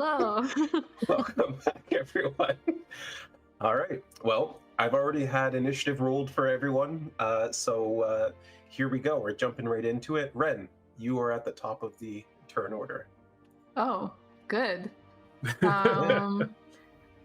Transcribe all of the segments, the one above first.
Hello. Welcome back, everyone. All right. Well, I've already had initiative rolled for everyone, so here we go. We're jumping right into it. Wren, you are at the top of the turn order. Oh, good.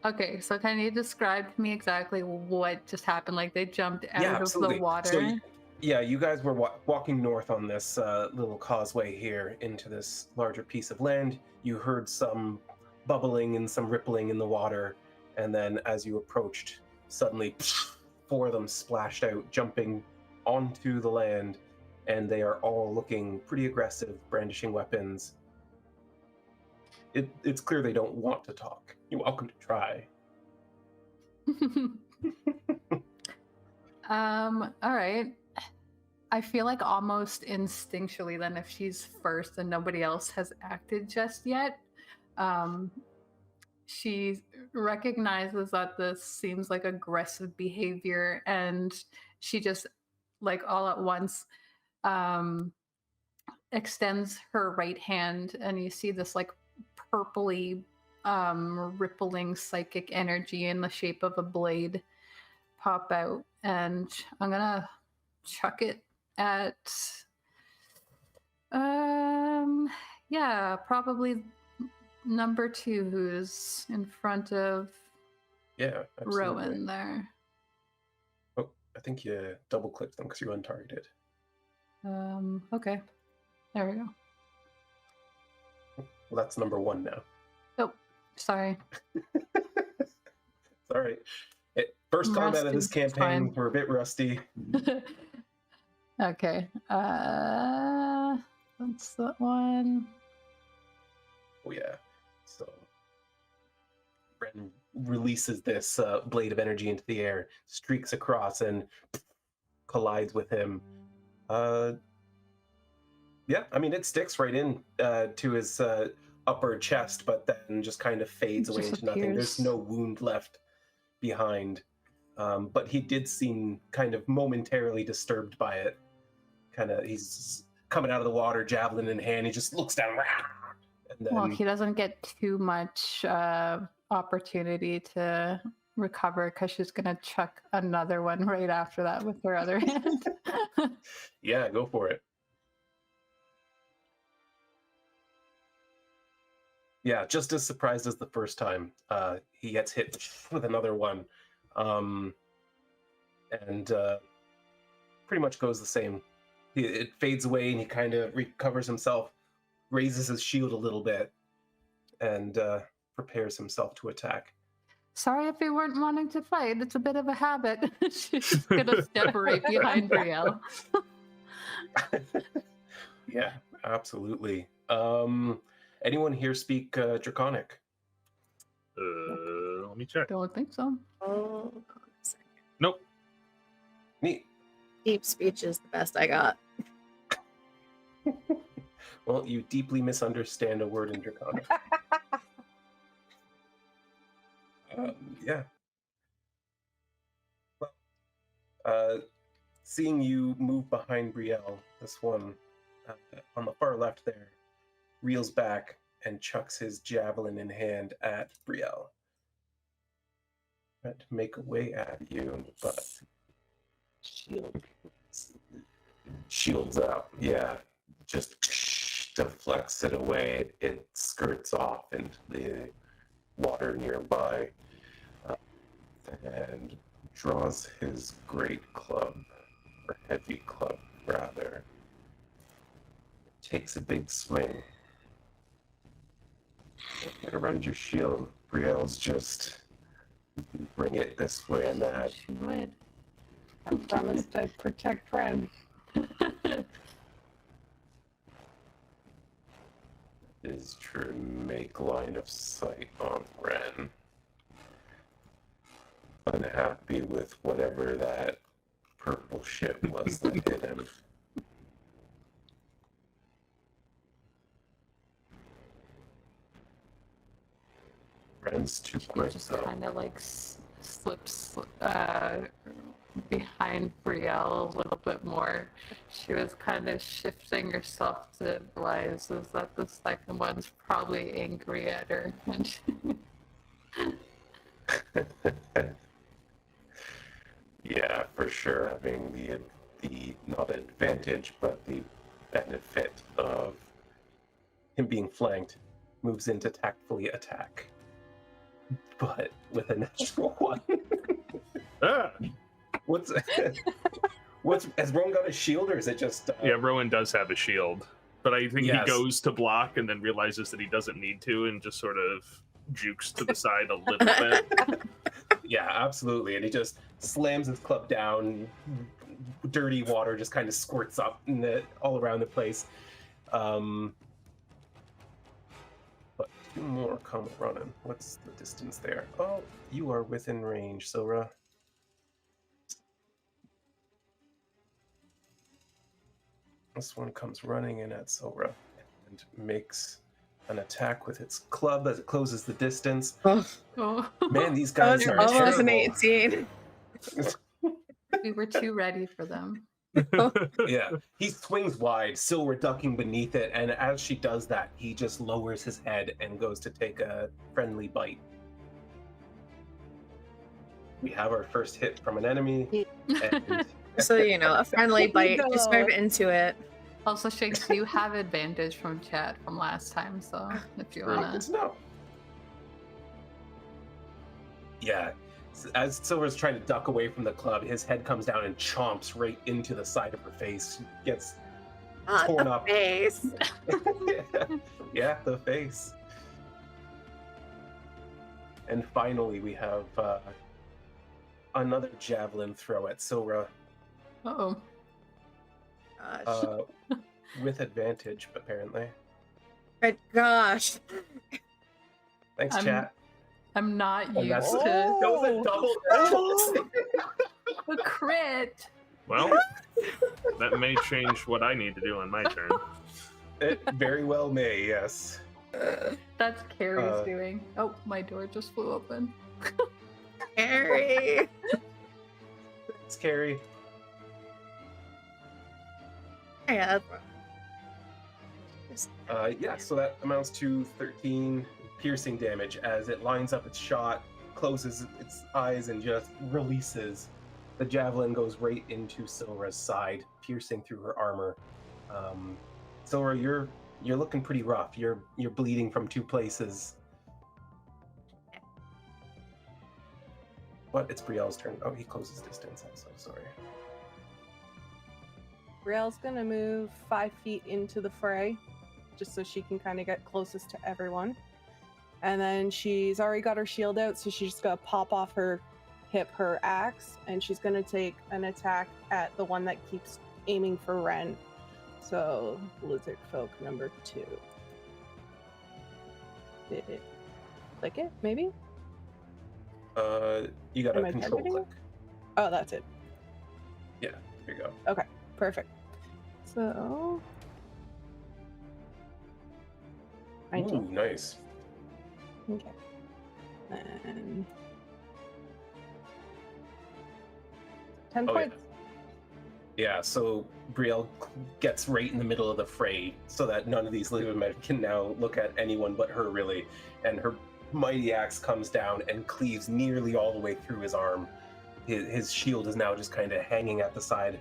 Okay, so can you describe to me exactly what just happened? Like they jumped out of the water? So, yeah, you guys were walking north on this little causeway here into this larger piece of land. You heard some bubbling and some rippling in the water, and then as you approached, suddenly 4 of them splashed out, jumping onto the land, and they are all looking pretty aggressive, brandishing weapons. It's clear they don't want to talk. You're welcome to try. All right. I feel like almost instinctually then if she's first and nobody else has acted just yet, she recognizes that this seems like aggressive behavior, and she just like all at once extends her right hand, and you see this like purpley rippling psychic energy in the shape of a blade pop out, and I'm gonna chuck it at yeah, probably number 2 who's in front of Rhowan there. Oh, I think you double clicked them because you're untargeted. Okay. There we go. Well, that's number 1 now. Oh, sorry. It's all right. First combat of this campaign, we're a bit rusty. Okay. That's that one. Oh yeah. So Wren releases this blade of energy into the air, streaks across, and collides with him. Yeah, I mean, it sticks right in to his upper chest, but then just kind of fades away into nothing. There's no wound left behind. But he did seem kind of momentarily disturbed by it. He's coming out of the water, javelin in hand. He just looks down. And then, well, he doesn't get too much opportunity to recover because she's going to chuck another one right after that with her other hand. Yeah, go for it. Yeah, just as surprised as the first time. He gets hit with another one. And pretty much goes the same. It fades away and he kind of recovers himself, raises his shield a little bit, and prepares himself to attack. Sorry if you weren't wanting to fight. It's a bit of a habit. She's gonna step right behind Brielle. Yeah, absolutely. Anyone here speak Draconic? Let me check. Don't think so. Nope. Neat. Deep speech is the best I got. Well, you deeply misunderstand a word in Draconic. Yeah. Well, seeing you move behind Brielle, this one on the far left there, reels back and chucks his javelin in hand at Brielle. Trying to make a way at you, but shields up. Yeah, just deflects it away. It skirts off into the water nearby and draws his great club, or heavy club rather. Takes a big swing. Around your shield, Brielle's just bring it this way and that. She would. I promised I'd protect Wren. Is true. Make line of sight on Wren. Unhappy with whatever that purple ship was that hit him. Wren's too quick Just though. kind of like slips, behind Brielle a little bit more. She was kind of shifting herself to realizes that the second one's probably angry at her. And Yeah, for sure. Having the not advantage, but the benefit of him being flanked moves in to tactfully attack. But with a natural one. Ah! What's has Rhowan got a shield, or is it just Yeah, Rhowan does have a shield, but I think Yes. he goes to block and then realizes that he doesn't need to and just sort of jukes to the side a little bit. Yeah, absolutely. And he just slams his club down. Dirty water just kind of squirts up all around the place. But two more come running. What's the distance there? Oh, you are within range, Sylra. This one comes running in at Sylra and makes an attack with its club as it closes the distance. oh, Man, these guys are Almost terrible. an 18. we were too ready for them. Yeah, he swings wide, Sylra ducking beneath it, and as she does that, he just lowers his head and goes to take a friendly bite. We have our first hit from an enemy. And So, you know, a friendly bite. Just move into it. Also, Shanks, you have advantage from chat from last time, so if you good wanna. to know. Yeah, as Sylra's trying to duck away from the club, his head comes down and chomps right into the side of her face. Gets torn The up. face. Yeah, the face. And finally, we have another javelin throw at Sylra Uh-oh. Gosh. with advantage, apparently. Good gosh. Thanks, I'm chat. I'm not And that's- used to That was a double. a crit. Well, that may change what I need to do on my turn. It very well may, yes. That's Carrie's doing. Oh, my door just flew open. Harry. It's Carrie. Yeah. Yeah, so that amounts to 13 piercing damage as it lines up its shot, closes its eyes, and just releases. The javelin goes right into Sylra's side, piercing through her armor. Sylra, you're looking pretty rough. You're bleeding from two places. But it's Brielle's turn. Oh, he closes distance. I'm so sorry. Brielle's gonna move 5 feet into the fray, just so she can kind of get closest to everyone. And then she's already got her shield out, so she's just gonna pop off her hip her axe, and she's gonna take an attack at the one that keeps aiming for Wren. So, lizard folk number 2. Did it click it? Maybe? You got Am a I control targeting? click. Oh, that's it. Yeah, there you go. Perfect. So, 19. Ooh, nice. Okay. And 10 Oh, yeah. points. Yeah, so Brielle gets right in the middle of the fray so that none of these lizardmen can now look at anyone but her, really. And her mighty axe comes down and cleaves nearly all the way through his arm. His shield is now just kind of hanging at the side.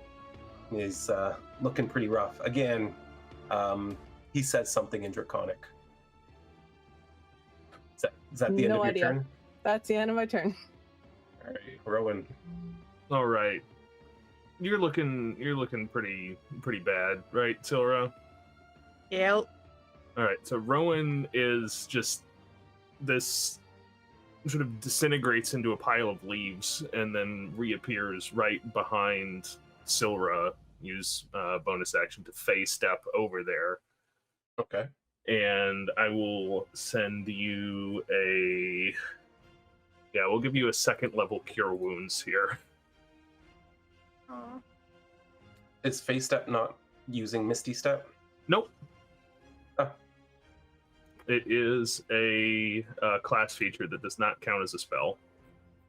He's looking pretty rough. Again, he says something in Draconic. Is that the end No of your idea. turn? That's the end of my turn. All right, Rhowan. All right, you're looking pretty bad, right, Sylra? Yep. All right, so Rhowan is just this sort of disintegrates into a pile of leaves and then reappears right behind Sylra. Use bonus action to phase step over there. Okay. And I will send you a... Yeah, we'll give you a 2nd level Cure Wounds here. Aw. Is Phase Step not using Misty Step? Nope. Oh. It is a class feature that does not count as a spell.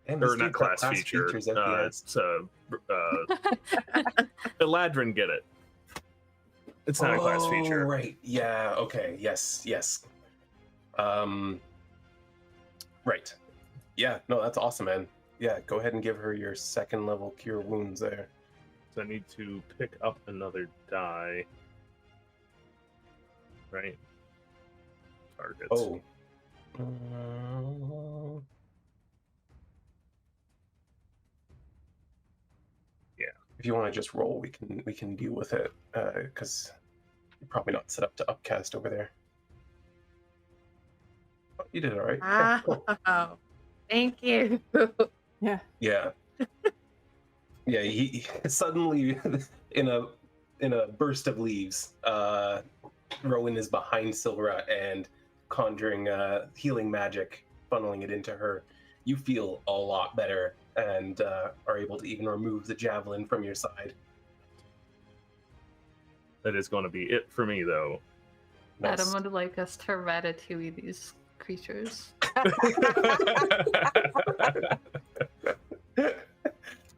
And Or this not dude's got class feature. features at the end. It's Eladrin get it. It's not a class feature. Right. Yeah. Okay. Yes. Yes. Right. Yeah. No, that's awesome, man. Yeah. Go ahead and give her your 2nd level cure wounds there. So I need to pick up another die. Right. Targets. Oh. Yeah. If you want to just roll, we can deal with it because you're probably not set up to upcast over there. Oh, you did all right. Yeah, cool. Oh, thank you. Yeah. Yeah. Yeah, he suddenly in a burst of leaves, Rhowan is behind Sylra and conjuring healing magic, funneling it into her. You feel a lot better and are able to even remove the javelin from your side. That is going to be it for me, though. Nice. Adam would like us to ratatouille these creatures.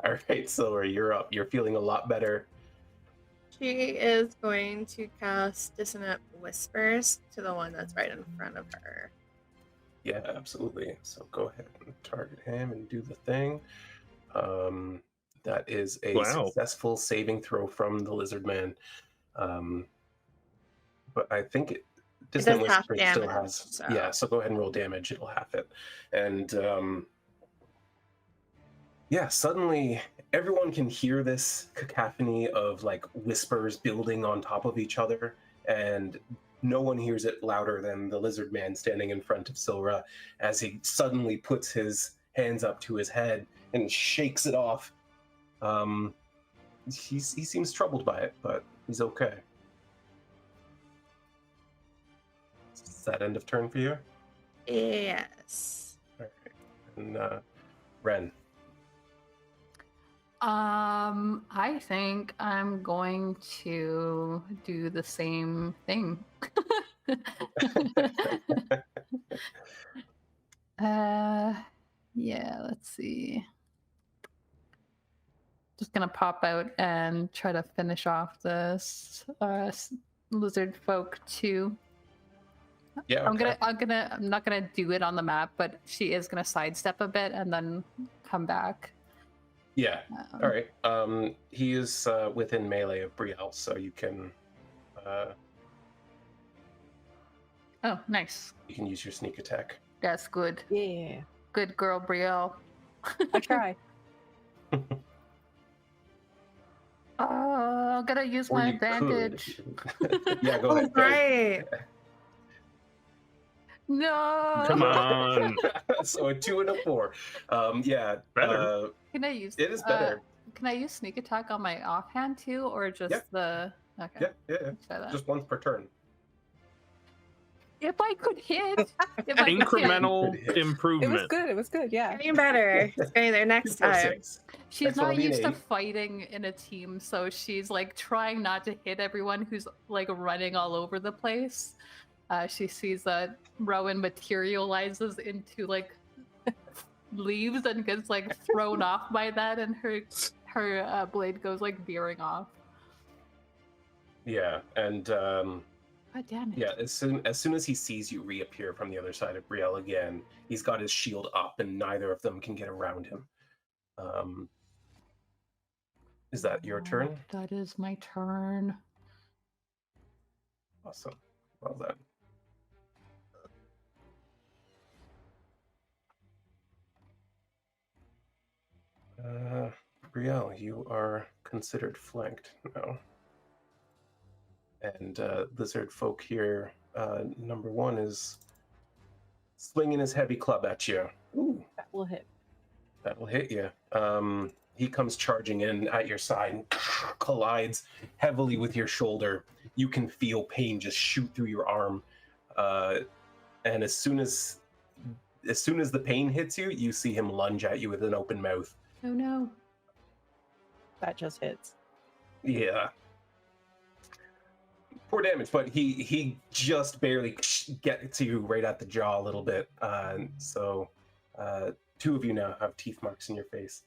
All right, Sylra, you're up. You're feeling a lot better. She is going to cast Dissonant Whispers to the one that's right in front of her. Yeah, absolutely. So go ahead and target him and do the thing. That is a successful saving throw from the lizard man. But I think it does half Whisper damage, still has. so. Yeah, so go ahead and roll damage. It'll half it. And yeah, suddenly everyone can hear this cacophony of like whispers building on top of each other, and no one hears it louder than the lizard man standing in front of Sylra as he suddenly puts his hands up to his head and shakes it off. He seems troubled by it, but he's okay. Is that end of turn for you? Yes. All right. And Wren. I think I'm going to do the same thing. Yeah, let's see. Just gonna pop out and try to finish off this lizard folk too. Yeah, okay. I'm not gonna do it on the map, but she is gonna sidestep a bit and then come back. Yeah. All right. He is within melee of Brielle, so you can. Oh, nice. You can use your sneak attack. That's good. Yeah. Good girl, Brielle. I try. I'm gonna use my you advantage. could. Yeah, go ahead. Right. No. Come on. So a 2 and a 4. Yeah. Better. Can I use? It is better. Can I use sneak attack on my offhand too, or just Yeah. the? Okay. Yeah. Try that. Just once per turn. If I could hit. If I could hit. Incremental It improvement. It was good, yeah. Getting better. It's getting there next 2, 4, time. 6. She's Next one not will be an used to 8. fighting in a team, so she's like trying not to hit everyone who's like running all over the place. She sees that Rhowan materializes into like leaves and gets like thrown off by that, and her blade goes like veering off. Yeah, and God damn it! yeah, as soon as he sees you reappear from the other side of Brielle again, he's got his shield up, and neither of them can get around him. Is that your turn? That is my turn. Awesome. Well done. Brielle, you are considered flanked now. And lizard folk here, number 1 is swinging his heavy club at you. Ooh, That will hit. that'll hit you. He comes charging in at your side and collides heavily with your shoulder. You can feel pain just shoot through your arm. And as soon as the pain hits you, you see him lunge at you with an open mouth. Oh no! That just hits. Yeah. Poor damage, but he just barely gets you right at the jaw a little bit. So two of you now have teeth marks in your face.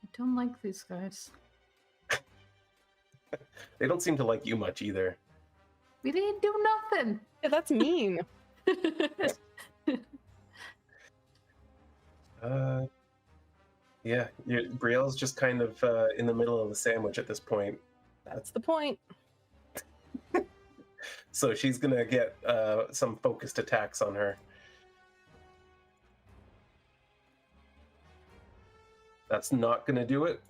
I don't like these guys. They don't seem to like you much either. We didn't do nothing. Yeah, that's mean. Yeah, Brielle's just kind of in the middle of the sandwich at this point. That's the point. So she's gonna get some focused attacks on her. That's not gonna do it.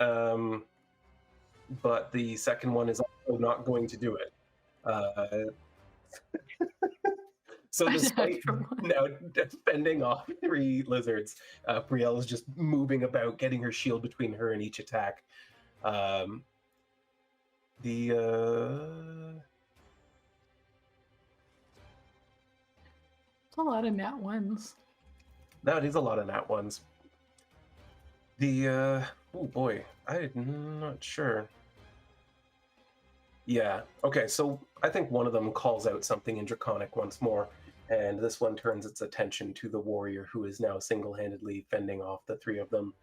But the second one is also not going to do it. So despite now fending off 3 lizards, Brielle is just moving about, getting her shield between her and each attack. It's a lot of nat ones. That is a lot of nat ones. Oh boy, I'm not sure. Yeah, okay, so I think one of them calls out something in Draconic once more, and this one turns its attention to the warrior who is now single-handedly fending off the 3 of them.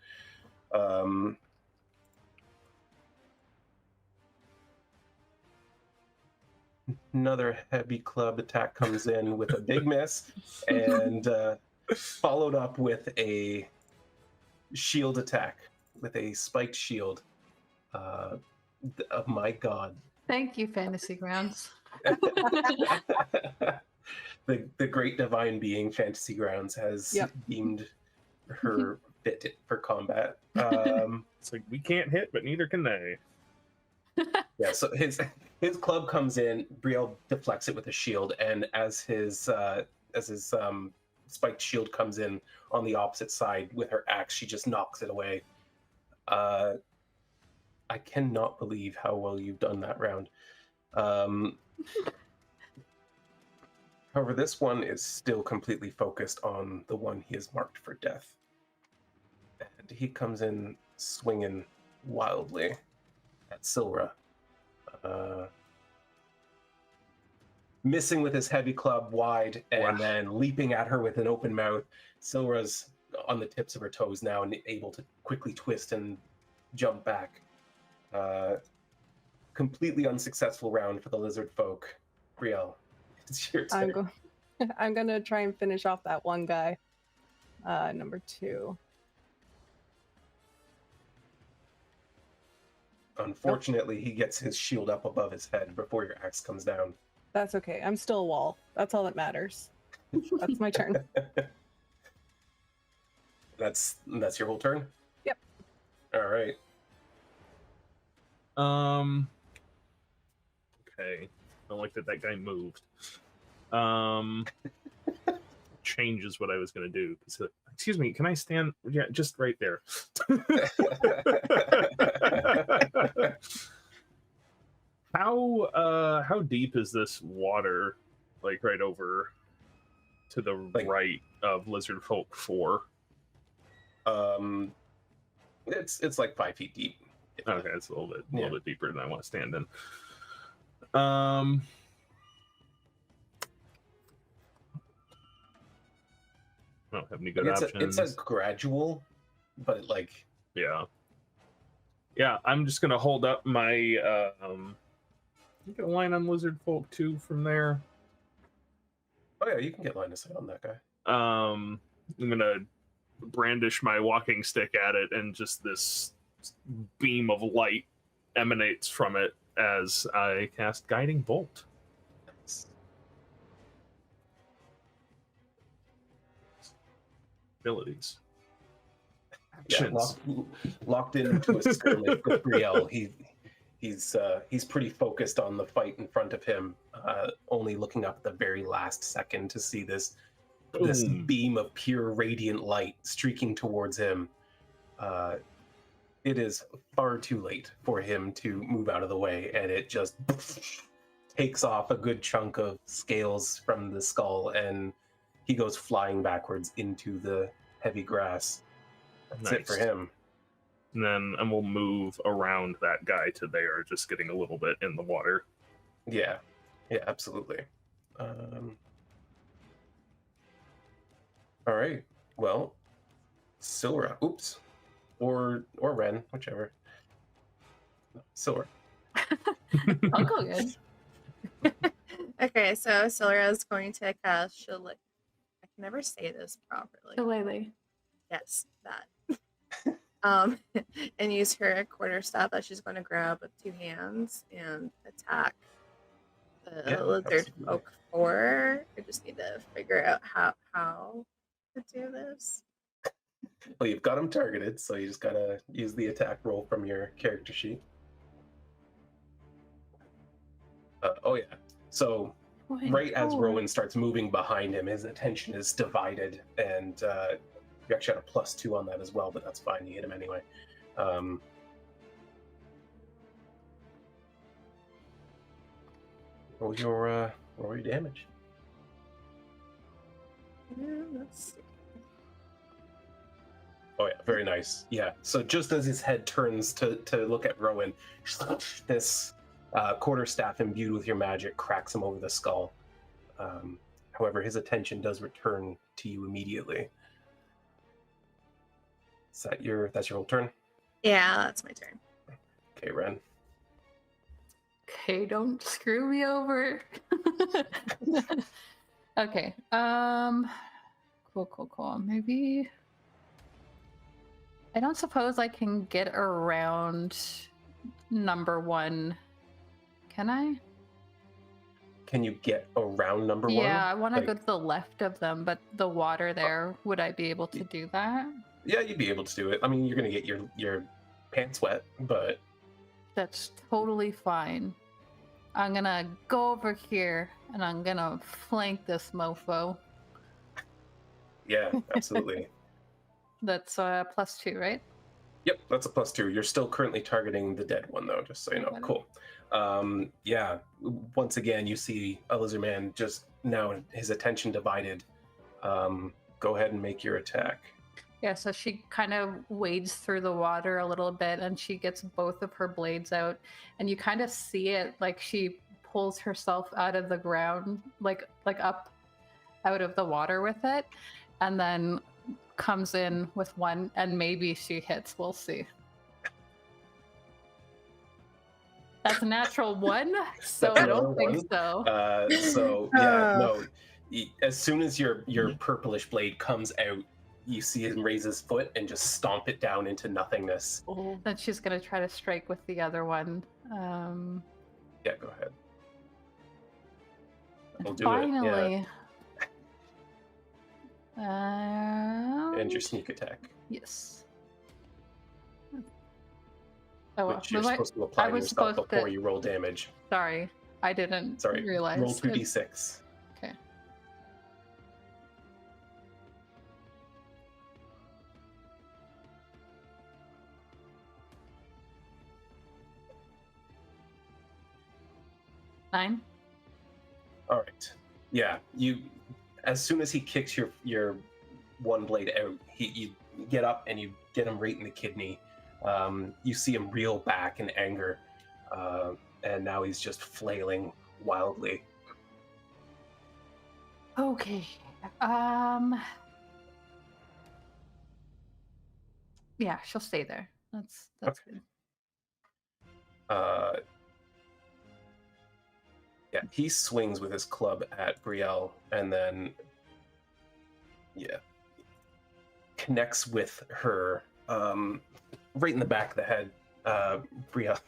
Another heavy club attack comes in with a big miss, and followed up with a shield attack, with a spiked shield. Oh my god. Thank you, Fantasy Grounds. The great divine being Fantasy Grounds has deemed her fit for combat. It's like, we can't hit, but neither can they. Yeah, so his club comes in, Brielle deflects it with a shield, and as his spiked shield comes in on the opposite side with her axe, she just knocks it away. I cannot believe how well you've done that round. However, this one is still completely focused on the one he has marked for death. And he comes in swinging wildly at Sylra. Missing with his heavy club wide, and then leaping at her with an open mouth. Sylra's on the tips of her toes now and able to quickly twist and jump back. Completely unsuccessful round for the lizard folk. Brielle, it's your turn. I'm gonna try and finish off that one guy. Number 2. Unfortunately, he gets his shield up above his head before your axe comes down. That's okay. I'm still a wall. That's all that matters. That's my turn. That's your whole turn? Yep. All right. Okay. I don't like that guy moved. Changes what I was gonna do. So, excuse me, can I stand? Yeah, just right there. How deep is this water? Like right over to the right of Lizard Folk 4? It's like 5 feet deep. Okay, it's a little bit deeper than I want to stand in. I don't have any good options. It's a gradual, but yeah. I'm just gonna hold up my get a line on Lizard Folk 2 from there. Oh yeah, you can get line of sight on that guy. I'm gonna brandish my walking stick at it, and just this beam of light emanates from it as I cast Guiding Bolt. Abilities. Actions. Yeah, locked into a skirmish with Brielle. He's pretty focused on the fight in front of him, only looking up at the very last second to see this beam of pure radiant light streaking towards him. It is far too late for him to move out of the way, and it just takes off a good chunk of scales from the skull, and he goes flying backwards into the heavy grass. That's it for him. And then we'll move around that guy to there, just getting a little bit in the water. Yeah, absolutely. All right. Well, Sylra. Oops. Or Wren, whichever. Sylra. I'll go good. Okay, so Sylra is going to cast Shillelagh. I can never say this properly. Shillelagh. Yes, that. And use her quarterstaff that she's going to grab with 2 hands and attack the Yeah, lizard absolutely. folk 4. I just need to figure out how to do this. Well, you've got them targeted, so you just gotta use the attack roll from your character sheet. Oh yeah. So right as Rhowan starts moving behind him, his attention is divided, and you actually had a +2 on that as well, but that's fine. You hit him anyway. Roll your damage. Let's see. Oh yeah, very nice. Yeah. So just as his head turns to look at Rhowan, this quarterstaff imbued with your magic cracks him over the skull. However, his attention does return to you immediately. That's your whole turn? Yeah, that's my turn. Okay, Wren. Okay, don't screw me over. Okay. Cool. Maybe I don't suppose I can get around number 1. Can I? Can you get around number 1? Yeah, I want to go to the left of them, but the water there, would I be able to do that? Yeah, you'd be able to do it. I mean, you're going to get your pants wet, but... That's totally fine. I'm going to go over here, and I'm going to flank this mofo. Yeah, absolutely. That's +2, right? Yep, that's a +2. You're still currently targeting the dead one, though, just so you know. Cool. Yeah, once again, you see a lizard man just now, his attention divided. Go ahead and make your attack. Yeah, so she kind of wades through the water a little bit, and she gets both of her blades out, and you kind of see it like she pulls herself out of the ground, like up out of the water with it, and then comes in with one, and maybe she hits. We'll see. That's a natural 1, so I don't think so. So yeah, no. As soon as your purplish blade comes out, you see him raise his foot and just stomp it down into nothingness. Then she's gonna try to strike with the other one. Yeah, go ahead. We'll do finally, it. Yeah. And your sneak attack. Yes. Oh, which you're supposed to apply to yourself before you roll damage. Sorry, I didn't realize. Roll 2d6. Okay. Nine. All right. Yeah, you. As soon as he kicks your one blade out, you get up and you get him right in the kidney. You see him reel back in anger, and now he's just flailing wildly. Okay. Yeah, she'll stay there. That's okay. Good. Yeah, he swings with his club at Brielle, and then connects with her right in the back of the head. Brielle,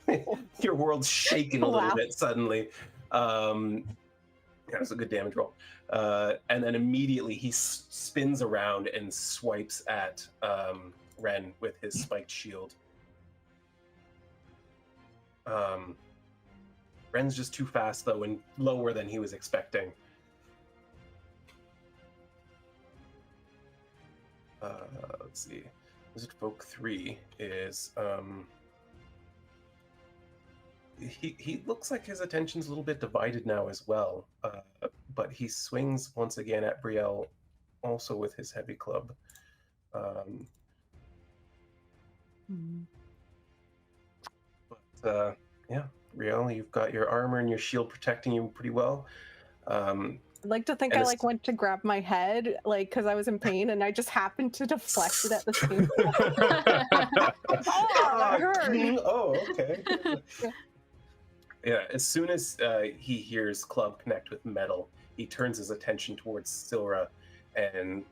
your world's shaking a little bit suddenly. That's a good damage roll. And then immediately he spins around and swipes at Wren with his spiked shield. Wren's just too fast, though, and lower than he was expecting. Let's see. Lizardfolk 3 is... He looks like his attention's a little bit divided now as well, but he swings once again at Brielle, also with his heavy club. But yeah, Brielle, you've got your armor and your shield protecting you pretty well. I'd like to think And I it's- like went to grab my head, like because I was in pain, and I just happened to deflect it at the same time. Oh, that hurt. Oh, okay. Yeah, as soon as he hears Club connect with metal, he turns his attention towards Sylra and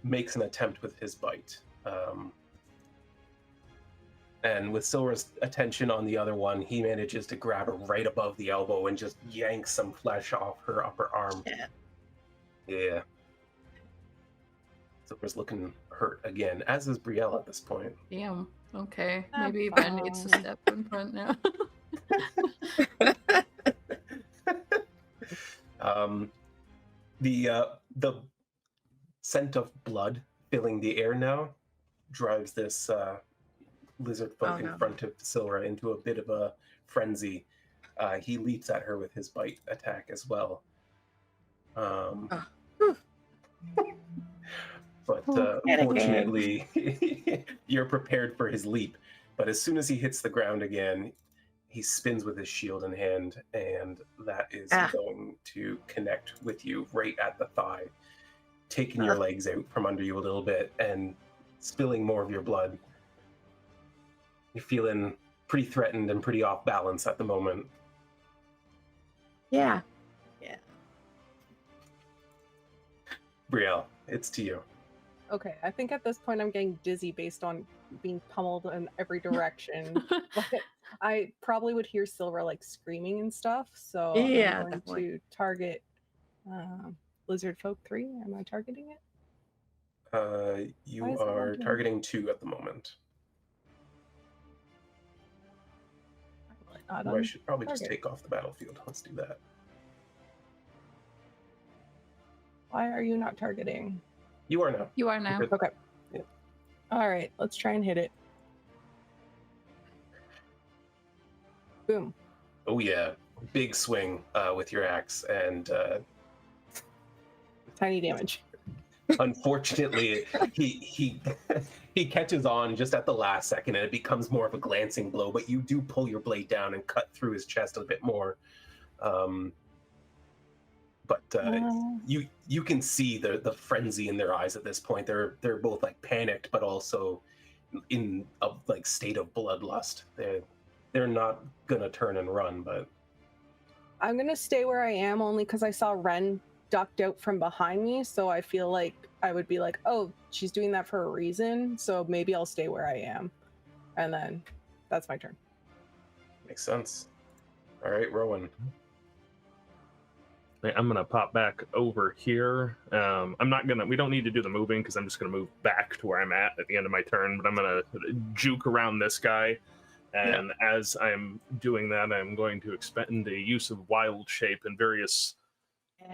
makes an attempt with his bite. And with Sylra's attention on the other one, he manages to grab her right above the elbow and just yank some flesh off her upper arm. Yeah. Sylra's looking hurt again, as is Brielle at this point. Damn. Okay. I'm Maybe Ben needs to fine. step in front now. The scent of blood filling the air now drives this lizard folk in front of Sylra into a bit of a frenzy. He leaps at her with his bite attack as well. But fortunately, you're prepared for his leap. But as soon as he hits the ground again, he spins with his shield in hand, and that is going to connect with you right at the thigh, taking your legs out from under you a little bit and spilling more of your blood. You're feeling pretty threatened and pretty off balance at the moment. Yeah. Brielle, it's to you. Okay, I think at this point I'm getting dizzy based on being pummeled in every direction. But I probably would hear Sylra like screaming and stuff, so Yeah, I'm going definitely. to target Lizard Folk 3. Am I targeting it? You Why is it are not doing targeting 2 at the moment. Not I on should probably just target. take off the battlefield. Let's do that. Why are you not targeting? You are now. You are now. Good. Okay. Yeah. All right, let's try and hit it. Boom. Oh yeah, big swing with your axe, and Tiny damage. unfortunately, he he catches on just at the last second, and it becomes more of a glancing blow. But you do pull your blade down and cut through his chest a bit more. You can see the frenzy in their eyes at this point. They're both like panicked, but also in a like state of bloodlust. They're not gonna turn and run, but I'm gonna stay where I am only because I saw Wren ducked out from behind me, so I feel like I would be like, oh, she's doing that for a reason, so maybe I'll stay where I am. And then that's my turn. makes sense. All right, Rhowan. I'm gonna pop back over here. We don't need to do the moving because I'm just gonna move back to where I'm at the end of my turn, but I'm gonna juke around this guy. And as I'm doing that, I'm going to expend the use of wild shape, and various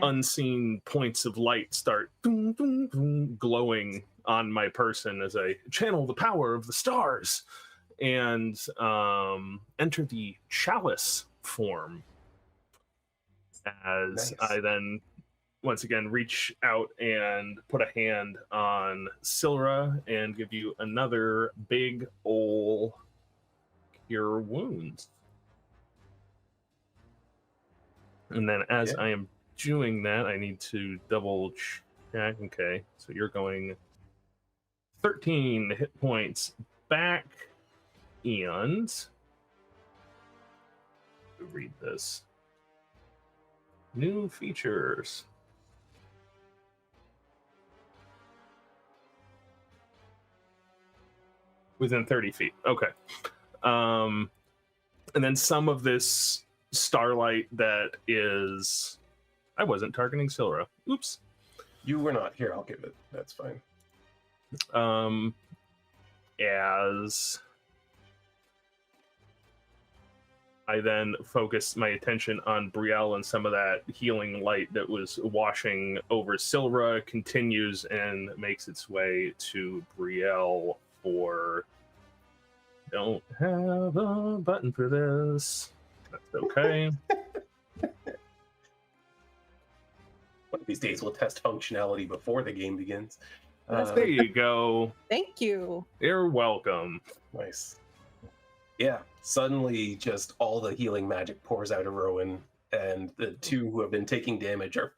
unseen points of light start glowing on my person as I channel the power of the stars and enter the chalice form. As Nice. I then once again reach out and put a hand on Sylra and give you another big ol' cure wounds. And then as I am doing that, I need to double check. Okay, so you're going 13 hit points back, and read this. New features. Within 30 feet. Okay. And then some of this starlight that is... I wasn't targeting Sylra. Oops. You were not here. I'll give it. That's fine. As I then focused my attention on Brielle, and some of that healing light that was washing over Sylra continues and makes its way to Brielle for... Don't have a button for this. That's okay. One of these days we'll test functionality before the game begins. There you go. Thank you. You're welcome. Nice. Yeah, suddenly just all the healing magic pours out of Rhowan, and the two who have been taking damage are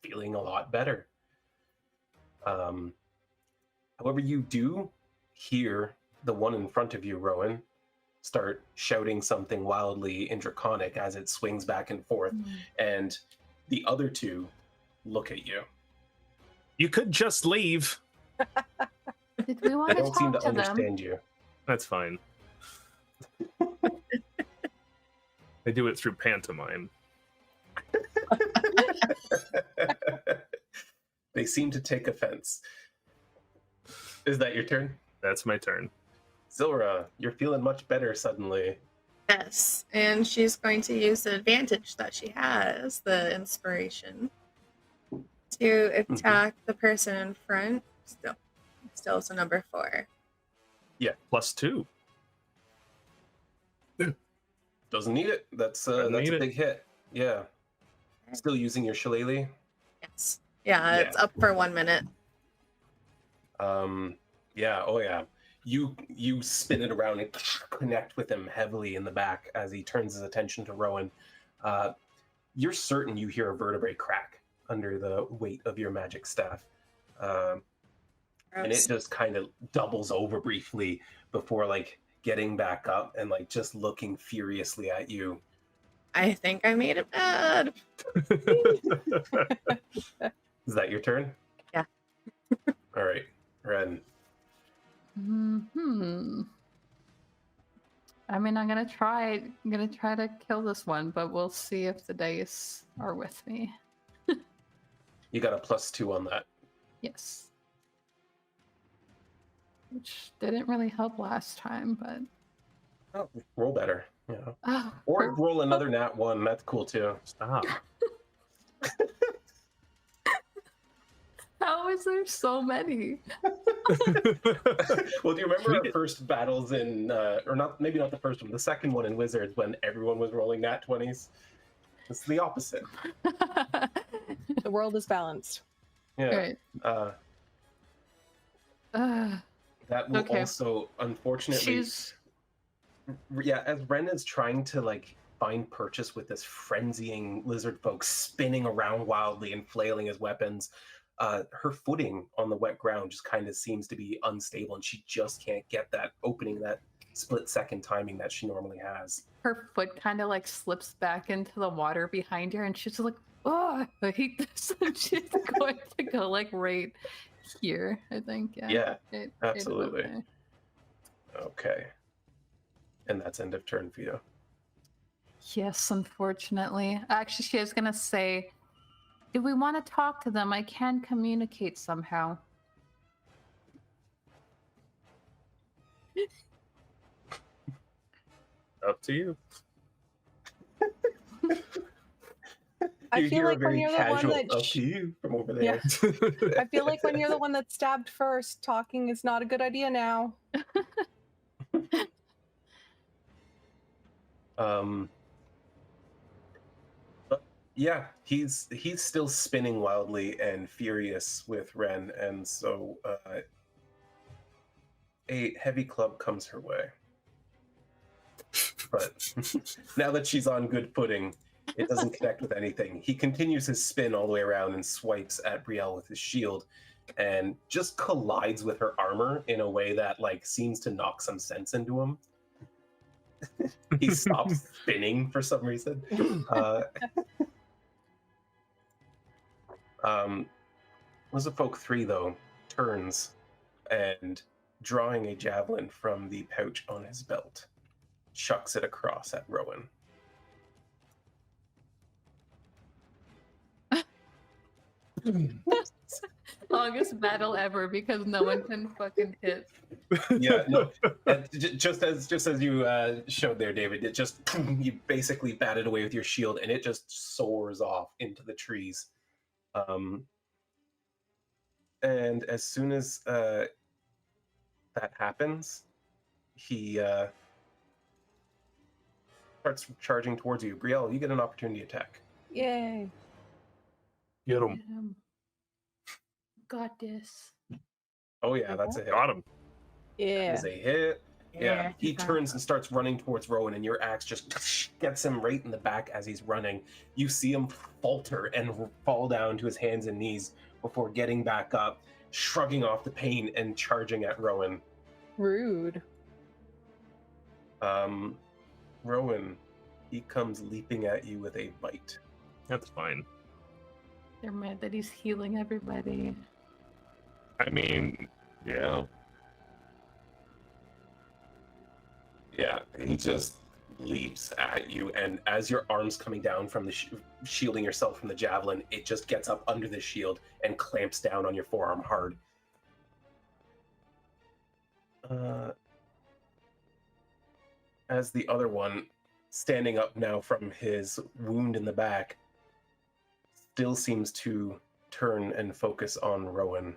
feeling a lot better. However, you do hear the one in front of you, Rhowan, start shouting something wildly in Draconic as it swings back and forth, and the other two look at you. You could just leave. Did we want They to don't seem talk to to them? understand you. That's fine. They do it through pantomime. They seem to take offense. Is that your turn? That's my turn. Sylra, you're feeling much better suddenly. Yes, and she's going to use the advantage that she has, the inspiration, to attack the person in front. Still, it's a number 4. +2. Doesn't need it. That's a big hit. Yeah. Still using your shillelagh? Yes. Yeah, it's up for 1 minute. Yeah. Oh yeah. You spin it around and connect with him heavily in the back as he turns his attention to Rhowan. You're certain you hear a vertebrae crack under the weight of your magic staff. And it just kind of doubles over briefly before like getting back up and like just looking furiously at you. I think I made it bad. Is that your turn? Yeah. All right, Wren. I mean, I'm gonna try to kill this one, but we'll see if the dice are with me. You got a +2 on that. Yes. Which didn't really help last time, but Oh, roll better. Yeah. oh, Or roll another nat 1. That's cool too. Stop. how is there so many? Well, do you remember our first battles in, or not? Maybe not the first one, the second one in Wizards when everyone was rolling nat 20s. It's the opposite. The world is balanced. Yeah. Right. That will Okay. also, unfortunately, yeah, as Wren is trying to like find purchase with this frenzying lizard folk spinning around wildly and flailing his weapons, her footing on the wet ground just kind of seems to be unstable, and she just can't get that opening, that split-second timing that she normally has. Her foot kind of like slips back into the water behind her, and she's just like, "Oh, I hate this!" And she's going to go like right here, I think. Yeah, right absolutely. about there. Okay. And that's end of turn for you. Yes, unfortunately. Actually, she was gonna say, "Do we want to talk to them? I can communicate somehow." Up to you. I You feel hear a like when very you're the one casual that up to you from over there. Yeah. I feel like when you're the one that stabbed first, talking is not a good idea now. But yeah, he's still spinning wildly and furious with Wren, and so a heavy club comes her way. But now that she's on good footing, it doesn't connect with anything. He continues his spin all the way around and swipes at Brielle with his shield, and just collides with her armor in a way that like seems to knock some sense into him. He stops spinning for some reason. Lizardfolk 3 though turns and, drawing a javelin from the pouch on his belt, chucks it across at Rhowan. Longest battle ever because no one can fucking hit. Yeah, no. And just as you showed there, David, it just you basically batted away with your shield, and it just soars off into the trees. And as soon as that happens, he starts charging towards you. Brielle, you get an opportunity attack. Yay. Get him. Got this. Oh yeah, that's a hit. Got him. That Yeah. is a hit. Yeah, he turns and starts running towards Rhowan, and your axe just gets him right in the back as he's running. You see him falter and fall down to his hands and knees before getting back up, shrugging off the pain and charging at Rhowan. Rude. Rhowan, he comes leaping at you with a bite. That's fine. They're mad that he's healing everybody. I mean, yeah. Yeah, he just Leaps at you, and as your arm's coming down from the shielding yourself from the javelin, it just gets up under the shield and clamps down on your forearm hard. As the other one, standing up now from his wound in the back, still seems to turn and focus on Rhowan.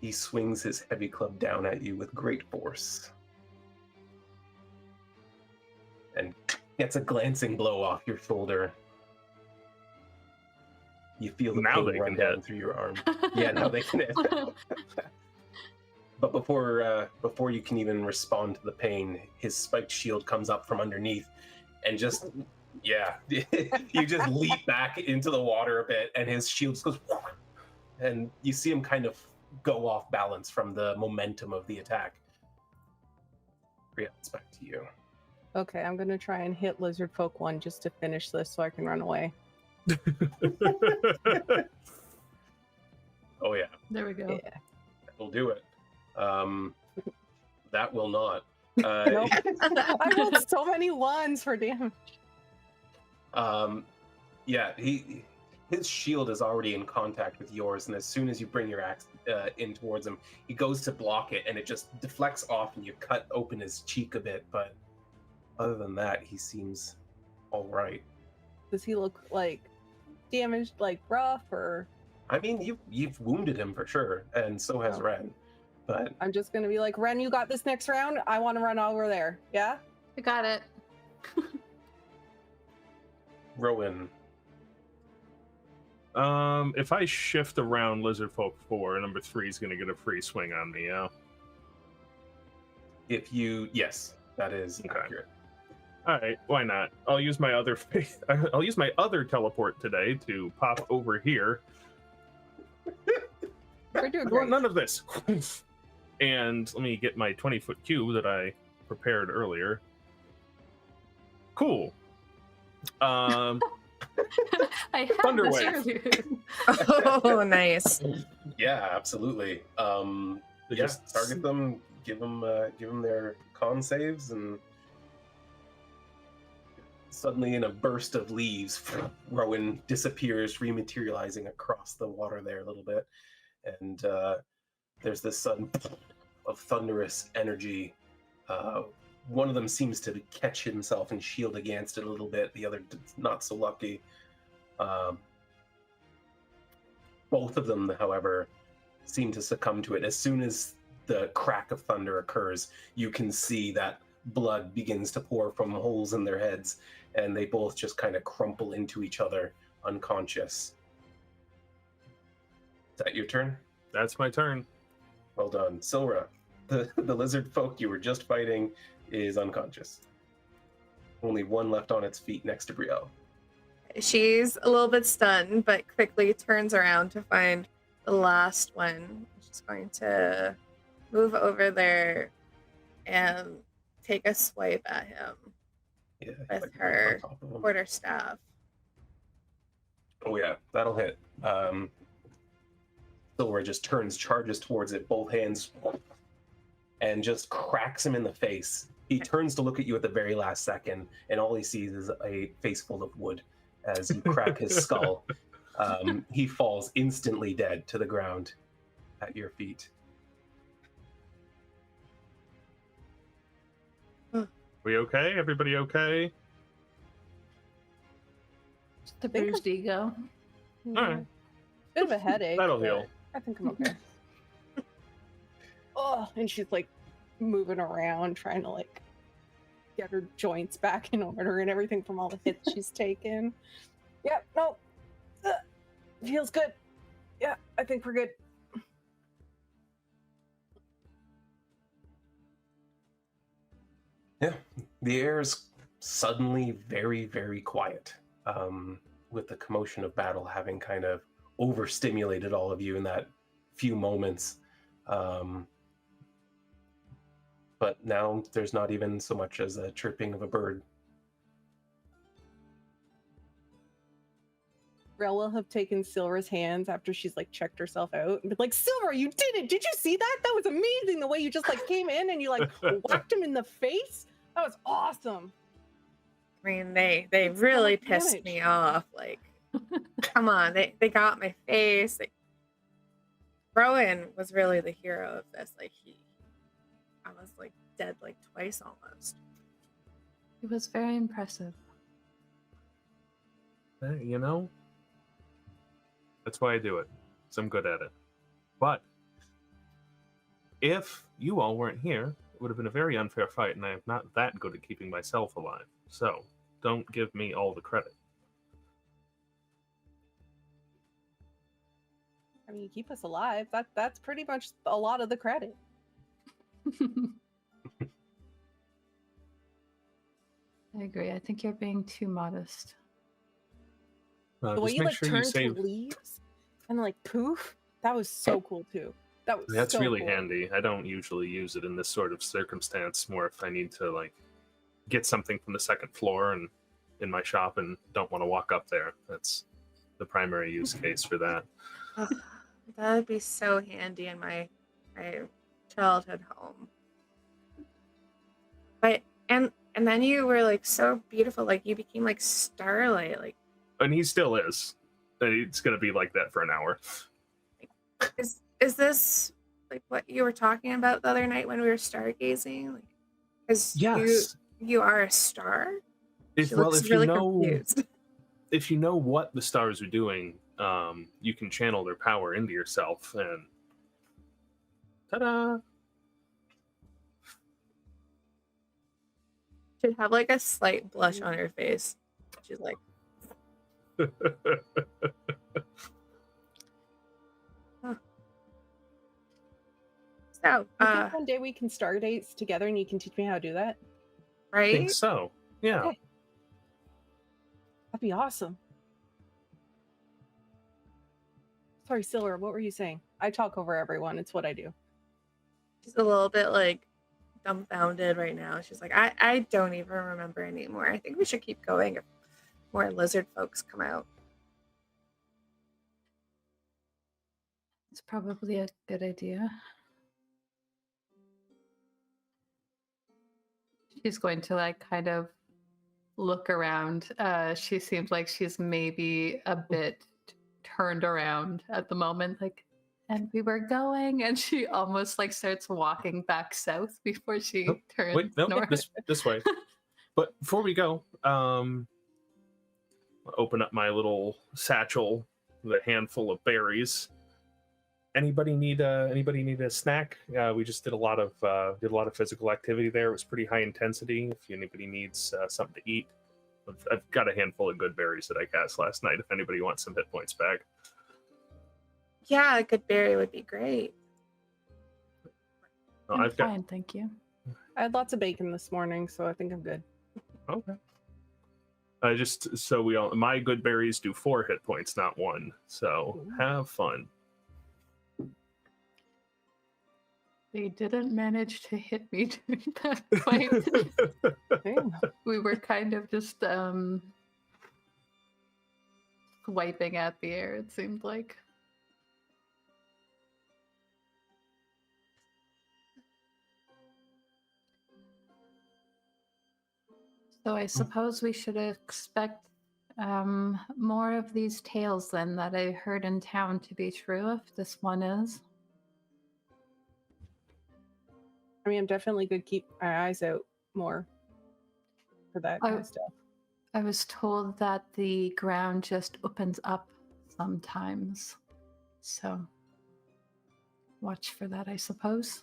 He swings his heavy club down at you with great force and gets a glancing blow off your shoulder. You feel the Now pain they run can down hit. through your arm. Yeah, now they can hit. But before you can even respond to the pain, his spiked shield comes up from underneath and just, yeah, you just leap back into the water a bit, and his shield just goes, and you see him kind of go off balance from the momentum of the attack. Brielle, it's back to you. Okay, I'm gonna try and hit lizardfolk 1 just to finish this so I can run away. Oh yeah, There we go. Yeah. that'll do it. That will not. Nope. I rolled so many ones for damage. Yeah, his shield is already in contact with yours, and as soon as you bring your axe in towards him, he goes to block it, and it just deflects off, and you cut open his cheek a bit. But other than that, he seems all right. Does he look like damaged, like rough, or? I mean, you've wounded him for sure, and so has Okay. Wren. But I'm just gonna be like, Ren, you got this next round. I want to run over there. Yeah. I got it. Rhowan, If I shift around lizardfolk 4, number 3 is going to get a free swing on me, yeah? yes, that is Okay. accurate. Alright, why not? I'll use my other I'll use my other teleport today to pop over here. We're doing I want great. none of this. And let me get my 20-foot cube that I prepared earlier. Cool. I had Thunder this wave. earlier. Oh, nice. Yeah, absolutely. They Yeah, just- target them, give them their con saves, and suddenly in a burst of leaves, Rhowan disappears, rematerializing across the water there a little bit, and there's this sudden of thunderous energy. One of them seems to catch himself and shield against it a little bit. The other not so lucky. Both of them, however, seem to succumb to it. As soon as the crack of thunder occurs, you can see that blood begins to pour from holes in their heads, and they both just kind of crumple into each other, unconscious. Is that your turn? That's my turn. Well done. Sylra, the lizard folk you were just fighting is unconscious. Only one left on its feet next to Brielle. She's a little bit stunned, but quickly turns around to find the last one. She's going to move over there and take a swipe at him Yeah, with like her on top of him. quarterstaff. Oh yeah, that'll hit. Sylra just charges towards it, both hands, and just cracks him in the face. He turns to look at you at the very last second, and all he sees is a face full of wood as you crack his skull. He falls instantly dead to the ground at your feet. We okay? Everybody okay? The bruised ego. Alright. Bit of a headache. That'll but heal. I think I'm okay. Oh, and she's like moving around, trying to like get her joints back in order and everything from all the hits she's taken. Yep, no, feels good. Yeah, I think we're good. Yeah, the air is suddenly very, very quiet, with the commotion of battle having kind of overstimulated all of you in that few moments. But now there's not even so much as a chirping of a bird. Brielle will have taken Sylra's hands after she's like checked herself out and be like, Sylra, you did it! Did you see that? That was amazing the way you just like came in and you like whacked him in the face. That was awesome. I mean, they really so much pissed damage. me off. Like, come on, they got my face. Rhowan was really the hero of this. Like, I was like dead like twice almost. It was very impressive. You know, that's why I do it. 'Cause I'm good at it. But if you all weren't here, it would have been a very unfair fight, and I am not that good at keeping myself alive. So don't give me all the credit. I mean, you keep us alive. That's pretty much a lot of the credit. I agree. I think you're being too modest. The way Just you make like sure you turned save. to leaves and like poof, that was so cool too. That was That's so really cool. handy. I don't usually use it in this sort of circumstance. More if I need to like get something from the second floor and in my shop and don't want to walk up there. That's the primary use case for that. Oh, that would be so handy in my childhood home. But and then you were like so beautiful, like you became like starlight. Like, And he still is. And it's gonna be like that for an hour. is this like what you were talking about the other night when we were stargazing? Like, because Yes. you are a star. If She well, looks if really you know, confused. if you know what the stars are doing, you can channel their power into yourself, and ta-da! Should have like a slight blush on her face. She's like, so You think one day we can star dates together and you can teach me how to do that? I think right? so. Yeah. Okay. That'd be awesome. Sorry, Sylra, what were you saying? I talk over everyone. It's what I do. She's a little bit like dumbfounded right now. She's like, I don't even remember anymore. I think we should keep going if more lizard folks come out. It's probably a good idea. She's going to like kind of look around. She seems like she's maybe a bit turned around at the moment, like, and we were going, and she almost like starts walking back south before she turns Wait, no, north. this way. But before we go, I'll open up my little satchel with a handful of berries. Anybody need a snack? We just did a lot of physical activity there. It was pretty high intensity. If anybody needs something to eat, I've got a handful of good berries that I cast last night. If anybody wants some hit points back. Yeah, a good berry would be great. No, I'm I've got fine, thank you. I had lots of bacon this morning, so I think I'm good. okay. Just so we all, my good berries do 4 hit points, not 1. So have fun. They didn't manage to hit me during that fight. Damn. We were kind of just swiping at the air, it seemed like. So I suppose we should expect more of these tales then that I heard in town to be true, if this one is. I mean, I'm definitely going to keep my eyes out more for that kind of stuff. I was told that the ground just opens up sometimes. So watch for that, I suppose.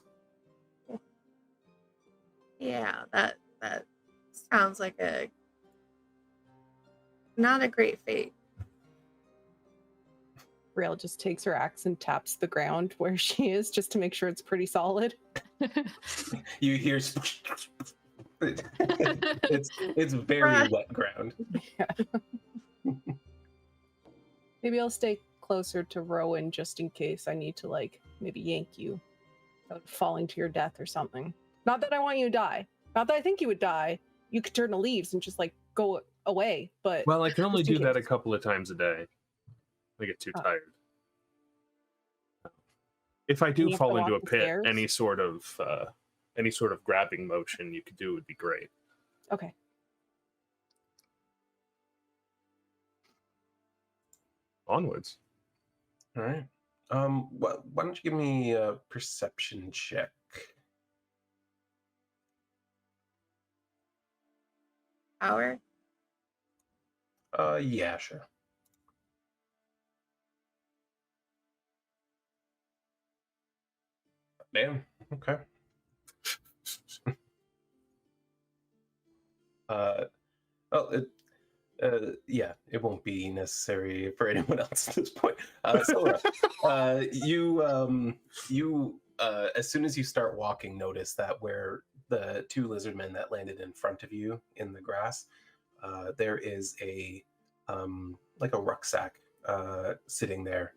Yeah, that sounds like not a great fate. Brielle just takes her axe and taps the ground where she is just to make sure it's pretty solid. You hear It's very wet ground. Yeah. Maybe I'll stay closer to Rhowan just in case I need to, like, maybe yank you without falling to your death or something. Not that I want you to die. Not that I think you would die. You could turn to leaves and just, like, go away, but... Well, I can only just in do that a case. couple of times a day. I get too Oh. tired. If I And do you have to fall into walk a the pit, stairs? any sort of grabbing motion you could do would be great. Okay. Onwards. All right. Why don't you give me a perception check? Power. Yeah, sure. Damn. Okay. Well, yeah, it won't be necessary for anyone else at this point. Sylra, you as soon as you start walking, notice that where the two lizardmen that landed in front of you in the grass, there is a like a rucksack sitting there.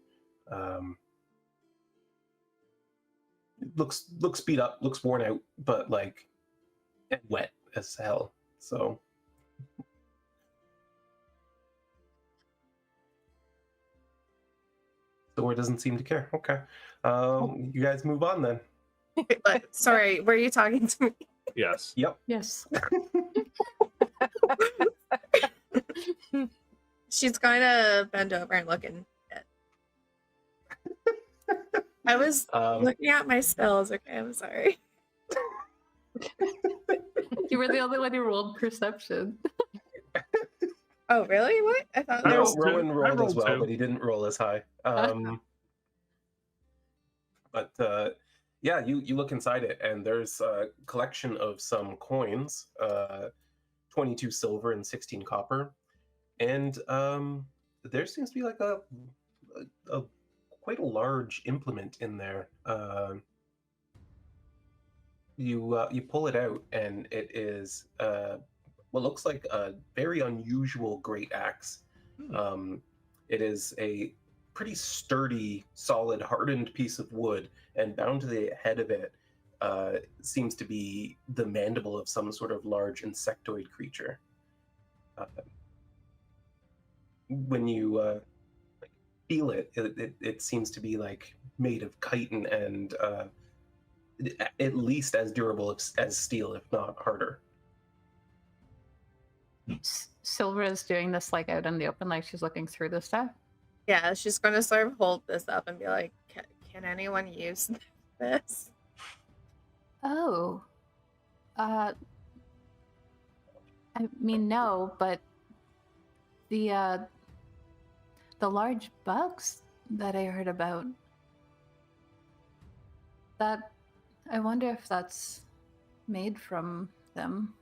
Looks beat up, looks worn out, but like and wet as hell. So. Sylra doesn't seem to care. Okay. You guys move on then. But, sorry, were you talking to me? Yes. Yep. Yes. She's going to bend over and look in it. I was looking at my spells. Okay, I'm sorry. You were the only one who rolled perception. Oh, really? What? I thought I there was... rolled two. Rowan I rolled as rolled well, two. but he didn't roll as high. But yeah, you look inside it, and there's a collection of some coins, 22 silver and 16 copper, and there seems to be like a quite a large implement in there. You pull it out, and it is what looks like a very unusual great axe. It is a pretty sturdy, solid, hardened piece of wood, and bound to the head of it seems to be the mandible of some sort of large insectoid creature. When you feel it, it seems to be like made of chitin and at least as durable as steel, if not harder. Sylra is doing this like out in the open, like she's looking through the stuff. Yeah, she's going to sort of hold this up and be like, can anyone use this? Oh. I mean, no, but the large bugs that I heard about, that I wonder if that's made from them.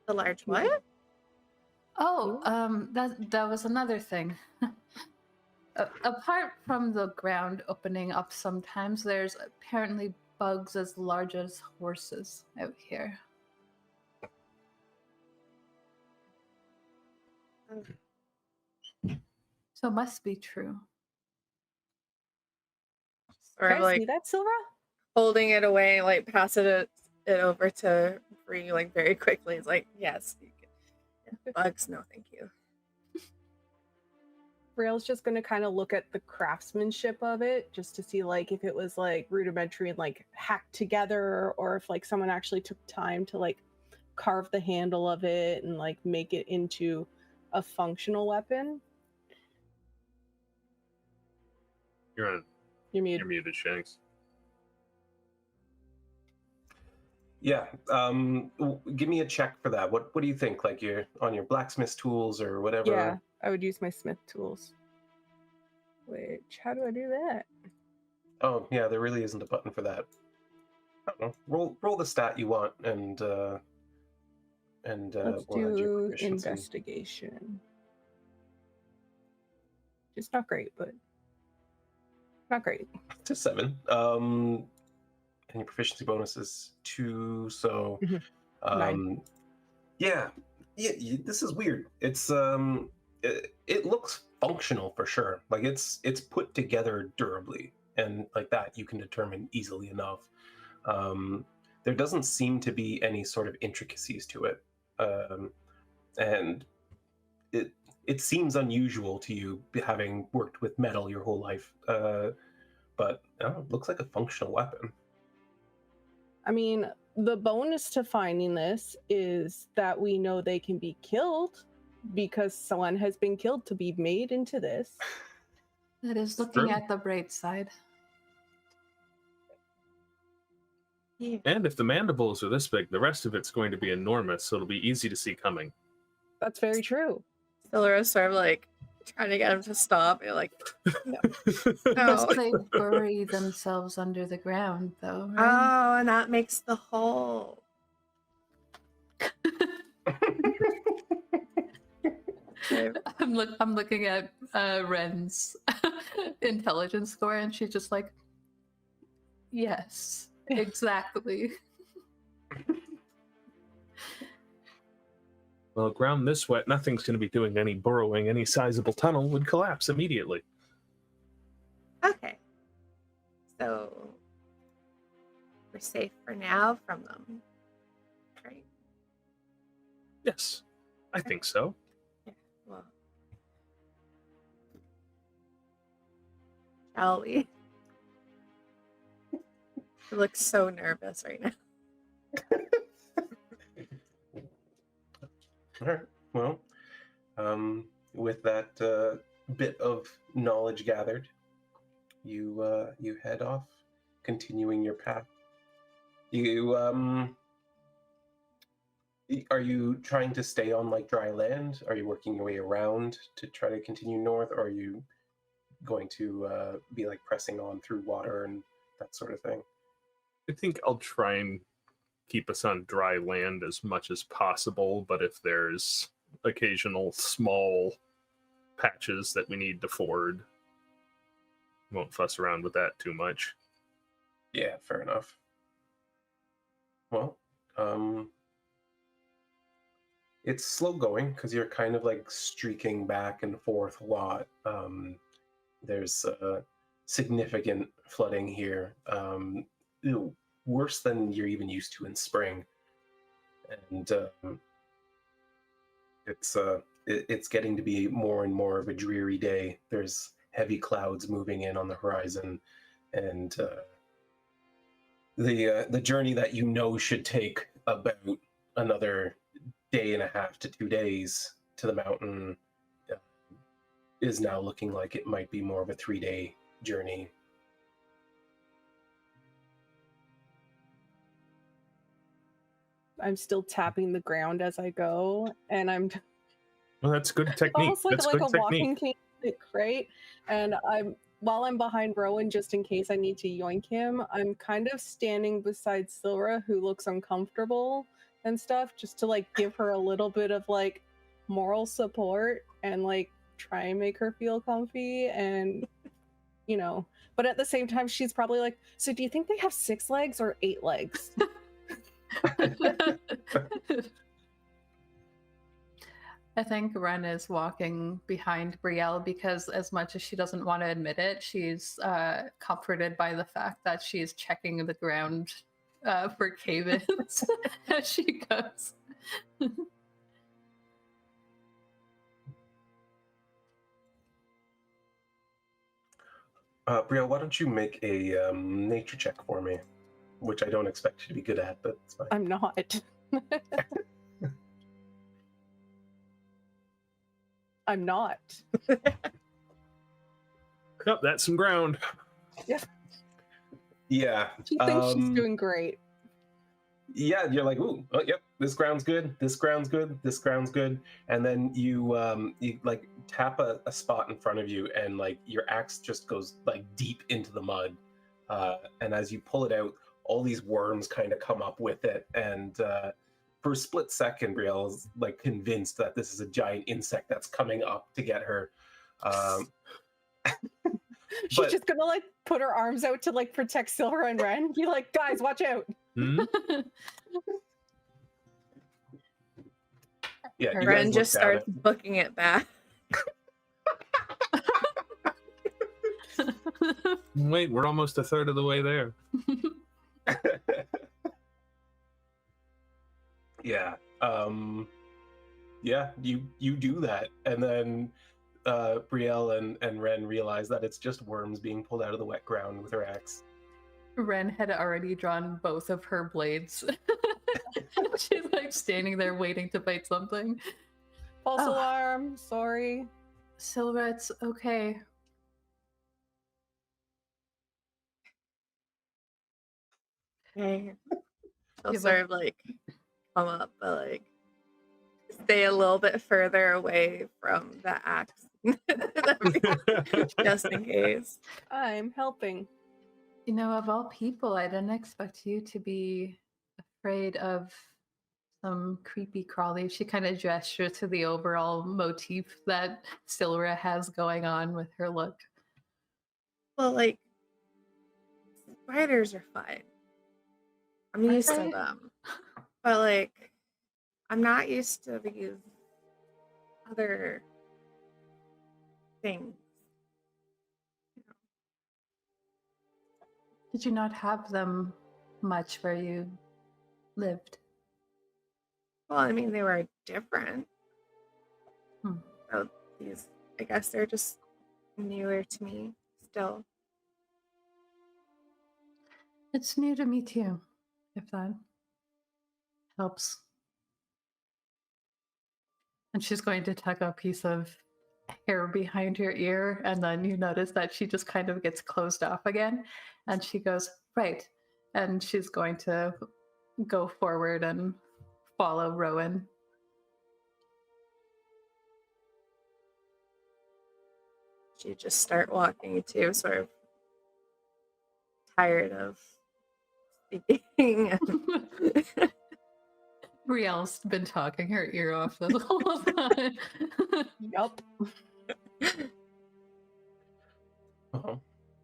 The large what? Oh, that was another thing. Apart from the ground opening up sometimes, there's apparently bugs as large as horses out here. So it must be true. Sort Can of I like see that, Sylra? holding it away, like passing it over to Bree, like very quickly. It's like, yes, you can. Yeah, bugs, no, thank you. Brielle's just going to kind of look at the craftsmanship of it just to see like if it was like rudimentary and like hacked together, or if like someone actually took time to like carve the handle of it and like make it into a functional weapon. You're You're muted. muted, Shanks. Yeah. Give me a check for that. What do you think? Like you're on your blacksmith tools or whatever? Yeah, I would use my smith tools. Which, how do I do that? Oh, yeah, there really isn't a button for that. I don't know. Roll the stat you want, and Let's we'll add your do proficiency. investigation. It's not great, but not great. To 7. and your proficiency bonus is 2. So, Mhm. 9. yeah, this is weird. It's it looks functional for sure. Like it's put together durably, and like that you can determine easily enough. There doesn't seem to be any sort of intricacies to it, and it seems unusual to you having worked with metal your whole life. But it looks like a functional weapon. I mean, the bonus to finding this is that we know they can be killed because someone has been killed to be made into this. That is looking True. at the bright side. And if the mandibles are this big, the rest of it's going to be enormous, so it'll be easy to see coming. That's very true. Sylra's sort of like trying to get him to stop. You're like, no. Because No. they bury themselves under the ground, though, right? Oh, and that makes the hole. I'm looking at Wren's intelligence score, and she's just like, yes, exactly. Well, ground this wet, nothing's going to be doing any burrowing. Any sizable tunnel would collapse immediately. Okay. So we're safe for now from them. Right? Yes, I think so. Yeah. Well. Shall we? He looks so nervous right now. All right. Well, with that bit of knowledge gathered, you head off, continuing your path. You are you trying to stay on like dry land? Are you working your way around to try to continue north, or are you going to be like pressing on through water and that sort of thing? I think I'll try and keep us on dry land as much as possible, but if there's occasional small patches that we need to ford, won't fuss around with that too much. Yeah, fair enough. Well, it's slow going because you're kind of like streaking back and forth a lot. There's significant flooding here, worse than you're even used to in spring, and it's getting to be more and more of a dreary day. There's heavy clouds moving in on the horizon, and the journey that you know should take about another day and a half to 2 days to the mountain is now looking like it might be more of a 3-day journey. I'm still tapping the ground as I go, and I'm Well, that's good technique. almost like, That's like good a technique. walking cane, right? And while I'm behind Rhowan, just in case I need to yoink him, I'm kind of standing beside Sylra, who looks uncomfortable and stuff, just to like give her a little bit of like moral support and like try and make her feel comfy, and you know. But at the same time, she's probably like, "So do you think they have 6 legs or 8 legs?" I think Wren is walking behind Brielle because, as much as she doesn't want to admit it, she's comforted by the fact that she is checking the ground for cave-ins as she goes. Brielle, why don't you make a nature check for me? Which I don't expect you to be good at, but it's fine. I'm not. I'm not. Yep, that's some ground. Yeah. She thinks she's doing great. Yeah, you're like, ooh, oh, yep, this ground's good, this ground's good, this ground's good. And then you like tap a spot in front of you, and like your axe just goes like deep into the mud. And as you pull it out, all these worms kind of come up with it. And for a split second, Brielle is like convinced that this is a giant insect that's coming up to get her. She's But- just gonna like put her arms out to like protect Sylra and Wren. Be like, guys, watch out. Hmm? Yeah, you guys Ren look just down starts booking it back. Wait, we're almost a third of the way there. Yeah. Yeah, you do that, and then Brielle and Wren realize that it's just worms being pulled out of the wet ground with her axe. Wren had already drawn both of her blades. She's like standing there waiting to bite something. False Oh. alarm. Sorry. Sylra, it's okay. Okay. She'll Give sort up. of like come up, but like stay a little bit further away from the axe. Just in case. I'm helping. You know, of all people, I didn't expect you to be afraid of some creepy crawly. She kind of gestures to the overall motif that Sylra has going on with her look. Well, like spiders are fine. I'm used to they? them. But like I'm not used to these other things. Did you not have them much where you lived? Well, I mean they were different. Hmm. So these I guess they're just newer to me still. It's new to me too, if that helps. And she's going to tuck a piece of hair behind her ear, and then you notice that she just kind of gets closed off again, and she goes, right. And she's going to go forward and follow Rhowan. She just start walking too, sort of tired of speaking. Brielle's been talking her ear off this whole time. Yup.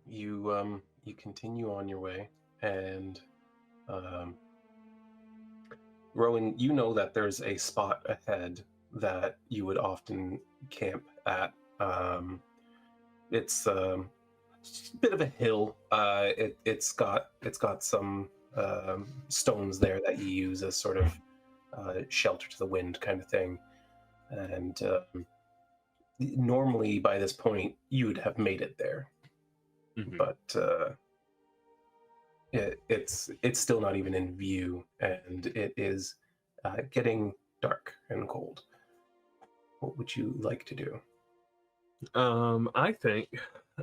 You continue on your way, and Rhowan, you know that there's a spot ahead that you would often camp at. It's a bit of a hill. It's got some stones there that you use as sort of shelter to the wind kind of thing. And normally by this point you would have made it there, but it's still not even in view, and it is getting dark and cold. What would you like to do? I think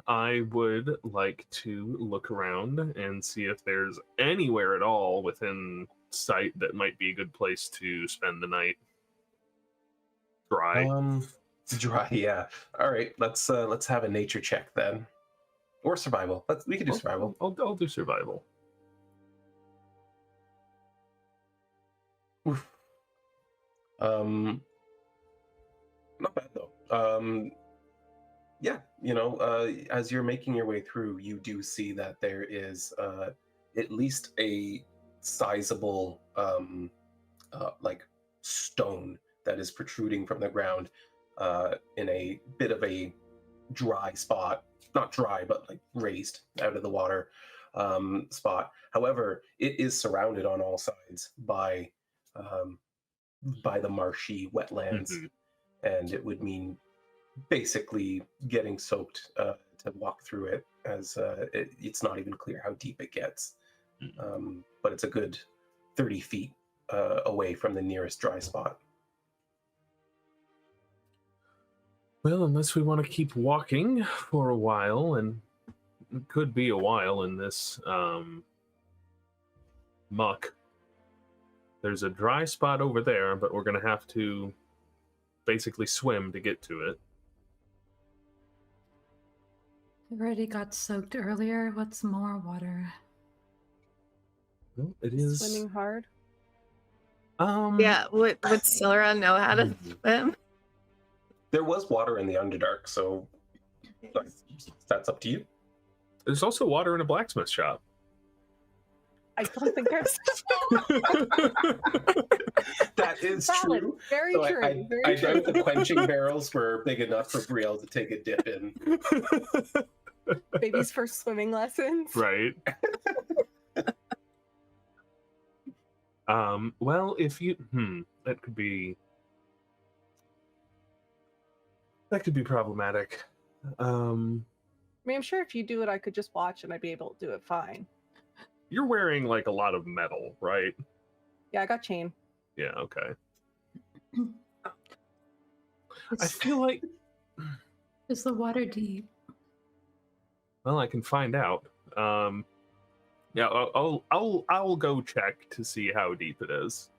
I would like to look around and see if there's anywhere at all within sight that might be a good place to spend the night. Dry. Dry, yeah. All right, let's have a nature check then, or survival. We can do survival. I'll do survival. Oof. Not bad though. Yeah, as you're making your way through, you do see that there is at least a sizable like stone that is protruding from the ground in a bit of a dry spot. Not dry, but like raised out of the water spot. However, it is surrounded on all sides by the marshy wetlands, and it would mean basically getting soaked to walk through it, as it's not even clear how deep it gets. But it's a good 30 feet away from the nearest dry spot. Well, unless we want to keep walking for a while, and it could be a while in this muck. There's a dry spot over there, but we're going to have to basically swim to get to it. I already got soaked earlier. What's more water? Well, it is Swimming hard. Yeah, would Sylra know how to swim? There was water in the Underdark, so that's up to you. There's also water in a blacksmith shop. I don't think there's That is valid. true. Very So true. I very true. doubt the quenching barrels were big enough for Brielle to take a dip in. Baby's first swimming lessons. Right. Well, if you that could be problematic. I mean, I'm sure if you do it, I could just watch and I'd be able to do it fine. You're wearing like a lot of metal, right? Yeah, I got chain. Yeah, okay. I feel like Is the water deep? well, I can find out. Yeah, I'll go check to see how deep it is.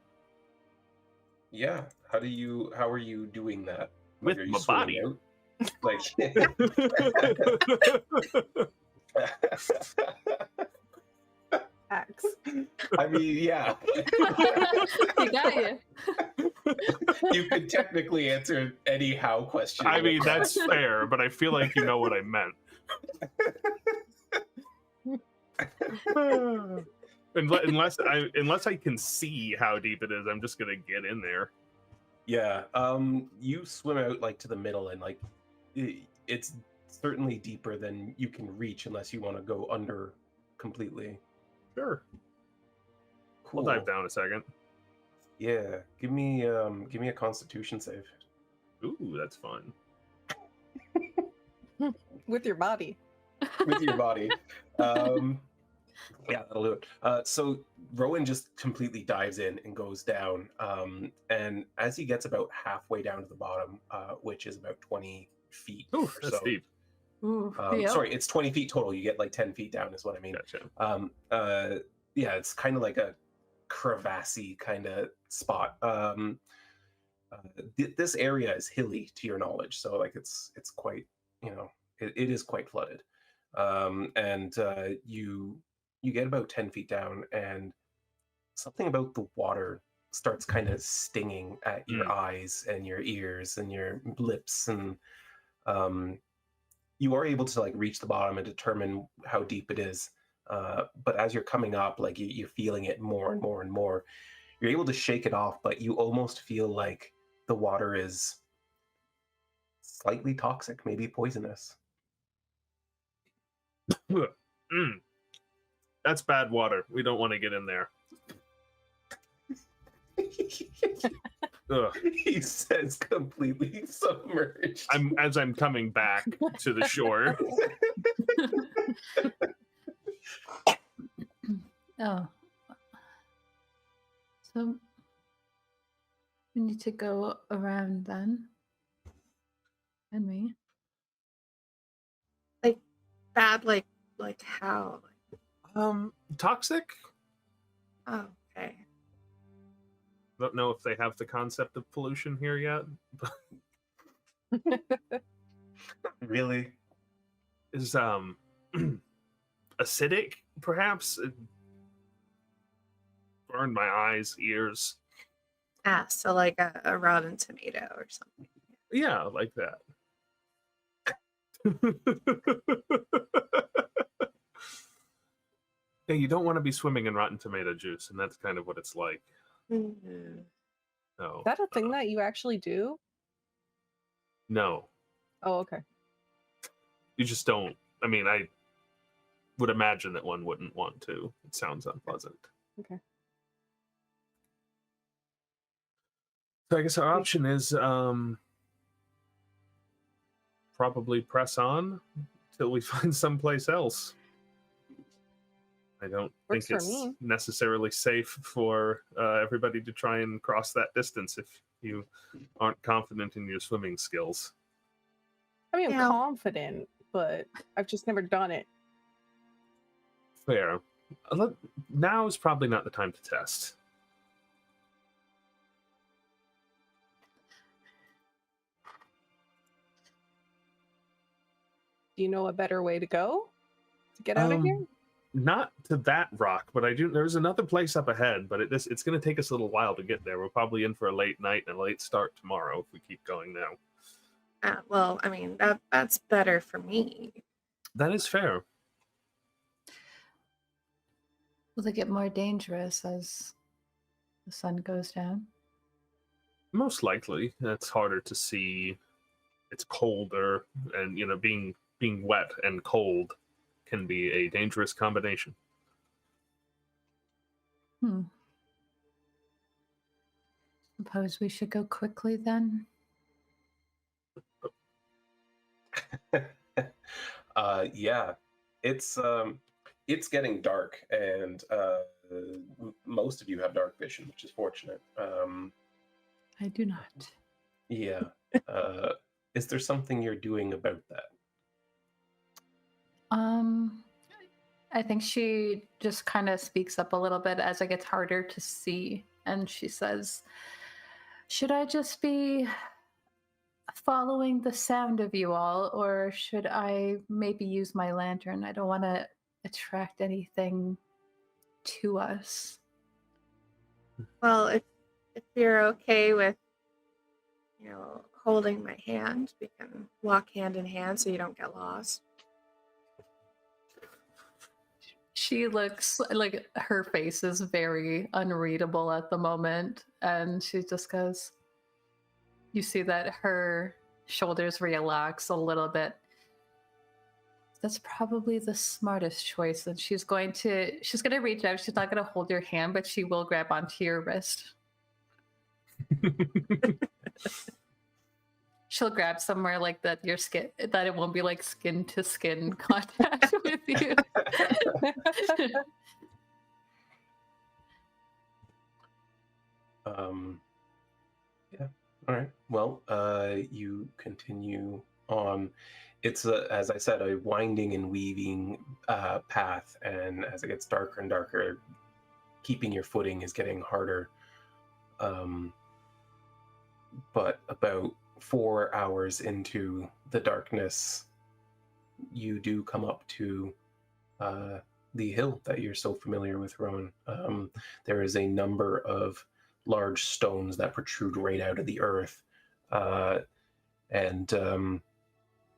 Yeah. How are you doing that? With are you my body. swimming out? Like Axe. I mean, yeah. You got you. You could technically answer any how question. I mean, that's fair, but I feel like you know what I meant. Unless I can see how deep it is, I'm just gonna get in there. Yeah. You swim out like to the middle, and like it's certainly deeper than you can reach unless you want to go under completely. Sure. Cool. I'll dive down a second. Yeah. Give me a Constitution save. Ooh, that's fun. With your body. With your body. Yeah, that'll do it. So Rhowan just completely dives in and goes down. And as he gets about halfway down to the bottom, which is about 20 feet. Ooh, or that's so. deep. Ooh, Sorry, it's 20 feet total. You get like 10 feet down is what I mean. Gotcha. Yeah, it's kind of like a crevassey kind of spot. This area is hilly to your knowledge, so like it's quite, it is quite flooded. And you get about 10 feet down, and something about the water starts kind of stinging at your eyes and your ears and your lips, and you are able to like reach the bottom and determine how deep it is. But as you're coming up, like you're feeling it more and more and more. You're able to shake it off, but you almost feel like the water is slightly toxic, maybe poisonous. That's bad water. We don't want to get in there. Ugh. He says completely submerged. As I'm coming back to the shore. Oh. So we need to go around then. And we? Like bad, like how? Toxic? Oh, okay. Don't know if they have the concept of pollution here yet. Really? Is acidic, perhaps? It burned my eyes, ears. Ah, so like a rotten tomato or something. Yeah, like that. Yeah, you don't want to be swimming in rotten tomato juice, and that's kind of what it's like. Mm-hmm. No. Is that a thing that you actually do? No. Oh, okay. You just don't. I mean, I would imagine that one wouldn't want to. It sounds unpleasant. Okay. So I guess our option is probably press on till we find someplace else. I don't Works think for it's me. necessarily safe for everybody to try and cross that distance if you aren't confident in your swimming skills. I mean, I'm Yeah. confident, but I've just never done it. Fair. Now is probably not the time to test. Do you know a better way to go to get out of here? Not to that rock, but I do. There's another place up ahead, but it's going to take us a little while to get there. We're probably in for a late night and a late start tomorrow if we keep going now. Well, I mean that's better for me. That is fair. Will it get more dangerous as the sun goes down? Most likely, it's harder to see. It's colder, and being wet and cold can be a dangerous combination. Suppose we should go quickly then. Yeah, it's getting dark, and most of you have dark vision, which is fortunate. I do not. Yeah. Is there something you're doing about that? I think she just kind of speaks up a little bit as it gets harder to see, and she says, should I just be following the sound of you all, or should I maybe use my lantern? I don't want to attract anything to us. Well, if you're okay with, holding my hand, we can walk hand in hand so you don't get lost. She looks like her face is very unreadable at the moment, and she just goes, you see that her shoulders relax a little bit. That's probably the smartest choice. And she's going to reach out. She's not going to hold your hand, but she will grab onto your wrist. She'll grab somewhere like that your skin, that it won't be like skin to skin contact with you. Yeah. All right. Well, you continue on. It's as I said, a winding and weaving path, and as it gets darker and darker, keeping your footing is getting harder. But about 4 hours into the darkness, you do come up to the hill that you're so familiar with, Rhowan. There is a number of large stones that protrude right out of the earth, and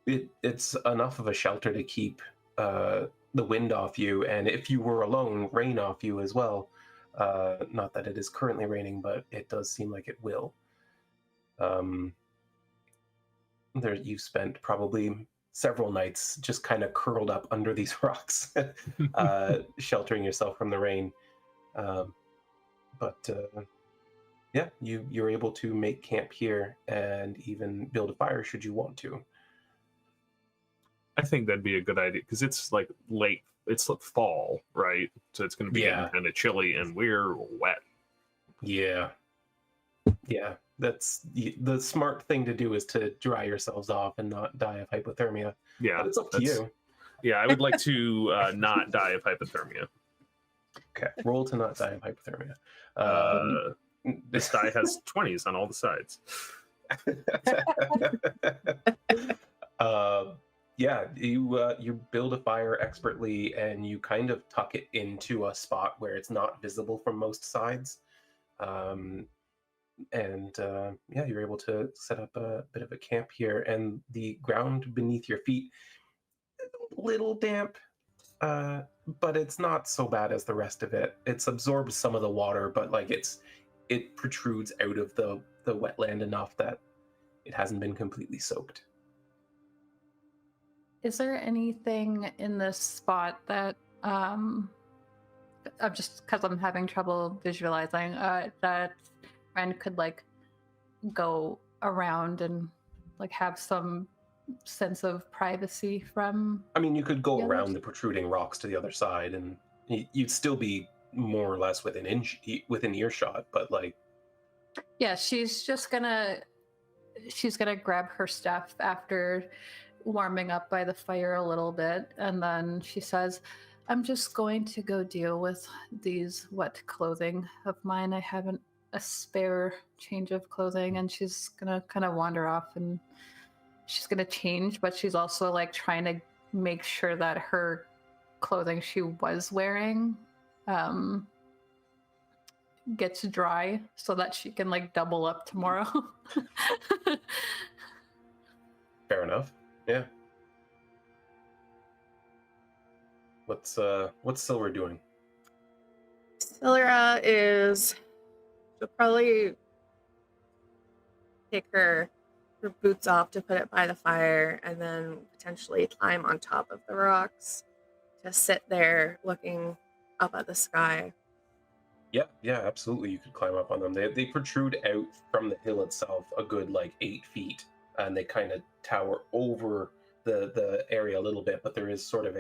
it's enough of a shelter to keep the wind off you, and if you were alone, rain off you as well. Not that it is currently raining, but it does seem like it will. You've spent probably several nights just kind of curled up under these rocks, sheltering yourself from the rain. But yeah, you're able to make camp here and even build a fire should you want to. I think that'd be a good idea because it's like late. It's like fall, right? So it's going to be getting kind of chilly, and we're wet. Yeah. That's the smart thing to do, is to dry yourselves off and not die of hypothermia. Yeah, but it's up to you. Yeah, I would like to not die of hypothermia. Okay, roll to not die of hypothermia. This die has 20s on all the sides. Yeah, you build a fire expertly, and you kind of tuck it into a spot where it's not visible from most sides. Yeah, you're able to set up a bit of a camp here, and the ground beneath your feet is a little damp, but it's not so bad as the rest of it. It's absorbed some of the water, but like it protrudes out of the wetland enough that it hasn't been completely soaked. Is there anything in this spot that I'm just, because I'm having trouble visualizing, that Wren could like go around and like have some sense of privacy from? I mean, you could go around the protruding rocks to the other side, and you'd still be more or less within earshot, but like, yeah, she's gonna grab her stuff after warming up by the fire a little bit, and then she says, I'm just going to go deal with these wet clothing of mine. I haven't a spare change of clothing. And she's gonna kind of wander off, and she's gonna change, but she's also like trying to make sure that her clothing she was wearing gets dry so that she can like double up tomorrow. Fair enough. Yeah. What's Sylra doing? Sylra she'll probably take her boots off to put it by the fire and then potentially climb on top of the rocks to sit there looking up at the sky. Yeah, absolutely. You could climb up on them. They protrude out from the hill itself a good 8 feet, and they kind of tower over the area a little bit. But there is sort of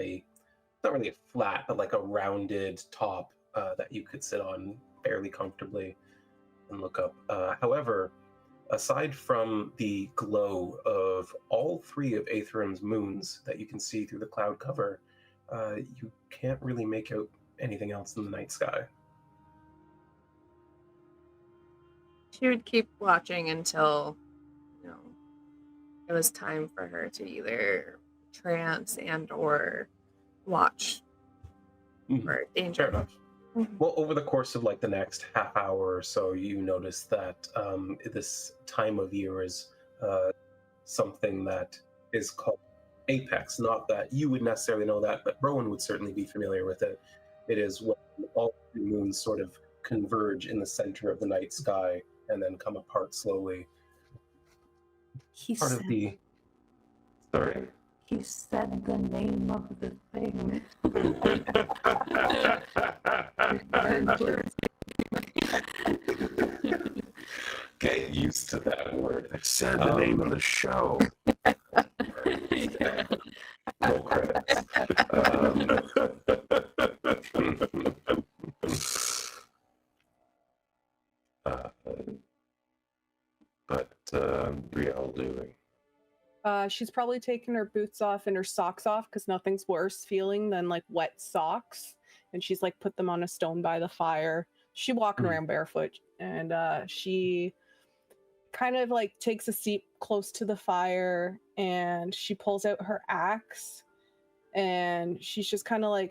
not really a flat, but like a rounded top that you could sit on fairly comfortably and look up. However, aside from the glow of all 3 of Aetherim's moons that you can see through the cloud cover, you can't really make out anything else in the night sky. She would keep watching until, it was time for her to either trance and or watch for danger. Fair enough. Well, over the course of the next half hour or so, you notice that this time of year is something that is called apex. Not that you would necessarily know that, but Rhowan would certainly be familiar with it. It is when all 3 moons sort of converge in the center of the night sky and then come apart slowly. Sorry. He said the name of the thing. Get used to that word. I said the name of the show. No credits. Brielle doing? She's probably taken her boots off and her socks off because nothing's worse feeling than wet socks. And she's put them on a stone by the fire. She's walking around barefoot, and she kind of takes a seat close to the fire, and she pulls out her axe, and she's just kind of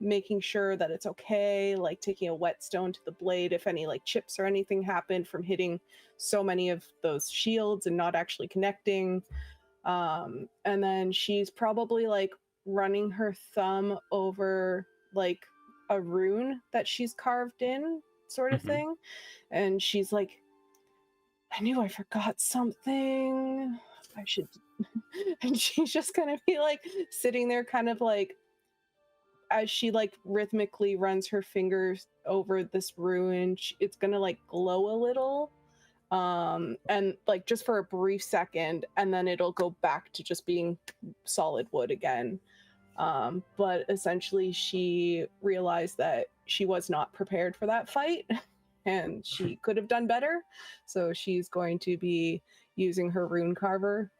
making sure that it's okay, taking a whetstone to the blade if any chips or anything happened from hitting so many of those shields and not actually connecting. And then she's probably running her thumb over a rune that she's carved in, sort of thing. And she's I knew I forgot something. I should. And she's just gonna be sitting there kind of as she rhythmically runs her fingers over this rune, it's gonna glow a little, and just for a brief second, and then it'll go back to just being solid wood again. But essentially she realized that she was not prepared for that fight and she could have done better, so she's going to be using her rune carver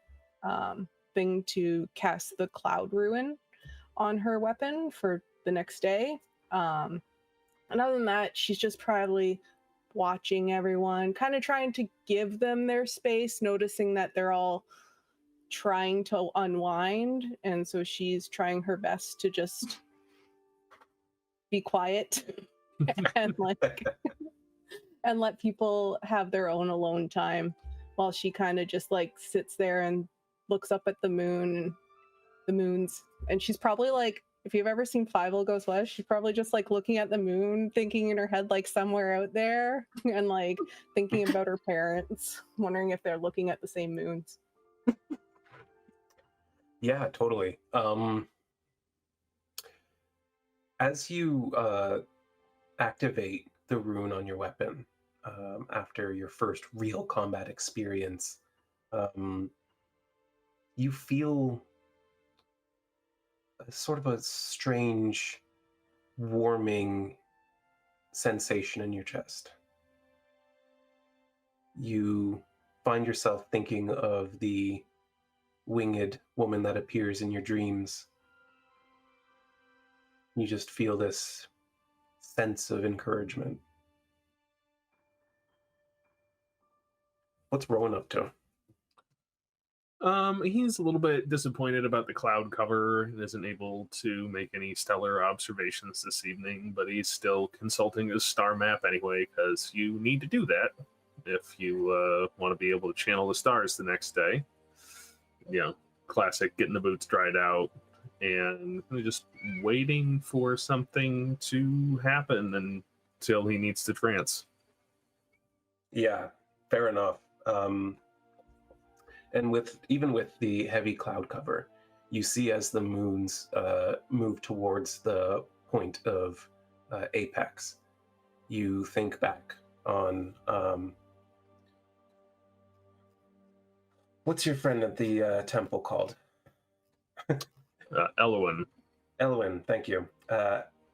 thing to cast the cloud ruin on her weapon for the next day. And other than that, she's just probably watching everyone, kind of trying to give them their space, noticing that they're all trying to unwind, and so she's trying her best to just be quiet and and let people have their own alone time, while she kind of just sits there and looks up at the moon, the moons, and she's probably if you've ever seen Fievel Goes West, she's probably just looking at the moon, thinking in her head somewhere out there, and thinking about her parents, wondering if they're looking at the same moons. Yeah, totally. As you activate the rune on your weapon after your first real combat experience, you feel sort of a strange warming sensation in your chest. You find yourself thinking of the winged woman that appears in your dreams. You just feel this sense of encouragement. What's Rhowan up to? He's a little bit disappointed about the cloud cover and isn't able to make any stellar observations this evening, but he's still consulting his star map anyway, because you need to do that if you want to be able to channel the stars the next day. Classic getting the boots dried out and just waiting for something to happen, and till he needs to trance. Yeah, fair enough. And even with the heavy cloud cover, you see as the moons move towards the point of apex, you think back on what's your friend at the temple called? Elowen. Elwyn, thank you.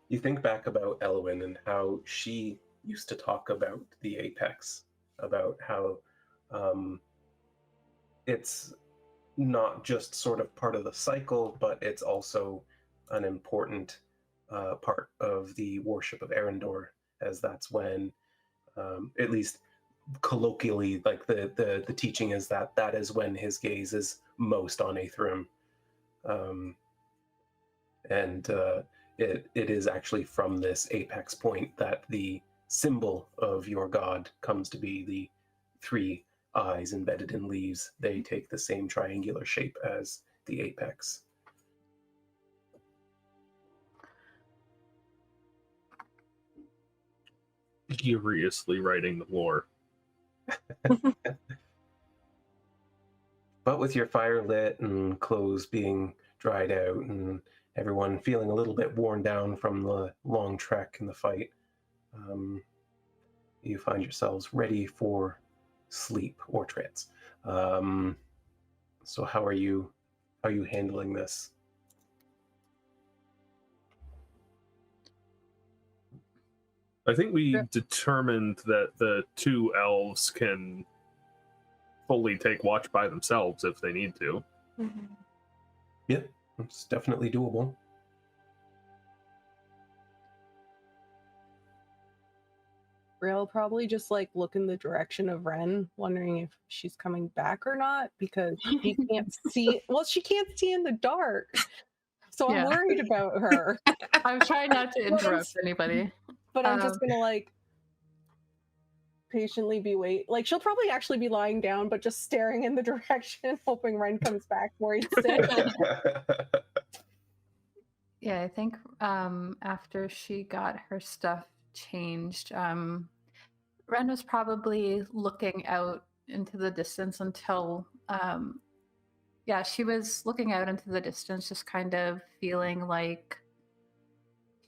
You think back about Elwyn and how she used to talk about the apex, about how it's not just sort of part of the cycle, but it's also an important part of the worship of Arendor, as that's when, at least colloquially, like the teaching is that is when his gaze is most on Aethrim. And it is actually from this apex point that the symbol of your god comes to be the 3 eyes embedded in leaves. They take the same triangular shape as the apex. Furiously writing the lore. But with your fire lit and clothes being dried out and everyone feeling a little bit worn down from the long trek and the fight, you find yourselves ready for sleep or trance. So how are you handling this? I think we determined that the 2 elves can fully take watch by themselves if they need to. Mhm. Yeah, it's definitely doable. Brielle probably just like look in the direction of Wren, wondering if she's coming back or not, because she can't see. Well, she can't see in the dark, so I'm Yeah. worried about her. I'm trying not to But I'm interrupt anybody. But I'm just gonna like patiently be like she'll probably actually be lying down, but just staring in the direction, hoping Wren comes back where he's sitting. Yeah, I think after she got her stuff changed, Ren was probably looking out into the distance until, yeah, she was looking out into the distance, just kind of feeling like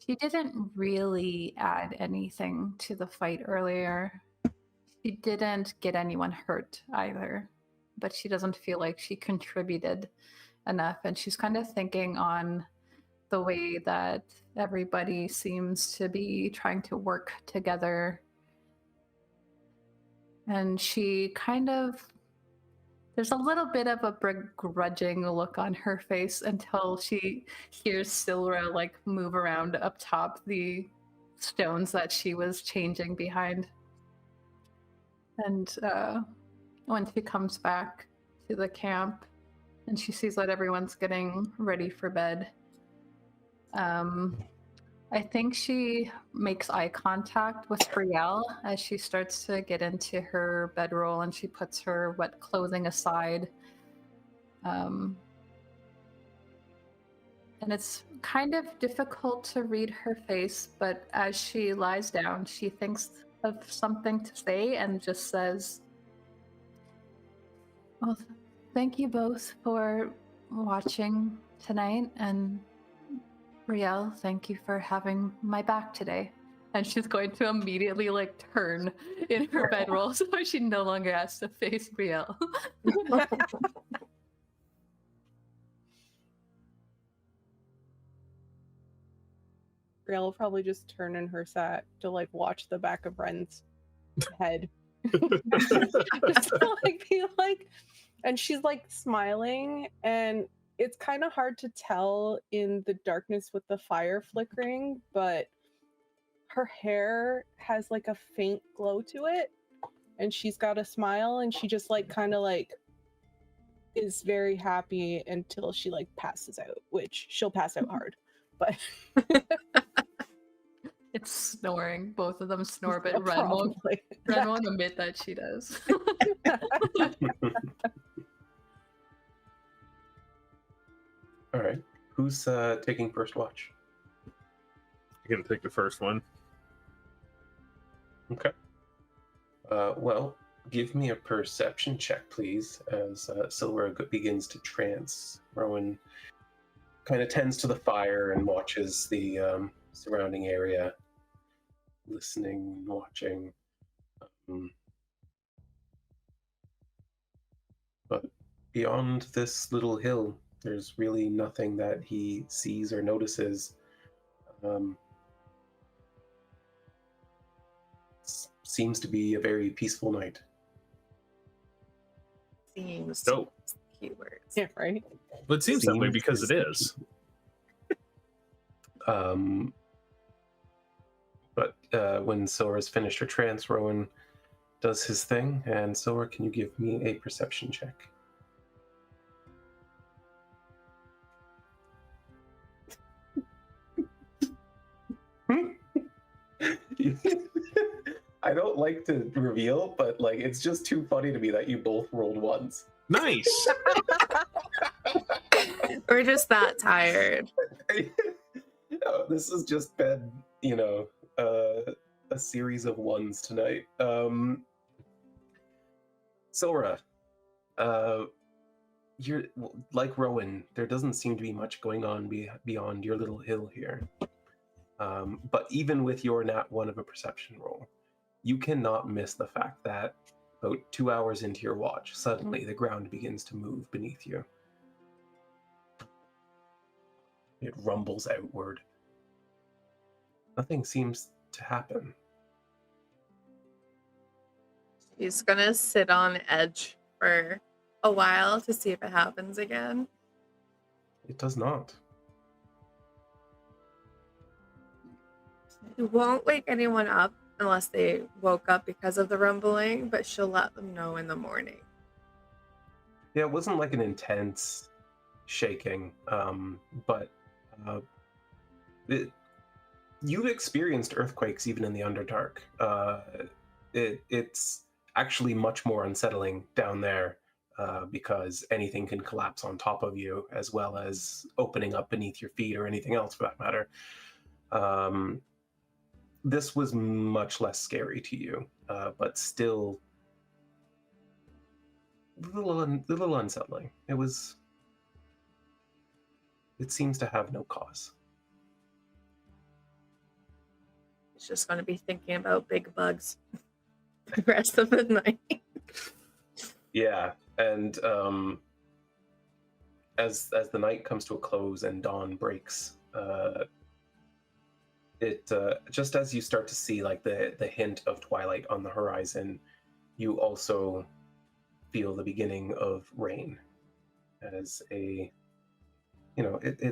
she didn't really add anything to the fight earlier. She didn't get anyone hurt either, but she doesn't feel like she contributed enough. And she's kind of thinking on the way that everybody seems to be trying to work together. And she kind of, there's a little bit of a begrudging look on her face until she hears Sylra like move around up top the stones that she was changing behind. And when she comes back to the camp and she sees that everyone's getting ready for bed, I think she makes eye contact with Brielle as she starts to get into her bedroll, and she puts her wet clothing aside. And it's kind of difficult to read her face, but as she lies down, she thinks of something to say and just says, "Well, thank you both for watching tonight, and Brielle, thank you for having my back today." And she's going to immediately like turn in her bedroll so she no longer has to face Brielle. Brielle will probably just turn in her sat to like watch the back of Wren's head. Just to, like be like, and she's like smiling, and it's kind of hard to tell in the darkness with the fire flickering, but her hair has like a faint glow to it, and she's got a smile, and she just like kind of like is very happy until she like passes out, which she'll pass out hard, but It's snoring. Both of them snore, but yeah, Ren won't probably. admit that she does. All right. Who's taking first watch? You can take the first one. Okay. Well, give me a perception check, please, as Sylra begins to trance. Rhowan kind of tends to the fire and watches the surrounding area, listening, watching. But beyond this little hill, there's really nothing that he sees or notices. Seems to be a very peaceful night. Seems Dope. keywords. Yeah, right. But it seems that way Seems because it is. But when Sylra's finished her trance, Rhowan does his thing, and Sylra, can you give me a perception check? I don't like to reveal, but like it's just too funny to me that you both rolled ones. Nice. We're just that tired. This has just been, a series of ones tonight. Sylra, you're like Rhowan. There doesn't seem to be much going on beyond your little hill here. But even with your nat 1 of a perception roll, you cannot miss the fact that about 2 hours into your watch, suddenly the ground begins to move beneath you. It rumbles outward. Nothing seems to happen. She's gonna sit on edge for a while to see if it happens again. It does not. She won't wake anyone up unless they woke up because of the rumbling, but she'll let them know in the morning. Yeah, it wasn't like an intense shaking, but you've experienced earthquakes even in the Underdark. It's actually much more unsettling down there because anything can collapse on top of you, as well as opening up beneath your feet or anything else for that matter. This was much less scary to you, but still a little unsettling. It seems to have no cause. She's just gonna be thinking about big bugs the rest of the night. Yeah, and as the night comes to a close and dawn breaks, it just as you start to see like the hint of twilight on the horizon, you also feel the beginning of rain. As it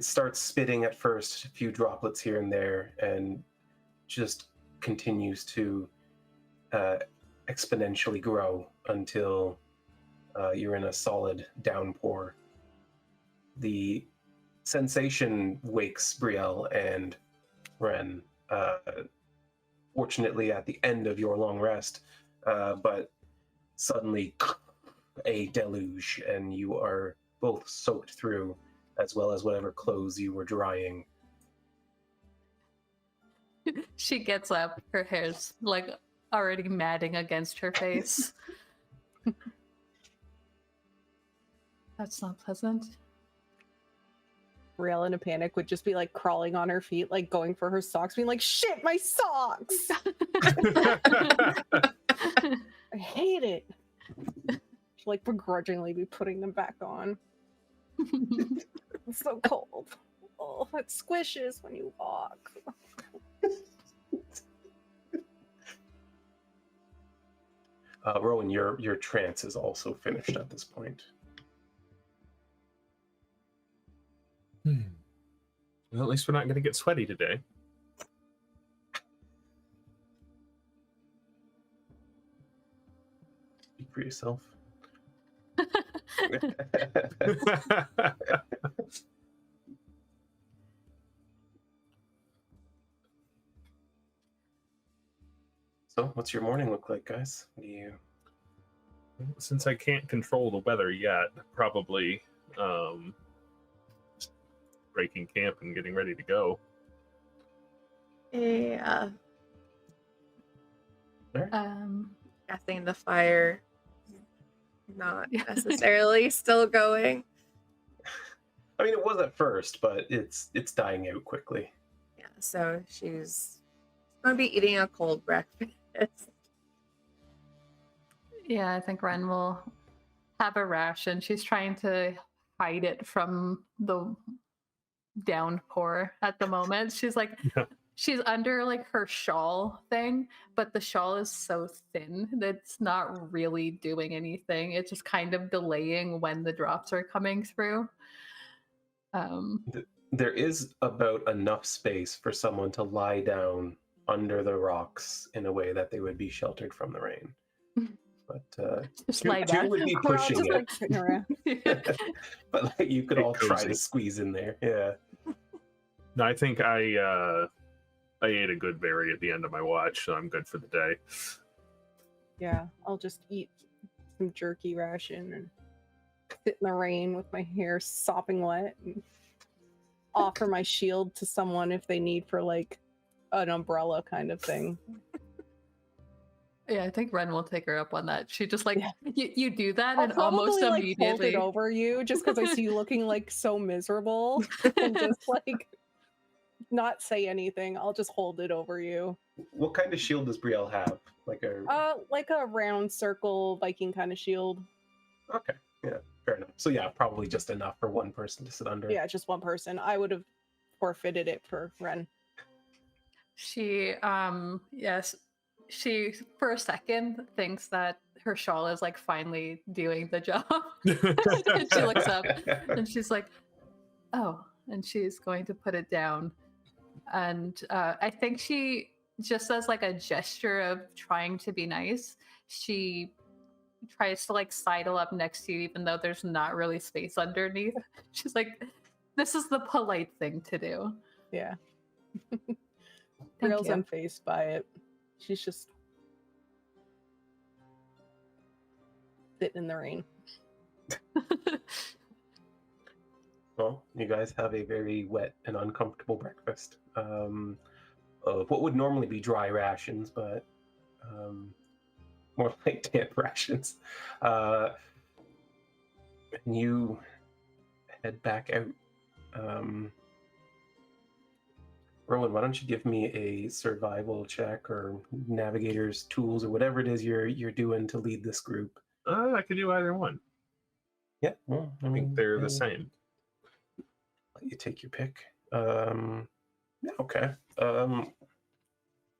starts spitting at first, a few droplets here and there, and just continues to exponentially grow until you're in a solid downpour. The sensation wakes Brielle and Wren, fortunately at the end of your long rest, but suddenly a deluge, and you are both soaked through, as well as whatever clothes you were drying. She gets up, her hair's like already matting against her face. That's not pleasant. Brielle in a panic would just be like crawling on her feet, like going for her socks, being like, shit, my socks! I hate it. She'll like begrudgingly be putting them back on. It's so cold. Oh, it squishes when you walk. Rhowan, your trance is also finished at this point. Well, at least we're not going to get sweaty today. Speak for yourself. So, what's your morning look like, guys? What do you... Since I can't control the weather yet, probably just breaking camp and getting ready to go. Yeah. Alright. Guessing the fire not Yeah. necessarily still going. I mean, it was at first, but it's dying out quickly. Yeah, so she's gonna be eating a cold breakfast. Yeah, I think Wren will have a ration. She's trying to hide it from the downpour at the moment. She's like, Yeah. she's under like her shawl thing, but the shawl is so thin that it's not really doing anything. It's just kind of delaying when the drops are coming through. There is about enough space for someone to lie down under the rocks in a way that they would be sheltered from the rain. But Just two, lie two down. would be We're all pushing just it, like sitting around. but like, you could Get all try cozy. to squeeze in there. Yeah. No, I think I ate a good berry at the end of my watch, so I'm good for the day. Yeah, I'll just eat some jerky ration and sit in the rain with my hair sopping wet and offer my shield to someone if they need for like an umbrella kind of thing. Yeah, I think Wren will take her up on that. She just like, Yeah. you do that I'll and almost probably like hold immediately. it over you just because I see you looking like so miserable and just like not say anything. I'll just hold it over you. What kind of shield does Brielle have? Like a Like a round circle Viking kind of shield. okay, yeah, fair enough. So yeah, probably just enough for one person to sit under. Yeah, just one person. I would have forfeited it for Wren. She, yes, she for a second thinks that her shawl is like finally doing the job. And she looks up and she's like, oh, and she's going to put it down. And I think she just as like a gesture of trying to be nice, she tries to like sidle up next to you even though there's not really space underneath. She's like, this is the polite thing to do. Yeah. Thank Brielle's you. unfazed by it. She's just sitting in the rain. Well, you guys have a very wet and uncomfortable breakfast of what would normally be dry rations, but more like damp rations. And you head back out. Rhowan, why don't you give me a survival check or navigator's tools or whatever it is you're doing to lead this group? I could do either one. Yeah, well, I think they're yeah. the same. Let you take your pick. Yeah, okay.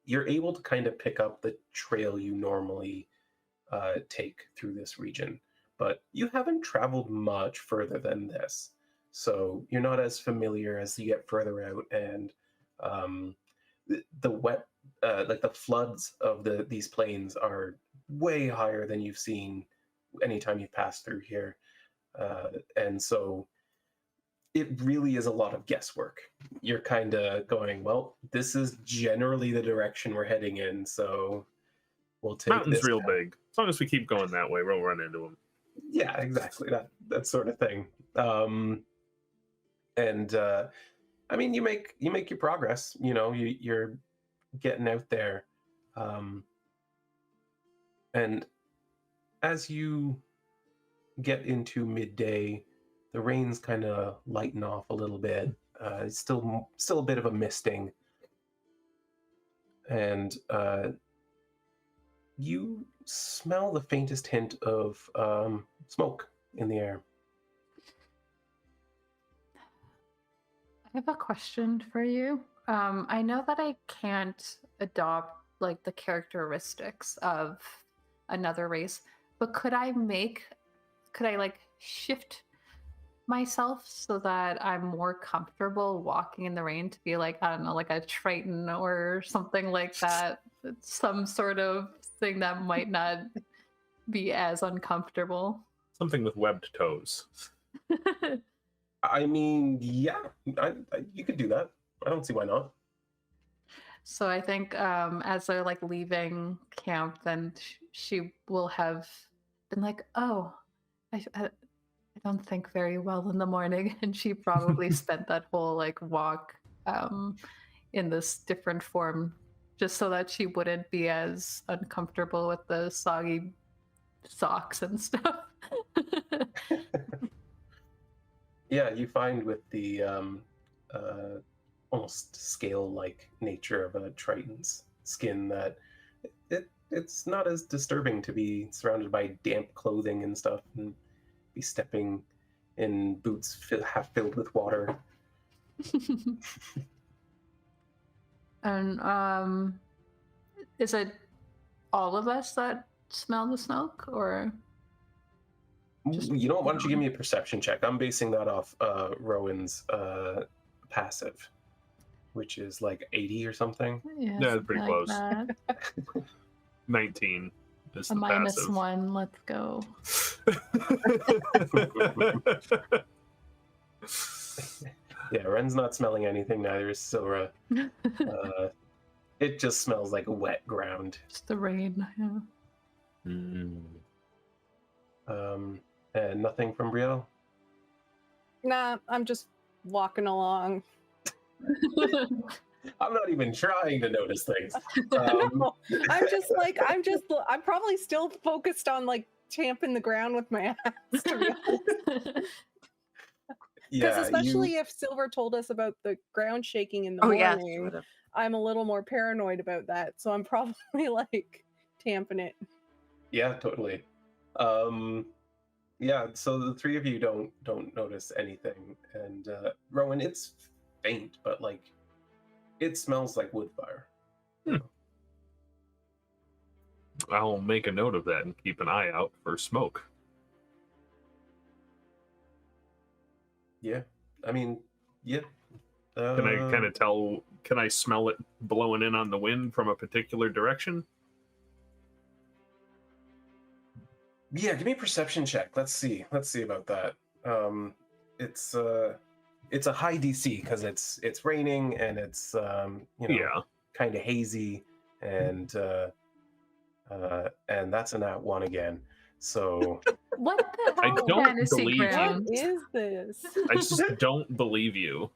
You're able to kind of pick up the trail you normally take through this region, but you haven't traveled much further than this. So you're not as familiar as you get further out, and the wet, like the floods of these plains are way higher than you've seen anytime you've passed through here. And so it really is a lot of guesswork. You're kind of going, well, this is generally the direction we're heading in, so we'll take Mountain's this real path. big. As long as we keep going that way, we'll run into them. Yeah, exactly. That sort of thing. I mean, you make your progress. You know, you're getting out there, and as you get into midday, the rain's kind of lighten off a little bit. It's still a bit of a misting, and you smell the faintest hint of smoke in the air. I have a question for you. I know that I can't adopt like the characteristics of another race, but could I like shift myself so that I'm more comfortable walking in the rain to be like, I don't know, like a Triton or something like that? Some sort of thing that might not be as uncomfortable. Something with webbed toes. I mean, yeah, you could do that. I don't see why not. So I think as they're like leaving camp, then she will have been like, oh, I don't think very well in the morning. And she probably spent that whole like walk in this different form just so that she wouldn't be as uncomfortable with the soggy socks and stuff. Yeah, you find with the almost scale-like nature of a Triton's skin that it's not as disturbing to be surrounded by damp clothing and stuff and be stepping in boots half filled with water. And is it all of us that smell the smoke, or You know what? Why don't you give me a perception check? I'm basing that off Rowan's passive, which is like 80 or something. yeah, Yeah, it's pretty something close. that. 19 is A the passive. -1. Let's go. Yeah, Wren's not smelling anything, neither is Sylra. It just smells like wet ground. Just the rain. Yeah. And nothing from Brielle? Nah, I'm just walking along. I'm not even trying to notice things. No, I'm probably still focused on like tamping the ground with my axe, to be honest. Because especially if Sylra told us about the ground shaking in the morning, I'm a little more paranoid about that. So I'm probably like tamping it. Yeah, totally. Yeah, so the three of you don't notice anything, and Rhowan, it's faint, but like it smells like wood fire. I'll make a note of that and keep an eye out for smoke. Yeah, I mean, yeah. Can I kind of tell? Can I smell it blowing in on the wind from a particular direction? Yeah, give me a perception check. Let's see about that. It's a high DC because it's raining and it's kind of hazy, and that's a nat 1 again. So what the hell? I don't fantasy believe you. ground? What is this? I just don't believe you.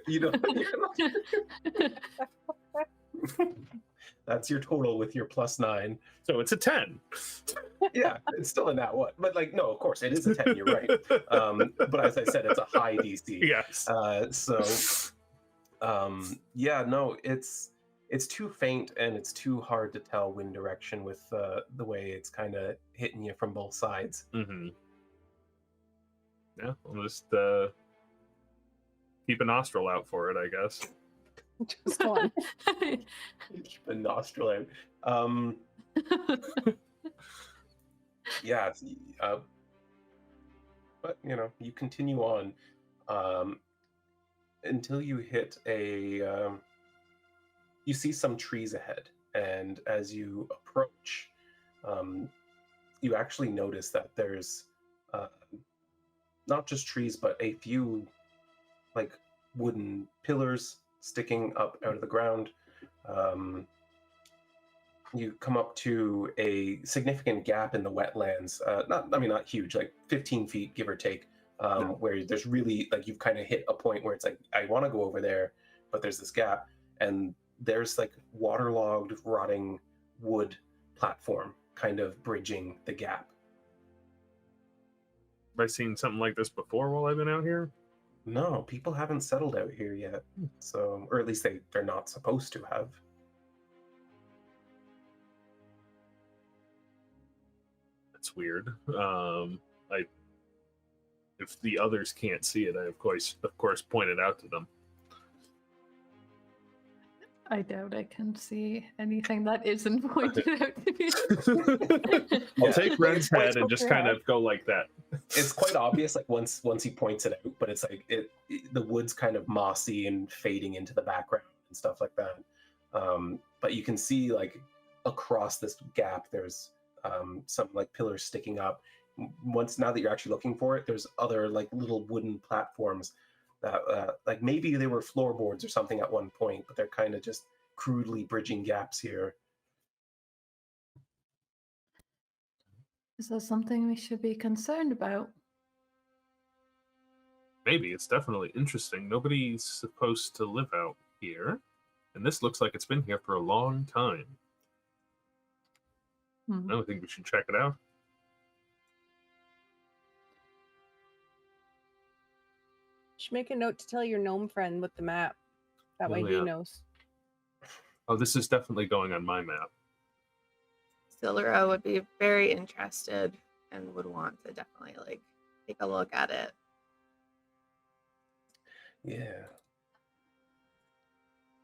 You know, that's your total with your +9. So it's a 10. Yeah, it's still a nat 1, but like no, of course it is a 10. You're right. But as I said, it's a high DC. Yes. Yeah, no, it's too faint and it's too hard to tell wind direction with the way it's kind of hitting you from both sides. Mm-hmm. Yeah, I'll just keep a nostril out for it, I guess. Just one. Keep a nostril out. Yeah, but you continue on until you hit you see some trees ahead, and as you approach, you actually notice that there's not just trees, but a few like wooden pillars sticking up out of the ground. You come up to a significant gap in the wetlands. Not huge, like 15 feet, give or take, where there's really like you've kind of hit a point where it's like I want to go over there, but there's this gap, and there's like waterlogged, rotting wood platform kind of bridging the gap. Have I seen something like this before while I've been out here? No, people haven't settled out here yet, so or at least they're not supposed to have. That's weird. If the others can't see it, I of course point it out to them. I doubt I can see anything that isn't pointed out to me. I'll take Wren's head and just kind of go like that. It's quite obvious, like once he points it out, but it's like the wood's kind of mossy and fading into the background and stuff like that. But you can see like across this gap, there's some like pillars sticking up. Now that you're actually looking for it, there's other like little wooden platforms that like maybe they were floorboards or something at one point, but they're kind of just crudely bridging gaps here. Is that something we should be concerned about? Maybe. It's definitely interesting. Nobody's supposed to live out here. And this looks like it's been here for a long time. Hmm. I don't think we should check it out. Should make a note to tell your gnome friend with the map. That way Oh, he yeah. knows. Oh, this is definitely going on my map. Sylra would be very interested and would want to definitely like take a look at it. Yeah.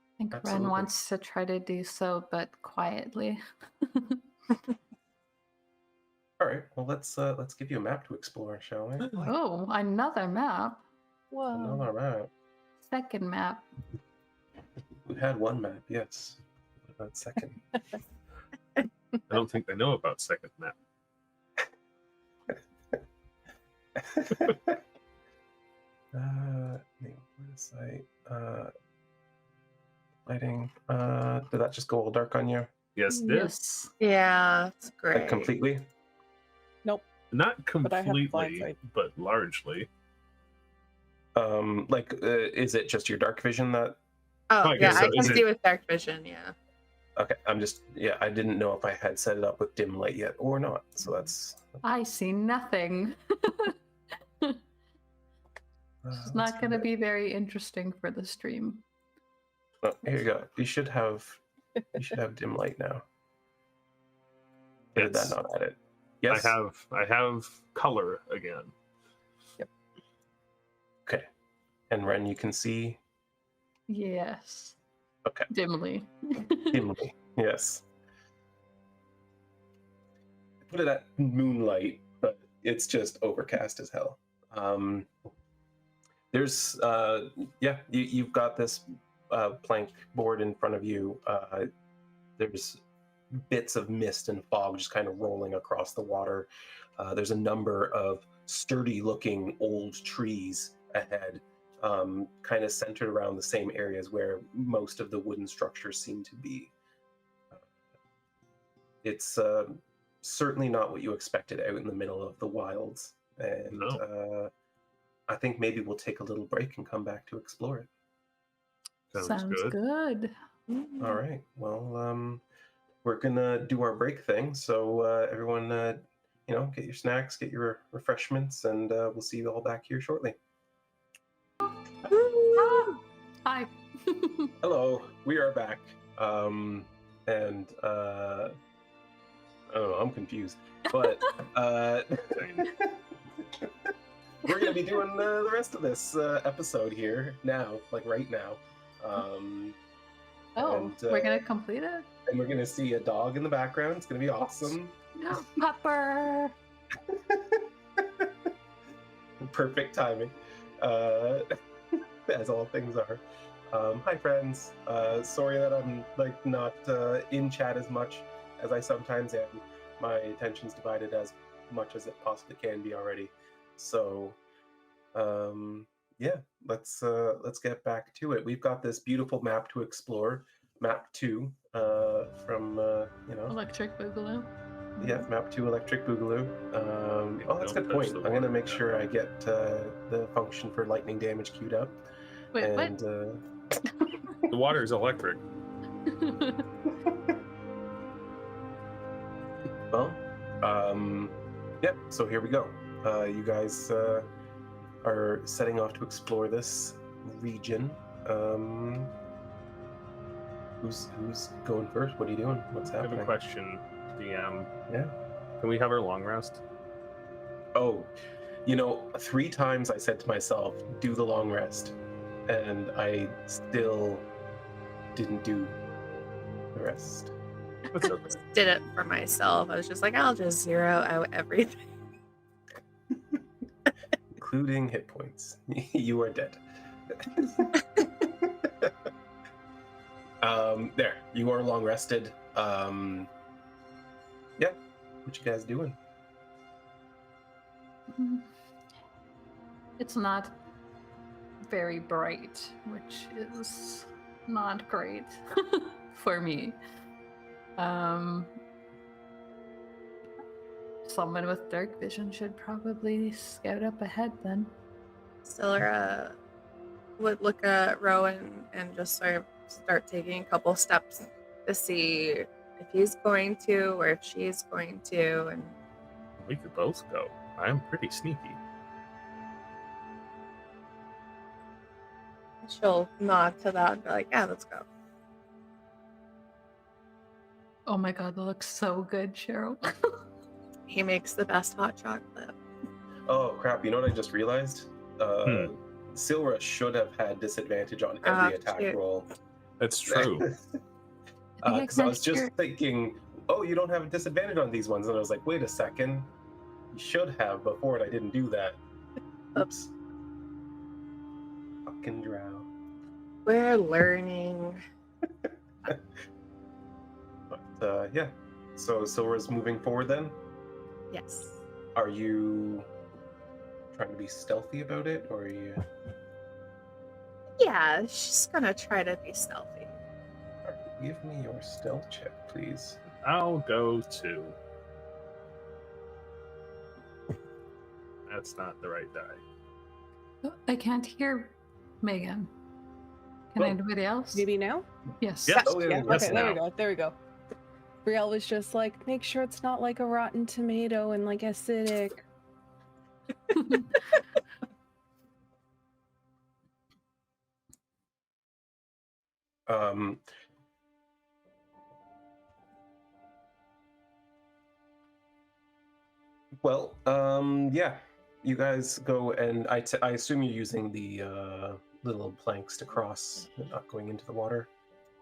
I think Absolutely. Wren wants to try to do so, but quietly. All right. Well, let's give you a map to explore, shall we? Oh, another map. Whoa. Another map. Second map. We had one map, yes. What about second? I don't think they know about second map. Site. Lighting. Did that just go all dark on you? Yes, it is. Yes. Yeah, it's great. Like completely? Not But I have blind completely, sight. but largely. Is it just your dark vision that? Oh, I yeah, guess so. I can Is it- see with dark vision, yeah. Okay, I didn't know if I had set it up with dim light yet or not. So that's. I see nothing. It's not going to be very interesting for the stream. Oh, here you go. You should have dim light now. Or did that Yes. not add it? Yes. I have color again. Okay. And Wren, you can see Yes. Okay. Dimly. dimly. Yes. I put it at moonlight, but it's just overcast as hell. There's you've got this plank board in front of you. There's bits of mist and fog just kind of rolling across the water. There's a number of sturdy looking old trees ahead, kind of centered around the same areas where most of the wooden structures seem to be. It's certainly not what you expected out in the middle of the wilds. And No. I think maybe we'll take a little break and come back to explore it. Sounds good. All right. Well, we're gonna do our break thing. So everyone, get your snacks, get your refreshments, and we'll see you all back here shortly. Hi. Hello, we are back. And I don't know, I'm confused. But we're gonna be doing the rest of this episode here now, like right now. We're going to complete it? And we're gonna see a dog in the background. It's gonna be awesome. No, Pupper. Perfect timing, as all things are. Hi friends. Sorry that I'm not in chat as much as I sometimes am. My attention's divided as much as it possibly can be already. So, let's get back to it. We've got this beautiful map to explore. Map 2 from Electric Boogaloo. Yeah, map 2 Electric Boogaloo. That's a good Don't touch point. the I'm gonna water. make sure I get the function for lightning damage queued up. Wait, And The water is electric. so here we go. You guys are setting off to explore this region. Who's going first? What are you doing? What's I have happening? a question, DM. Yeah. Can we have our long rest? Oh, 3 times I said to myself, do the long rest. And I still didn't do the rest. That's okay. Did it for myself. I was just like, I'll just zero out everything. Including hit points. You are dead. There. You are long rested. What you guys doing? It's not very bright, which is not great for me. Someone with dark vision should probably scout up ahead then. Sylra would look at Rhowan and just sort of start taking a couple steps to see if he's going to or if she's going to, and We could both go. I'm pretty sneaky. she'll nod to that and be like, yeah, let's go. Oh my god, that looks so good, Cheryl. He makes the best hot chocolate. Oh crap! You know what I just realized? Sylra should have had disadvantage on every attack shoot. roll. That's true. Because I was just thinking, oh, you don't have a disadvantage on these ones, and I was like, wait a second, you should have before, and I didn't do that. Oops. Fucking drow. We're learning. But yeah, so Sylra's moving forward then. Yes. Are you trying to be stealthy about it, or are you? Yeah, she's gonna try to be stealthy. Give me your stealth check, please. I'll go too. That's not the right die. I can't hear Megan. Can Oh. anybody else? Maybe now? Yes. Yes. Oh, yeah, yes, Okay, there we now. go. There we go. Brielle was just like, make sure it's not like a rotten tomato and like acidic. Well, yeah. You guys go, and I assume you're using the little planks to cross, and not going into the water.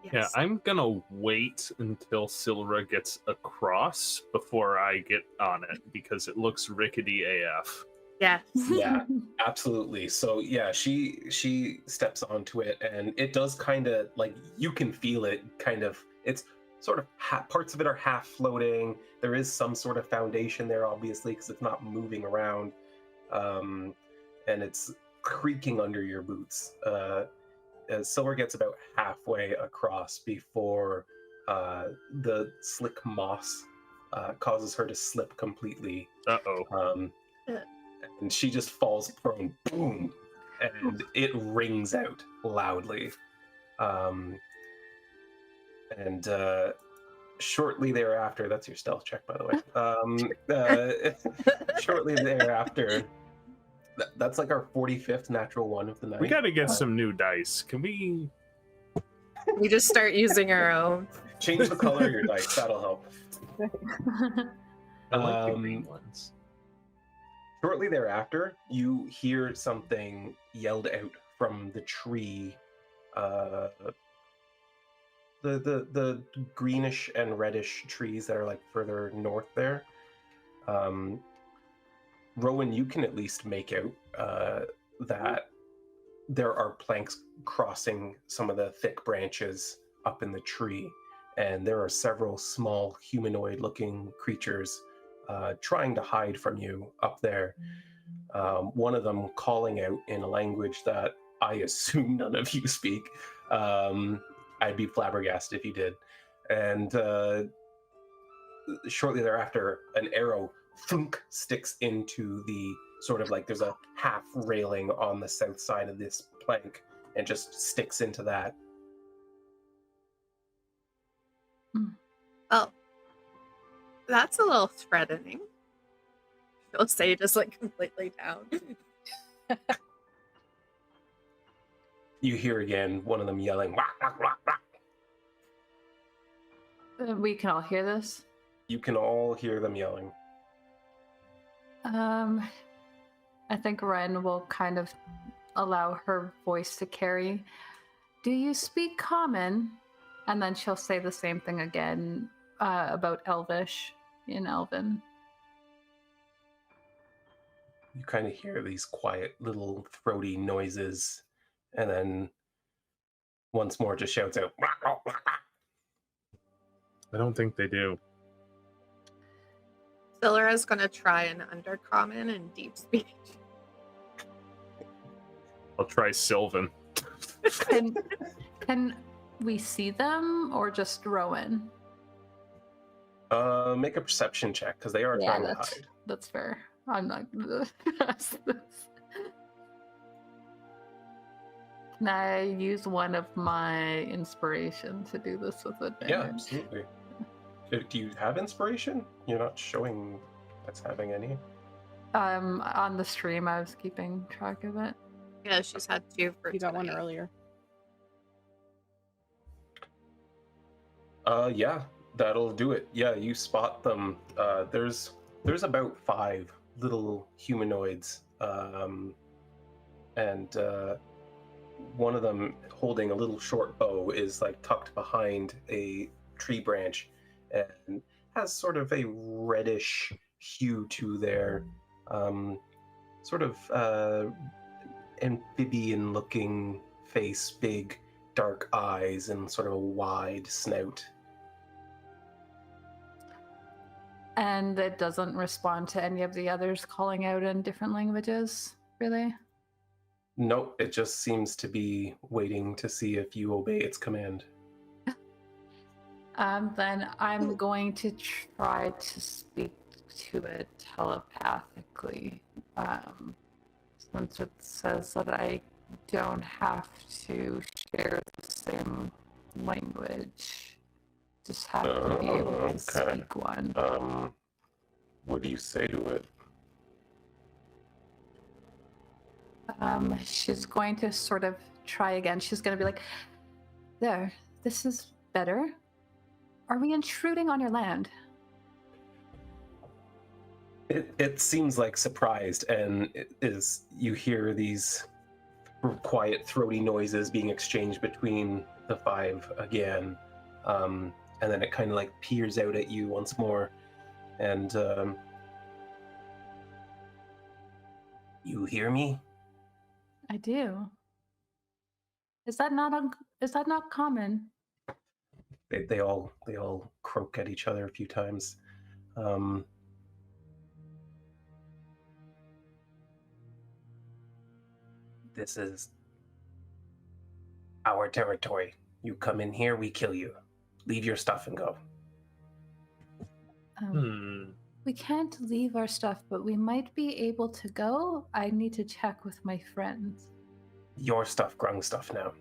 Yes. Yeah, I'm gonna wait until Sylra gets across before I get on it because it looks rickety AF. Yes. Yeah, absolutely. So yeah, she steps onto it, and it does kind of like, you can feel it kind of. It's sort of parts of it are half floating. There is some sort of foundation there, obviously, because it's not moving around, and it's creaking under your boots. Sylra gets about halfway across before the slick moss causes her to slip completely. Uh-oh. And she just falls prone, boom, and it rings out loudly. And shortly thereafter, that's your stealth check, by the way. Shortly thereafter, that's like our 45th natural one of the night. We gotta get some new dice. Can we... We just start using our own. Change the color of your dice, that'll help. I like the green ones. Shortly thereafter, you hear something yelled out from the tree. The greenish and reddish trees that are like further north there. Rhowan, you can at least make out that there are planks crossing some of the thick branches up in the tree, and there are several small humanoid-looking creatures trying to hide from you up there. One of them calling out in a language that I assume none of you speak. I'd be flabbergasted if you did. And shortly thereafter, an arrow thunk sticks into the sort of like, there's a half railing on the south side of this plank and just sticks into that. Oh, that's a little threatening. She'll say just like completely down. You hear again one of them yelling, "Whack, whack, whack, whack." We can all hear this. You can all hear them yelling. I think Wren will kind of allow her voice to carry. Do you speak common? And then she'll say the same thing again about Elvish in Elven. You kind of hear these quiet little throaty noises, and then once more just shouts out, "Whack, whack, whack, whack." I don't think they do. Sylra's gonna try an undercommon and deep speech. I'll try Sylvan. Can we see them or just Rhowan? Make a perception check, because they are trying to hide. That's fair. I'm not gonna ask this. Can I use one of my inspiration to do this with advantage? Yeah, absolutely. Do you have inspiration? You're not showing us having any. On the stream, I was keeping track of it. Yeah, she's had 2 for You got one tonight. earlier. Yeah, that'll do it. Yeah, you spot them. There's about 5 little humanoids, and one of them holding a little short bow is like tucked behind a tree branch and has sort of a reddish hue to their sort of amphibian looking face, big dark eyes and sort of a wide snout. And it doesn't respond to any of the others calling out in different languages, really? Nope, it just seems to be waiting to see if you obey its command. Then I'm going to try to speak to it telepathically. Since it says that I don't have to share the same language. Just have to be able to Okay. speak one. What do you say to it? She's going to sort of try again. She's going to be like, there, this is better. Are we intruding on your land? It seems like surprised, and you hear these quiet, throaty noises being exchanged between the 5 again, and then it kind of like peers out at you once more, and you hear me? I do. Is that not common? They all croak at each other a few times. This is our territory. You come in here, we kill you. Leave your stuff and go. We can't leave our stuff, but we might be able to go. I need to check with my friends. Your stuff, grung stuff now.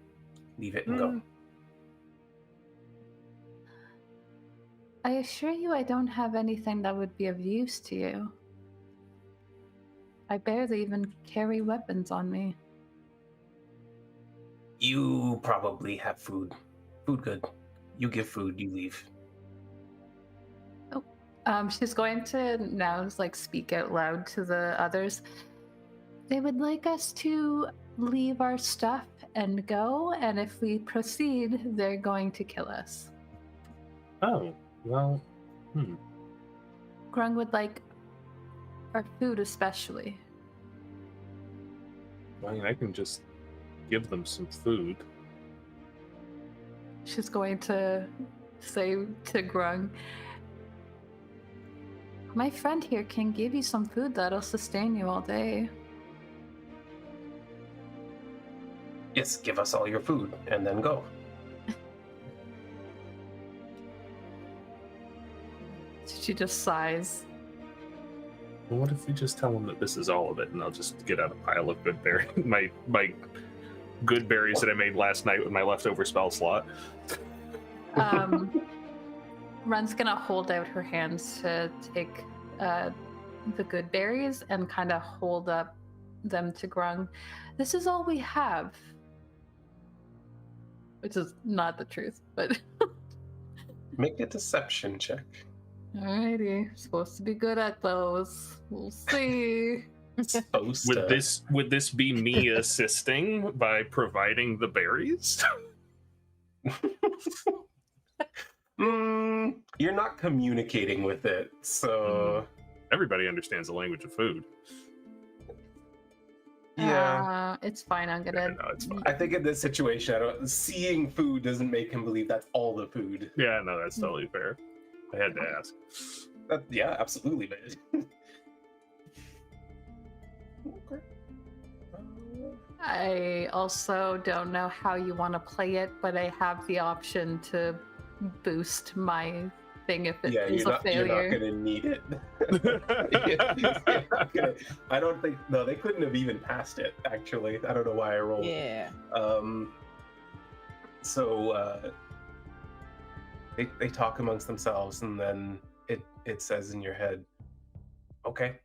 Leave it and go. I assure you I don't have anything that would be of use to you. I barely even carry weapons on me. You probably have food. Food good. You give food, you leave. She's going to now speak out loud to the others. They would like us to leave our stuff and go, and if we proceed, they're going to kill us. Oh, well, Grung would like our food especially. I mean, I can just give them some food. She's going to say to Grung, my friend here can give you some food that'll sustain you all day. Yes, give us all your food, and then go. She just sighs. Well, what if we just tell them that this is all of it, and I'll just get out a pile of good berries, my good berries that I made last night with my leftover spell slot. Ren's gonna hold out her hands to take the good berries and kind of hold up them to Grung. This is all we have. Which is not the truth, but... Make a deception check. Alrighty, supposed to be good at those. We'll see. Supposed Would to. this be me assisting by providing the berries? You're not communicating with it, so... Everybody understands the language of food. Yeah. It's fine. I'm gonna. No, it's fine. I think in this situation, seeing food doesn't make him believe that's all the food. Yeah, no, that's totally fair. I had to ask. Yeah, absolutely, man. Okay. I also don't know how you want to play it, but I have the option to boost my thing if it Yeah, is a you're failure. not gonna need it. You're not gonna- I don't think. No, they couldn't have even passed it. Actually, I don't know why I rolled. Yeah. So they talk amongst themselves, and then it says in your head, "Okay,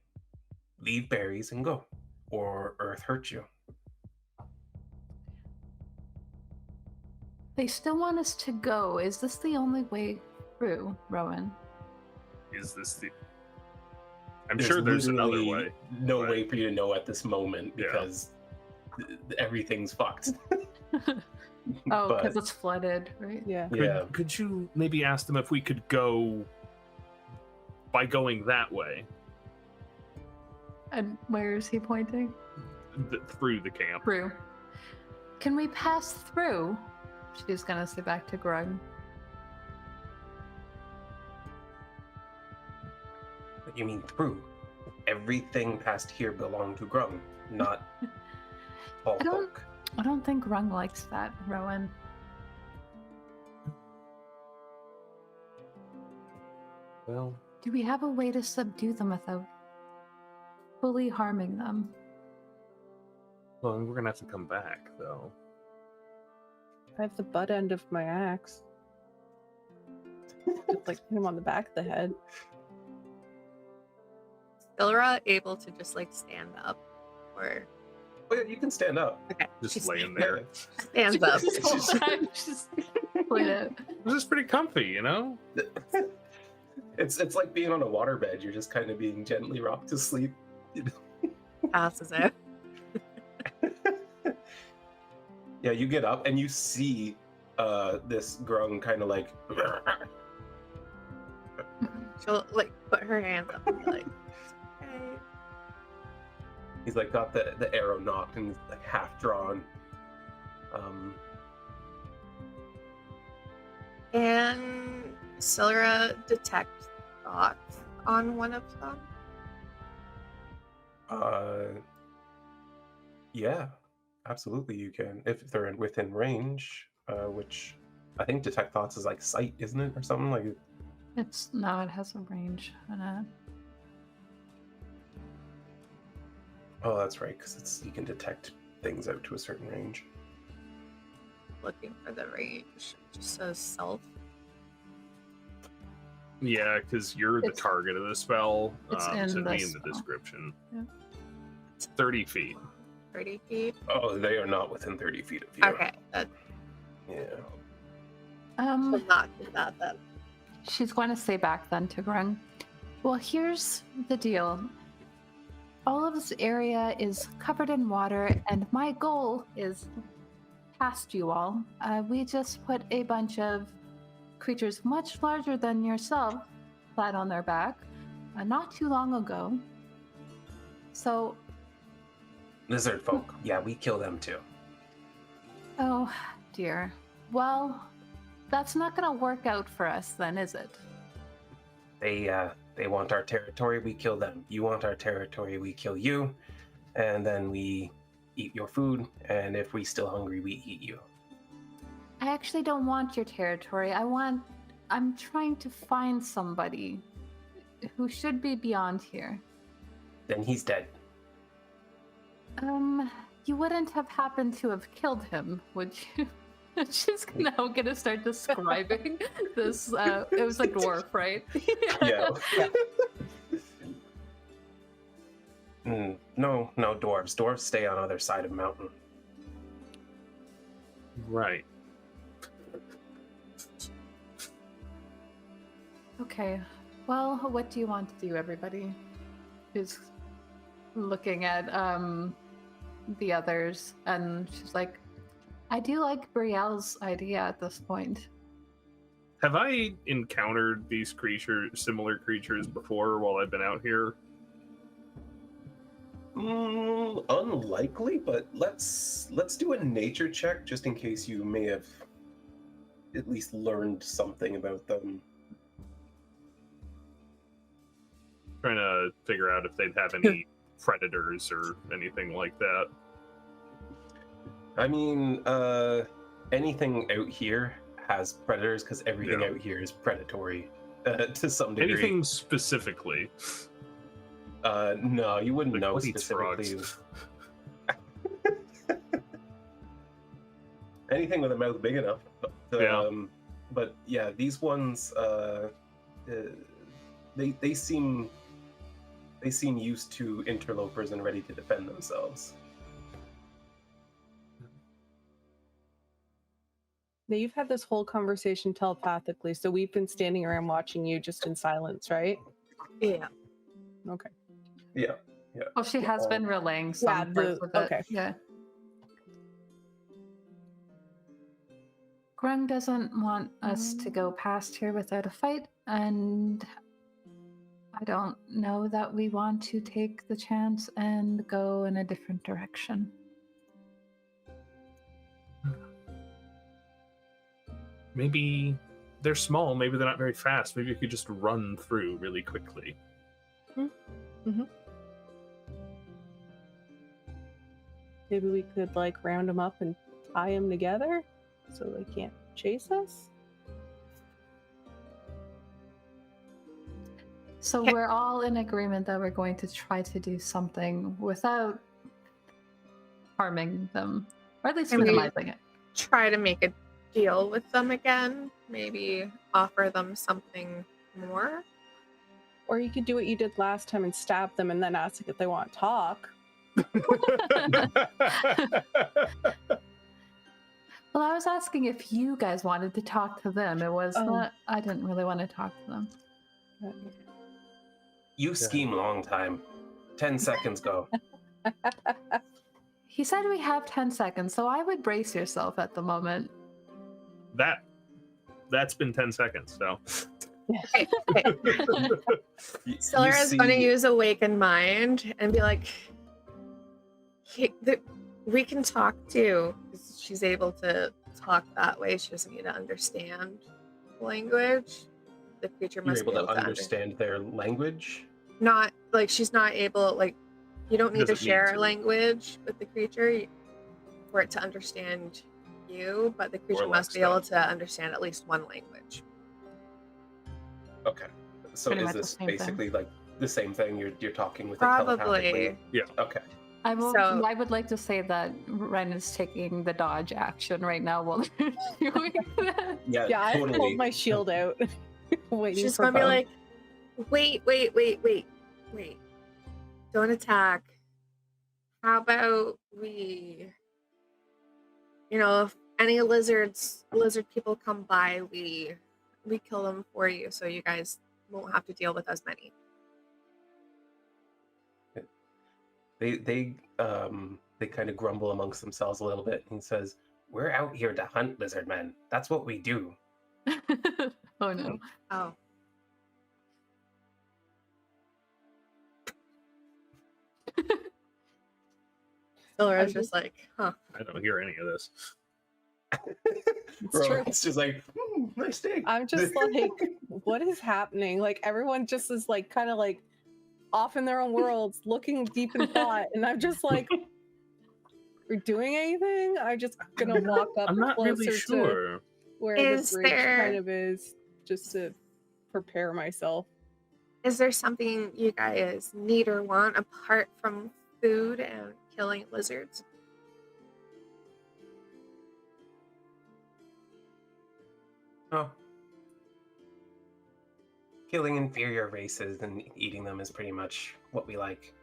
leave berries and go, or Earth hurts you." They still want us to go. Is this the only way through, Rhowan? Is this the? I'm sure there's another literally way. No but- way for you to know at this moment Yeah. because everything's fucked. Oh, But- because it's flooded, right? Yeah. Yeah. Could you maybe ask them if we could go by going that way And where is he pointing? through the camp? Through. Can we pass through? She's gonna say back to Grung. What you mean through? Everything past here belonged to Grung, not all I don't- folk. I don't think Grung likes that, Rhowan. Well, Do we have a way to subdue them without fully harming them? we're gonna have to come back though. I have the butt end of my axe. Just like hit him on the back of the head. Sylra able to just like stand up, or Oh, yeah, you can stand up. okay, Just she laying there. stands up. This whole time, just played it. This is pretty comfy, you know. It's like being on a waterbed. You're just kind of being gently rocked to sleep. Passes out. Yeah, you get up and you see this Grung kind of like She'll like put her hands up and be like, okay. he's like got the arrow knocked and like half drawn. Can Sylra detect thoughts on one of them? Yeah, absolutely you can if they're within range, which I think detect thoughts is like sight, isn't it, or something like? It's no, it has a range on it. Oh, that's right, because you can detect things out to a certain range. Looking for the range. It just says self. Yeah, because you're the It's- target of the spell. it's in should the be in the spell. description. Yeah. It's 30 feet. 30 feet. Oh, they are not within 30 feet of you. Okay, that Yeah. will not do that then. She's going to say back then to Grung. Well, here's the deal. All of this area is covered in water, and my goal is past you all. We just put a bunch of creatures much larger than yourself flat on their back not too long ago. So, Lizard folk. Yeah, we kill them too. oh dear. Well, that's not going to work out for us then, is it? They want our territory, we kill them. You want our territory, we kill you, and then we eat your food. And if we're still hungry, we eat you. I actually don't want your territory. I'm trying to find somebody who should be beyond here. Then he's dead. You wouldn't have happened to have killed him, would you? She's now gonna start describing this. It was a dwarf, right? Yeah. No, dwarves. Dwarves stay on other side of mountain. Right. Okay. Well, what do you want to do, everybody? Who's looking at the others, and she's like, I do like Brielle's idea at this point. Have I encountered these similar creatures before while I've been out here? Unlikely, but let's do a nature check just in case you may have at least learned something about them. Trying to figure out if they'd have any predators or anything like that. I mean, anything out here has predators because everything Yeah. out here is predatory. to some degree. Anything specifically? No, you wouldn't Like, know what eats specifically. frogs? Anything with a mouth big enough. Yeah. But yeah, these ones, they seem used to interlopers and ready to defend themselves. Now, you've had this whole conversation telepathically, so we've been standing around watching you just in silence, right? Yeah. Okay. Yeah. Well, she has been relaying some Yeah, parts of it. okay. Yeah. Grung doesn't want us to go past here without a fight, and I don't know that we want to take the chance and go in a different direction. Maybe they're small, maybe they're not very fast. Maybe you could just run through really quickly. Maybe we could like round them up and tie them together so they can't chase us. So Okay. we're all in agreement that we're going to try to do something without harming them, or at least And we- minimizing it. Try to make a deal with them again. Maybe offer them something more. Or you could do what you did last time and stab them and then ask if they want to talk. Well, I was asking if you guys wanted to talk to them. It was not. I didn't really want to talk to them. You scheme long time. 10 seconds go. He said we have 10 seconds, so I would brace yourself at the moment. That's been 10 seconds, so. Okay. Sylra's going to use Awakened Mind and be like, we can talk too. 'Cause she's able to talk that way. She doesn't need to understand language. The creature You're must able be able to understand their language. Not like she's not able, like, you don't need to Doesn't need share to. language with the creature for it to understand you, but the creature must be Alexa. able to understand at least one language. Okay. So Pretty is much the this same thing. basically like the same thing? You're talking with it Probably. telepathically? Yeah. Okay. I So- would like to say that Wren is taking the dodge action right now while they're doing that. Yeah, Yeah, I totally. pulled my shield out. Waiting She's for gonna be Bo. like, wait. Don't attack. How about we, if any lizard people come by, we kill them for you so you guys won't have to deal with as many. They kind of grumble amongst themselves a little bit. And he says, "We're out here to hunt lizard men. That's what we do." Oh no. Oh. Sylra's just like, huh. I don't hear any of this. It's true. It's just like, nice day. I'm just like, what is happening? Like everyone just is like kind of like off in their own worlds, looking deep in thought, and I'm just like, we're doing anything? I'm just gonna walk up I'm not closer really to sure. where Is the bridge there- kind of is, just to prepare myself. Is there something you guys need or want apart from food and killing lizards? Oh. Killing inferior races and eating them is pretty much what we like.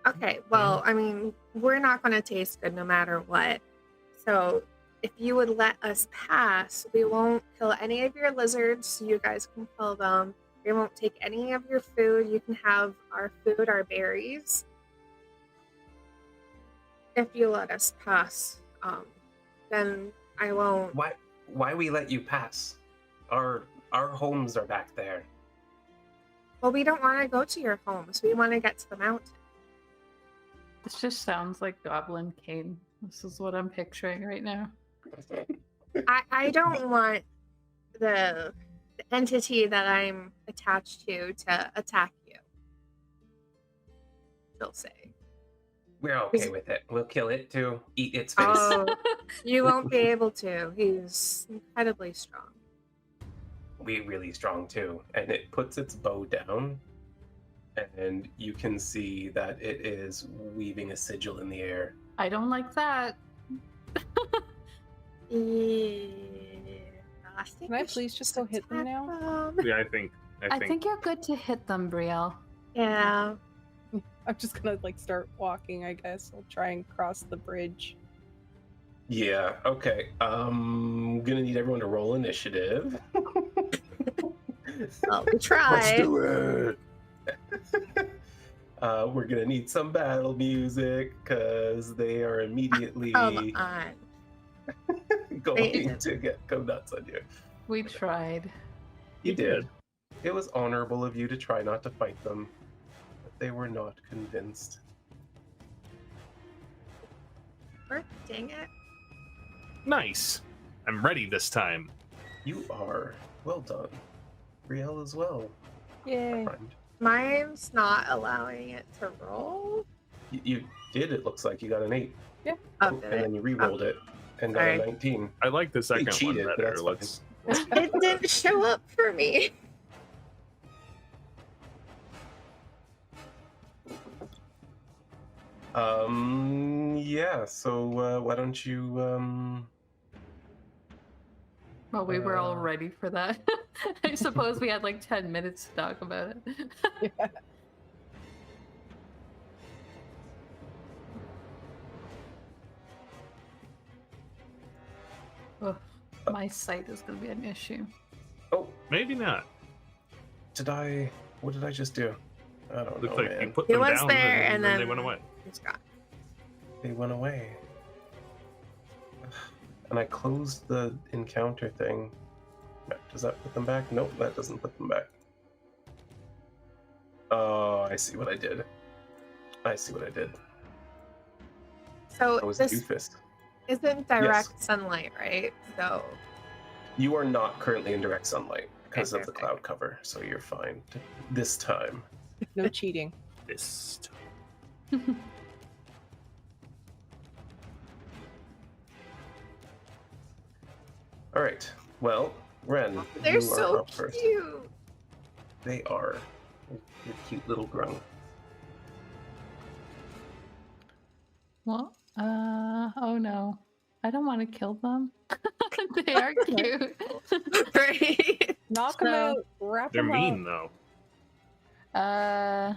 Okay, well, I mean, we're not going to taste good no matter what. So if you would let us pass, we won't kill any of your lizards. You guys can kill them. We won't take any of your food. You can have our food, our berries. If you let us pass, then I won't. Why we let you pass? Our homes are back there. Well, we don't want to go to your homes. We want to get to the mountain. This just sounds like Goblin Cane. This is what I'm picturing right now. I don't want the entity that I'm attached to attack you. She'll say. We're okay with it. We'll kill it too. Eat its face. Oh, you won't be able to. He's incredibly strong. really strong too. And it puts its bow down, and you can see that it is weaving a sigil in the air. I don't like that. Can I please just go hit them now? Yeah, I think. I think you're good to hit them, Brielle. Yeah. I'm just gonna like start walking, I guess. I'll try and cross the bridge. Yeah, okay. I'm gonna need everyone to roll initiative. Well, we try. Let's do it. We're gonna need some battle music because they are immediately Come on. going to go nuts on you. We tried. You did. It was honorable of you to try not to fight them, but they were not convinced. Dang it. Nice. I'm ready this time. You are. Well done. Brielle as well. Yay. Friend. Mine's not allowing it to roll. You did, it looks like. You got an 8. Yeah. Oh, And did it? then you re-rolled it and got Sorry. a 19. I like the second one cheated, but better. that's Let's. It didn't show up for me. Yeah, so why don't you, Well, we were all ready for that. I suppose we had like 10 minutes to talk about it. Yeah. Ugh, my sight is going to be an issue. oh, Maybe not. what did I just do? I don't Looks know, like you man. put It them was down there, and and then they then- went away. It's gone. They went away. And I closed the encounter thing. Does that put them back? Nope, that doesn't put them back. Oh, I see what I did. I see what I did. So I was a this doofus. isn't direct sunlight, right? So You are not currently in direct sunlight because Okay, of the perfect. cloud cover, so you're fine this time. No cheating. This. All right. Well, Wren, they're you so are up first. cute. They are. You're cute little grung. Well, oh no. I don't want to kill them. They are cute. Right? Knock them So- out. Wrap They're them mean up. though.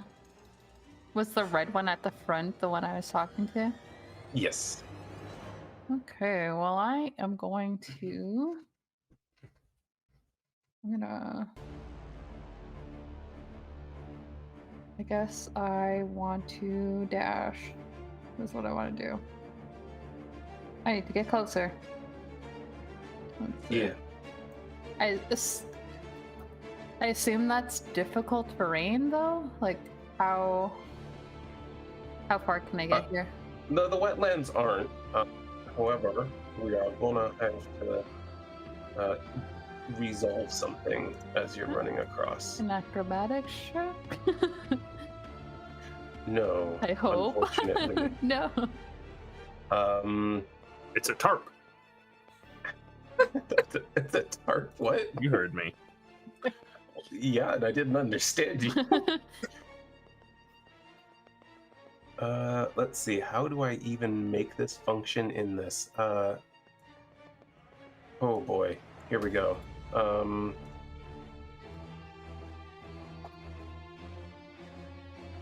Was the red one at the front the one I was talking to? Yes. Okay, well, I am going to. I guess I want to dash. That's what I want to do. I need to get closer. Let's see. Yeah. I assume that's difficult terrain, though? Like, how far can I get here? No, the wetlands aren't. However, we are gonna have to resolve something as you're running across. An acrobatics check? No, I hope. unfortunately. No. It's a tarp. It's a tarp. What? You heard me. Yeah, and I didn't understand you. Let's see. How do I even make this function in this? Oh boy. Here we go.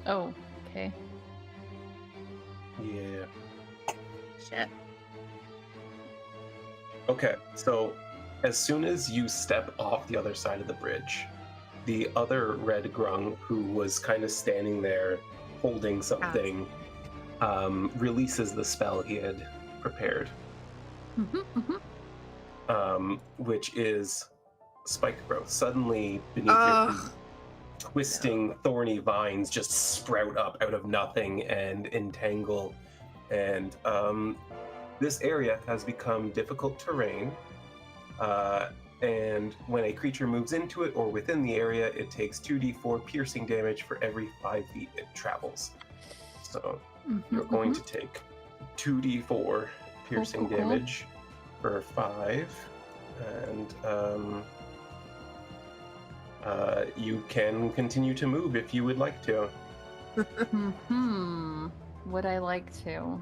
Oh, okay. Yeah. Shit. Okay, so as soon as you step off the other side of the bridge, the other red grung, who was kind of standing there holding something, releases the spell he had prepared, which is spike growth. Suddenly, beneath your feet, twisting, thorny vines just sprout up out of nothing and entangle. And this area has become difficult terrain. And when a creature moves into it or within the area, it takes 2d4 piercing damage for every 5 feet it travels. So you're going to take 2d4 piercing damage for 5. And You can continue to move if you would like to. Would I like to?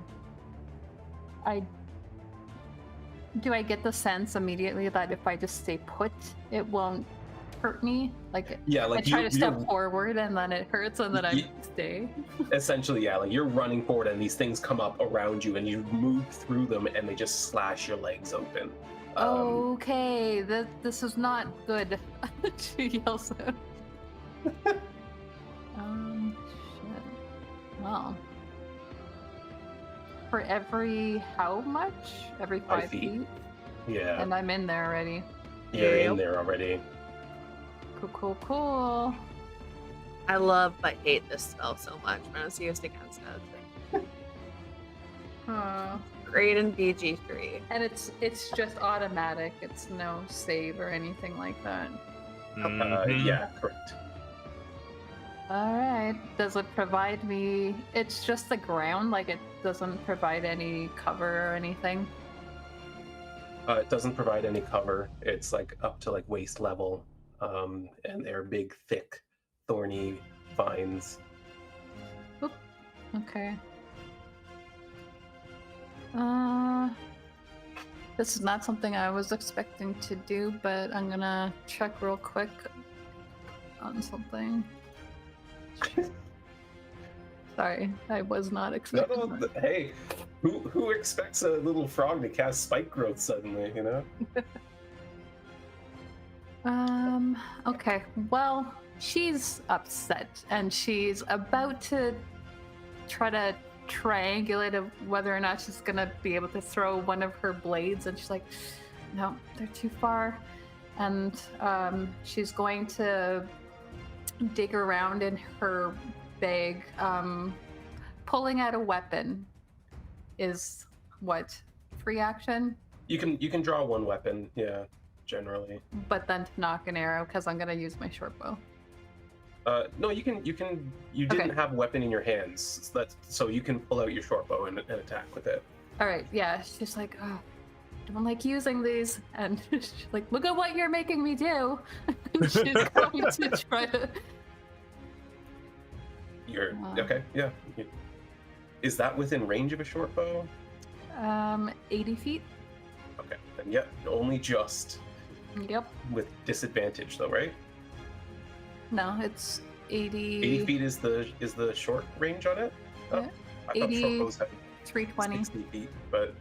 Do I get the sense immediately that if I just stay put, it won't hurt me? Like, Yeah, like I try to step you're forward and then it hurts and then I stay. essentially, yeah, like you're running forward and these things come up around you and you move through them and they just slash your legs open. Okay, this is not good. She yells out. Shit. Well. For every how much? Every 5 feet? Yeah. And I'm in there already. You're in there already. Cool. I love but hate this spell so much when it's used against it. Great in BG3. And it's just automatic. It's no save or anything like that. Yeah, correct. Alright. Does it provide me... It's just the ground, like it doesn't provide any cover or anything? It doesn't provide any cover. It's like up to like waist level. And they're big, thick, thorny vines. Oop. Okay. This is not something I was expecting to do, but I'm gonna check real quick on something. Sorry, I was not expecting that. Hey, who expects a little frog to cast spike growth suddenly, you know? Okay, well, she's upset and she's about to try to triangulate of whether or not she's gonna be able to throw one of her blades, and she's like, no, they're too far. And she's going to dig around in her bag. Pulling out a weapon is what? Free action? You can draw one weapon, yeah, generally. But then to knock an arrow, because I'm gonna use my short bow. No, you didn't have a weapon in your hands, so you can pull out your short bow and attack with it. All right, yeah. She's like, oh, don't like using these, and she's like, look at what you're making me do. She's going to try to. You're okay, yeah. Is that within range of a short bow? 80 feet. Okay, then yeah, only just. Yep. With disadvantage, though, right? No, it's 80. 80 feet is the short range on it? Oh, Yeah. I thought 80, short bows had 320. 60 feet, but...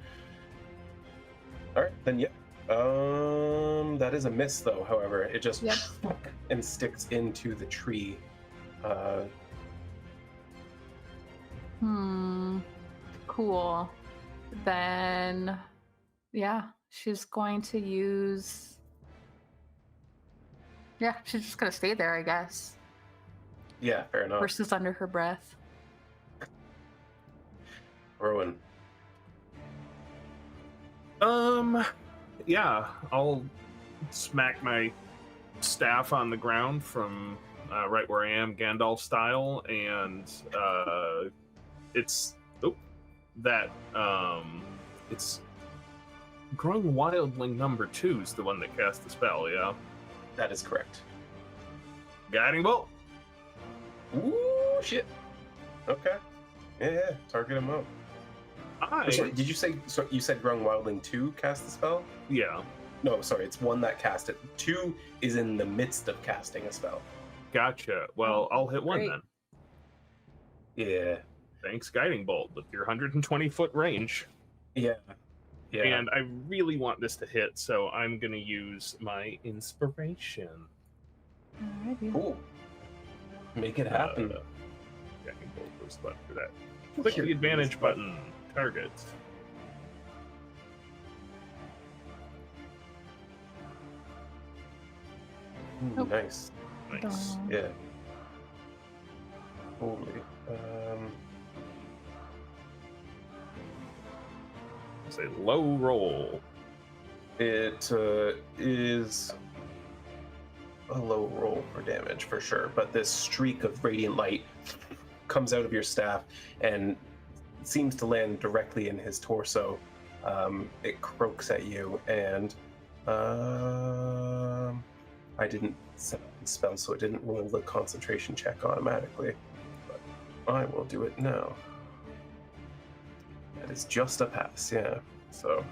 Alright, then yeah. That is a miss, though, however. It just... Yep. And sticks into the tree. Cool. Then... Yeah, she's going to use... Yeah, she's just gonna stay there, I guess. Yeah, fair enough. Horses under her breath. Rhowan. Yeah, I'll smack my staff on the ground from right where I am, Gandalf style, and it's Grung Wildling number 2 is the one that cast the spell, yeah? That is correct. Guiding bolt. Ooh, shit. Okay. Yeah, target him up. Sorry, did you say, you said Grung Wildling 2 cast the spell? Yeah. No, sorry, it's one that cast it. 2 is in the midst of casting a spell. Gotcha. Well, I'll hit one Great. then. Yeah. Thanks, Guiding Bolt, with your 120-foot range. Yeah. Yeah. And I really want this to hit, so I'm going to use my inspiration. Alrighty. Cool. Make it happen. Guiding Bolt was left for that. Click the advantage button. Target. Ooh, nice. Nice. Yeah. Totally. It's a low roll. It is a low roll for damage for sure, but this streak of radiant light comes out of your staff and seems to land directly in his torso. It croaks at you, and I didn't set up the spell, so it didn't roll the concentration check automatically. But I will do it now. That is just a pass, yeah. So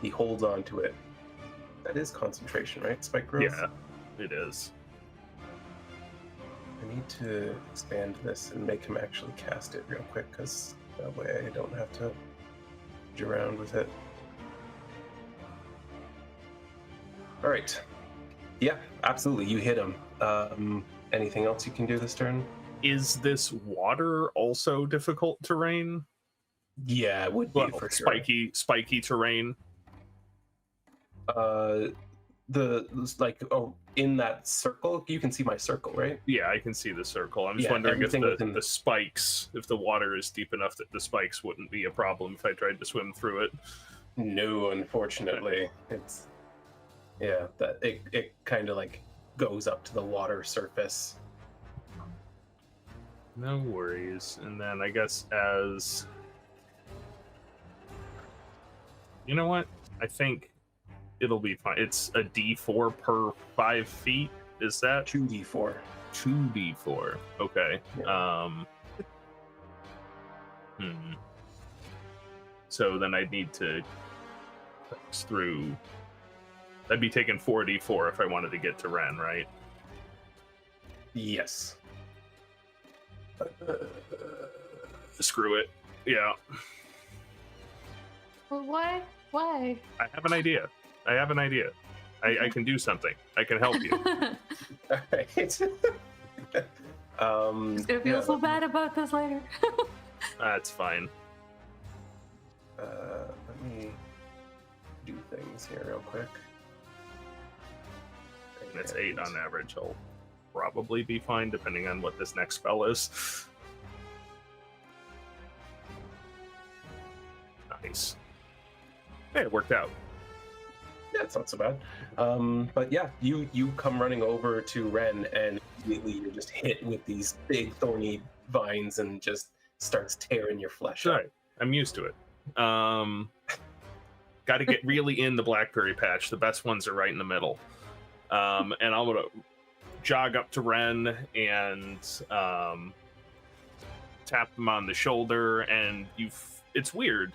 he holds on to it. That is concentration, right? Spike growth? Yeah, it is. I need to expand this and make him actually cast it real quick, because that way I don't have to edge around with it. All right. Yeah, absolutely. You hit him. Anything else you can do this turn? Is this water also difficult terrain? Yeah, it would be Well, for sure. spiky terrain. In that circle, you can see my circle, right? Yeah, I can see the circle. I'm just Yeah, wondering if everything the spikes, if the water is deep enough that the spikes wouldn't be a problem if I tried to swim through it. No, unfortunately. It's that it kind of like goes up to the water surface. No worries. And then I guess as... You know what? I think it'll be fine. It's a D4 per 5 feet. Is that 2d4? 2d4? Okay. Yeah. So then I'd need to pass through. I'd be taking 4d4 if I wanted to get to Wren, right? Yes. Screw it. Yeah. Well, why? Why? I have an idea. I can do something. I can help you. All right. He's gonna feel so bad about this later. That's fine. Let me do things here real quick. And it's 8 on average. I'll probably be fine depending on what this next spell is. Nice. Hey, it worked out. Yeah, it's not so bad. But yeah, you come running over to Wren, and immediately you're just hit with these big thorny vines and just starts tearing your flesh out. Sorry, I'm used to it. Got to get really in the blackberry patch. The best ones are right in the middle. And I'm gonna jog up to Wren and tap him on the shoulder. And it's weird.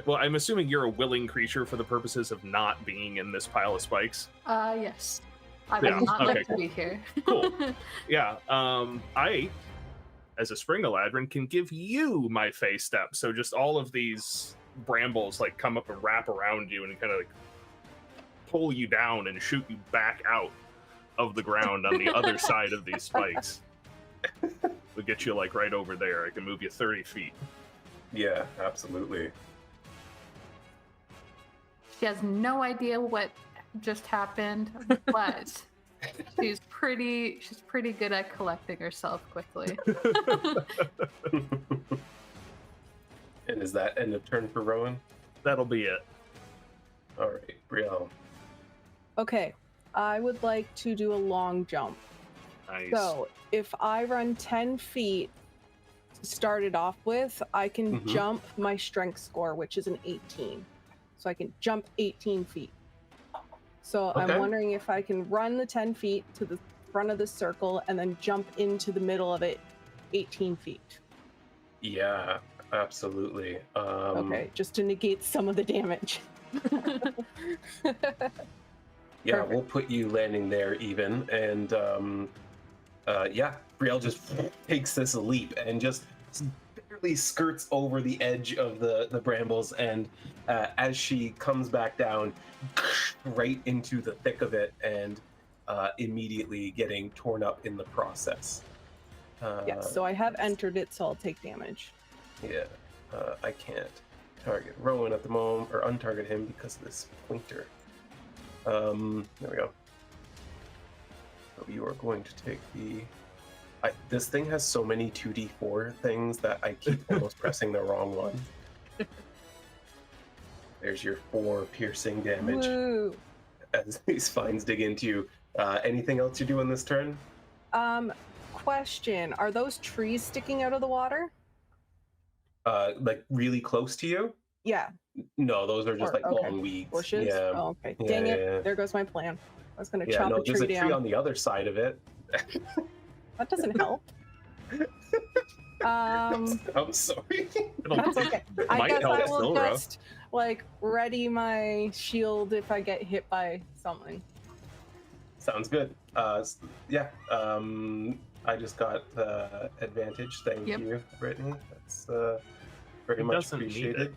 Well, I'm assuming you're a willing creature for the purposes of not being in this pile of spikes. Yes. I Yeah, would not okay, like to be here. Cool. Yeah. I, as a spring Eladrin, can give you my face step. So just all of these brambles like come up and wrap around you and kind of like pull you down and shoot you back out of the ground on the other side of these spikes. We'll get you like right over there. I can move you 30 feet. Yeah, absolutely. She has no idea what just happened, but she's pretty good at collecting herself quickly. And is that end of turn for Rhowan? That'll be it. All right, Brielle. Okay, I would like to do a long jump. Nice. So if I run 10 feet to start it off with, I can jump my strength score, which is an 18. So I can jump 18 feet. So Okay. I'm wondering if I can run the 10 feet to the front of the circle and then jump into the middle of it 18 feet. Yeah, absolutely. Okay, just to negate some of the damage. Yeah, Perfect. we'll put you landing there even. And yeah, Brielle just takes this leap and just barely skirts over the edge of the brambles. And as she comes back down, right into the thick of it, and immediately getting torn up in the process. Yes, so I have entered it, so I'll take damage. Yeah, I can't target Rhowan at the moment, or untarget him because of this pointer. There we go. So you are going to take the... this thing has so many 2d4 things that I keep almost pressing the wrong one. There's your 4 piercing damage Woo! as these vines dig into you. Anything else you do in this turn? Question, are those trees sticking out of the water? Like really close to you? Yeah. No, those are just Or- like okay. long weeds. Bushes? Yeah. Oh, okay. Yeah, Dang it. yeah. There goes my plan. I was going to Yeah, chop no, a there's tree a tree down. on the other side of it. That doesn't help. I'm sorry. That's okay. I Might guess help I will Sylra. just like ready my shield if I get hit by something. Sounds good. Yeah. I just got advantage. Thank Yep. you, Brittany. That's very He much doesn't need appreciated.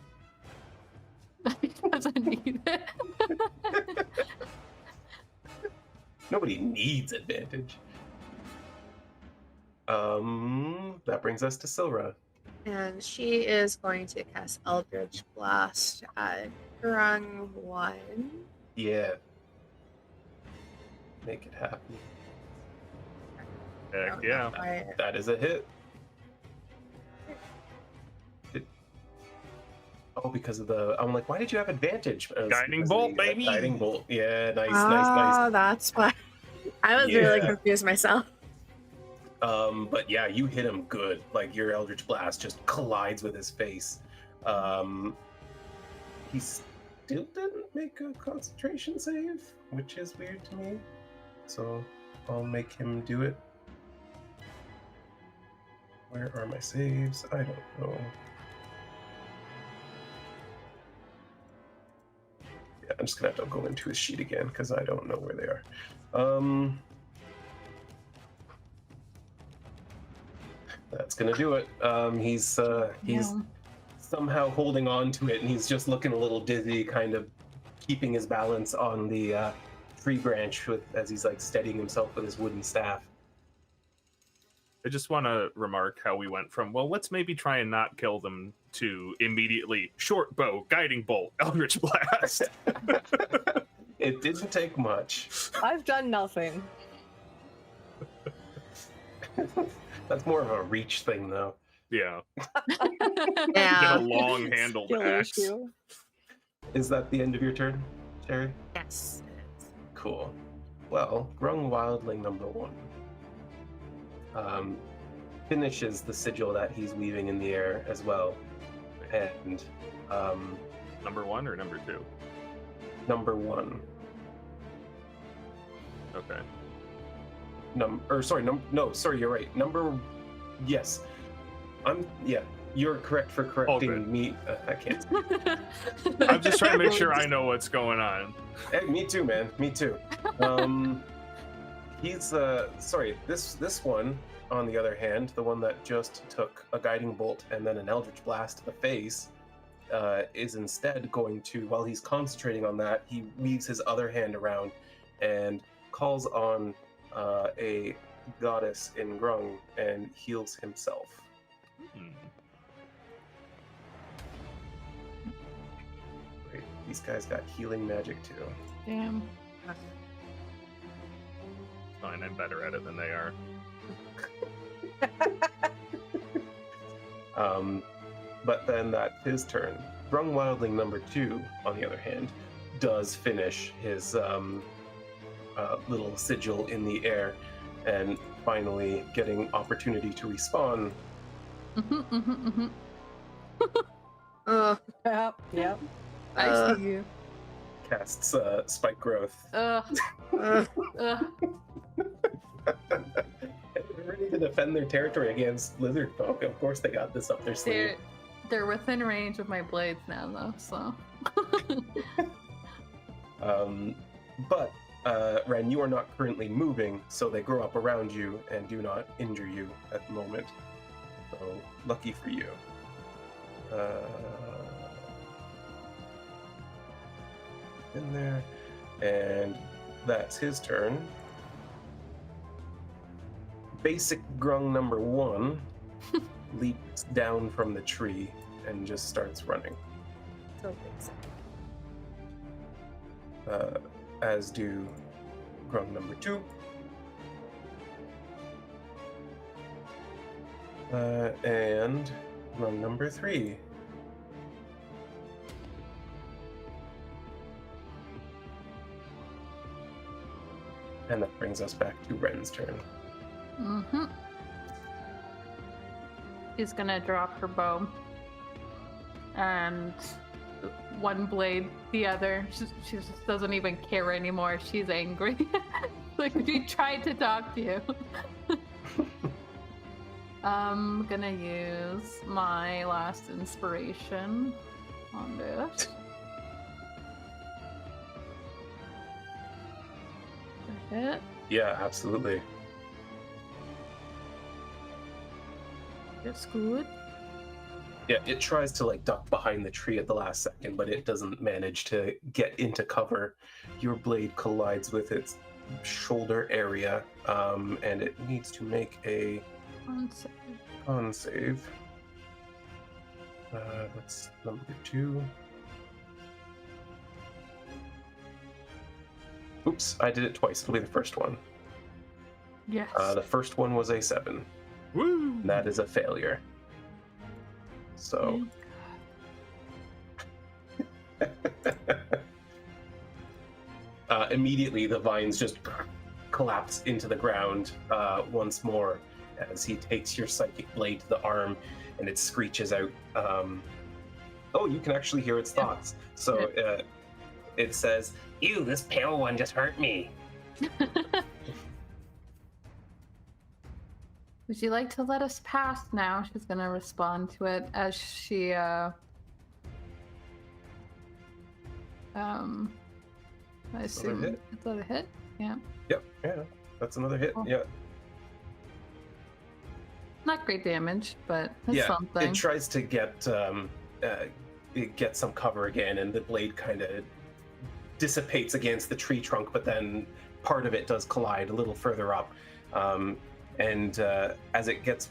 Doesn't need it. Nobody needs advantage. That brings us to Sylra. And she is going to cast Eldritch Blast at Grung 1. Yeah. Make it happen. Heck yeah. That is a hit. Oh, because of the... I'm like, why did you have advantage? It's Guiding because of bolt, the, baby! Guiding bolt. Yeah, nice, Oh, nice. that's why. I was really Yeah. confused myself. But yeah, you hit him good. Like, your Eldritch Blast just collides with his face. He still didn't make a concentration save, which is weird to me. So I'll make him do it. Where are my saves? I don't know. Yeah, I'm just gonna have to go into his sheet again because I don't know where they are. That's gonna do it. He's Yeah. somehow holding on to it, and he's just looking a little dizzy, kind of keeping his balance on the tree branch as he's like steadying himself with his wooden staff. I just want to remark how we went from, well, let's maybe try and not kill them, to immediately short bow, guiding bolt, Eldritch Blast. It didn't take much. I've done nothing. That's more of a reach thing, though. Yeah. Get Yeah. a long handled Skill axe. issue. Is that the end of your turn, Sherry? Yes. Cool. Well, Grung Wildling number 1 finishes the sigil that he's weaving in the air as well, and Number 1 or number 2? number 1. Okay. Sorry, you're right. Yes. You're correct for correcting good. me. I can't. I'm just trying to make sure I know what's going on. Hey, me too, man. Me too. He's this one, on the other hand, the one that just took a guiding bolt and then an Eldritch Blast to the face, is instead going to, while he's concentrating on that, he weaves his other hand around and calls on a goddess in Grung and heals himself. Great. These guys got healing magic too. Damn. Fine, I'm better at it than they are. But then that's his turn. Grung Wildling number 2, on the other hand, does finish his little sigil in the air, and finally getting opportunity to respawn. Yep. I see you. Casts Spike Growth. Ugh. They're ready to defend their territory against lizardfolk. Of course, they got this up their sleeve. They're within range of my blades now, though. So. But Wren, you are not currently moving, so they grow up around you and do not injure you at the moment. So lucky for you. In there, and that's his turn. Basic Grung number 1 leaps down from the tree and just starts running. So basic. As do Grung number 2. And Grung number 3. And that brings us back to Wren's turn. She's gonna drop her bow and one blade, the other. She just doesn't even care anymore. She's angry. Like she tried to talk to you. I'm gonna use my last inspiration on this. Hit. Yeah, absolutely. It's good. Yeah, it tries to like duck behind the tree at the last second, but it doesn't manage to get into cover. Your blade collides with its shoulder area, and it needs to make a con save. That's number 2. Oops, I did it twice. It'll be the first one. Yes. The first one was a 7. Woo! And that is a failure. So. Immediately, the vines just collapse into the ground once more as he takes your psychic blade to the arm, and it screeches out. Oh, you can actually hear its thoughts. So it says, "Ew, this pale one just hurt me." Would you like to let us pass now? She's gonna respond to it as she I assume hit? is that a hit? Yeah. Yep, yeah. That's another hit. Cool. Yeah. Not great damage, but it's Yeah, something. it tries to get some cover again, and the blade kind of dissipates against the tree trunk, but then part of it does collide a little further up. And as it gets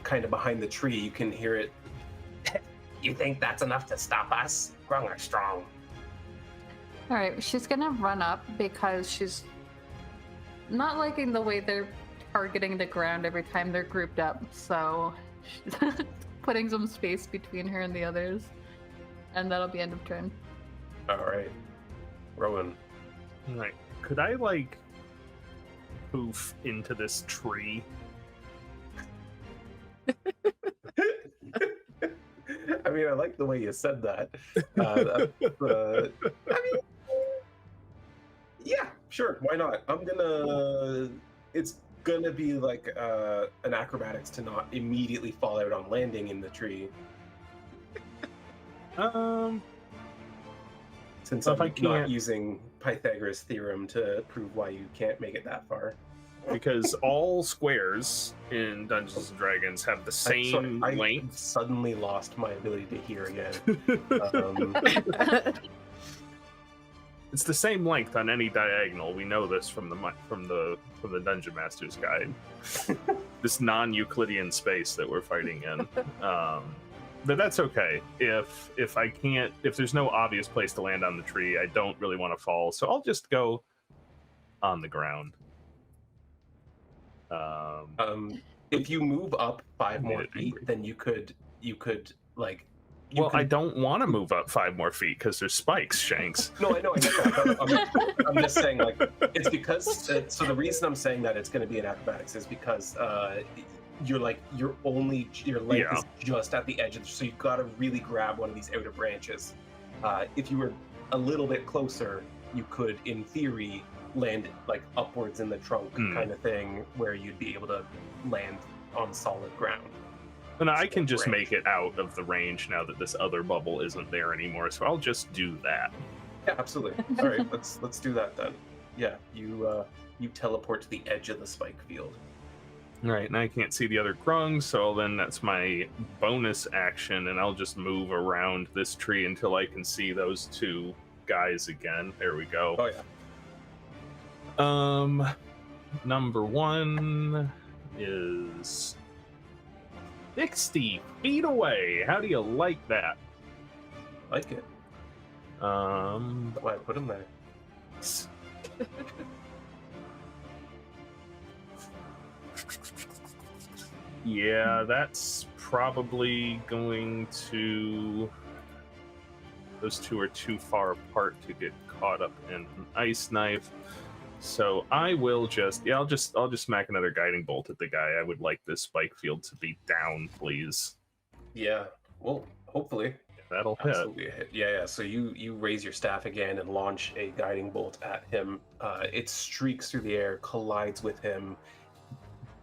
kind of behind the tree, you can hear it. You think that's enough to stop us? Grung are strong. All right, she's gonna run up because she's not liking the way they're targeting the ground every time they're grouped up. So she's putting some space between her and the others, and that'll be end of turn. All right, Rhowan. Right. Could I like poof into this tree? I mean, I like the way you said that. I mean, yeah, sure, why not? It's gonna be like an acrobatics to not immediately fall out on landing in the tree. Since if I'm I not can't- using Pythagoras' theorem to prove why you can't make it that far. Because all squares in Dungeons and Dragons have the same I length. suddenly lost my ability to hear again. It's the same length on any diagonal. We know this from the Dungeon Master's Guide. This non-Euclidean space that we're fighting in. But that's okay. If there's no obvious place to land on the tree, I don't really want to fall, so I'll just go on the ground. If you move up 5 Made more it feet, angry. then you could like. I don't want to move up 5 more feet because there's spikes, Shanks. No, I know. I get that. I'm just saying, like, it's because. So the reason I'm saying that it's going to be an acrobatics is because your length is just at the edge, so you've got to really grab one of these outer branches. If you were a little bit closer, you could, in theory, land like upwards in the trunk kind of thing, where you'd be able to land on solid ground. And I can just make it out of the range now that this other bubble isn't there anymore, so I'll just do that. Yeah, absolutely. All right, let's do that then. Yeah, you teleport to the edge of the spike field. All right, and I can't see the other grung, so then that's my bonus action, and I'll just move around this tree until I can see those 2 guys again. There we go. Oh yeah. Number 1 is 60 feet away. How do you like that? Like it. That's why I put him there. Yeah, that's probably going to... Those 2 are too far apart to get caught up in an ice knife. So I will I'll just smack another guiding bolt at the guy. I would like this spike field to be down, please. Yeah. Well, hopefully. That'll hit. Absolutely a hit. Yeah. So you raise your staff again and launch a guiding bolt at him. It streaks through the air, collides with him,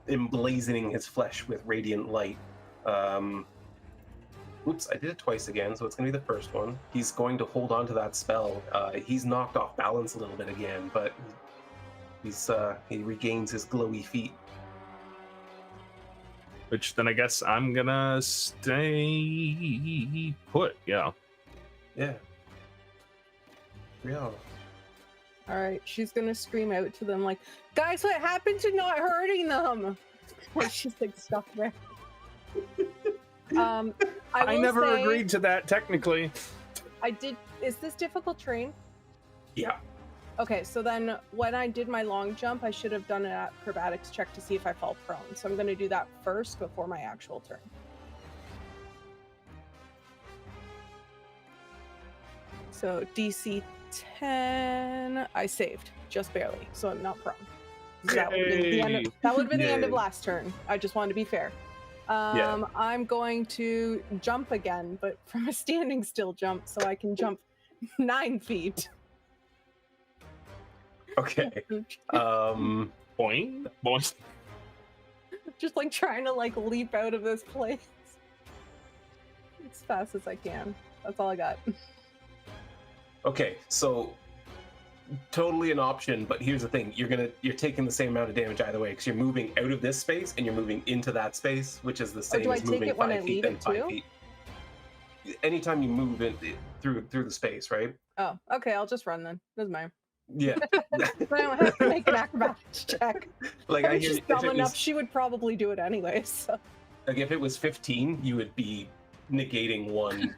emblazoning his flesh with radiant light. Oops, I did it twice again, so it's going to be the first one. He's going to hold on to that spell. He's knocked off balance a little bit again, but he regains his glowy feet. Which then I guess I'm gonna stay put. Yeah. Yeah. Brielle. All right, she's gonna scream out to them like, "Guys, what happened to not hurting them?" Like she's like stuck there. I never say, agreed to that. Technically, I did. Is this difficult terrain? Yeah. Okay, so then when I did my long jump, I should have done an acrobatics check to see if I fall prone. So I'm going to do that first before my actual turn. So DC 10, I saved just barely, so I'm not prone. So that would have been the end of, the end of last turn. I just wanted to be fair. I'm going to jump again, but from a standing still jump, so I can jump 9 feet. Okay. boing, boing. Just like trying to like leap out of this place as fast as I can. That's all I got. Okay, so totally an option, but here's the thing: you're taking the same amount of damage either way because you're moving out of this space and you're moving into that space, which is the same as moving 5 feet and 5 feet. Anytime you move through the space, right? Oh, okay. I'll just run then. Doesn't matter. Yeah. I don't have to make an acrobatics check. Like I'm just dumb enough. She would probably do it anyway. So. Like if it was 15, you would be negating one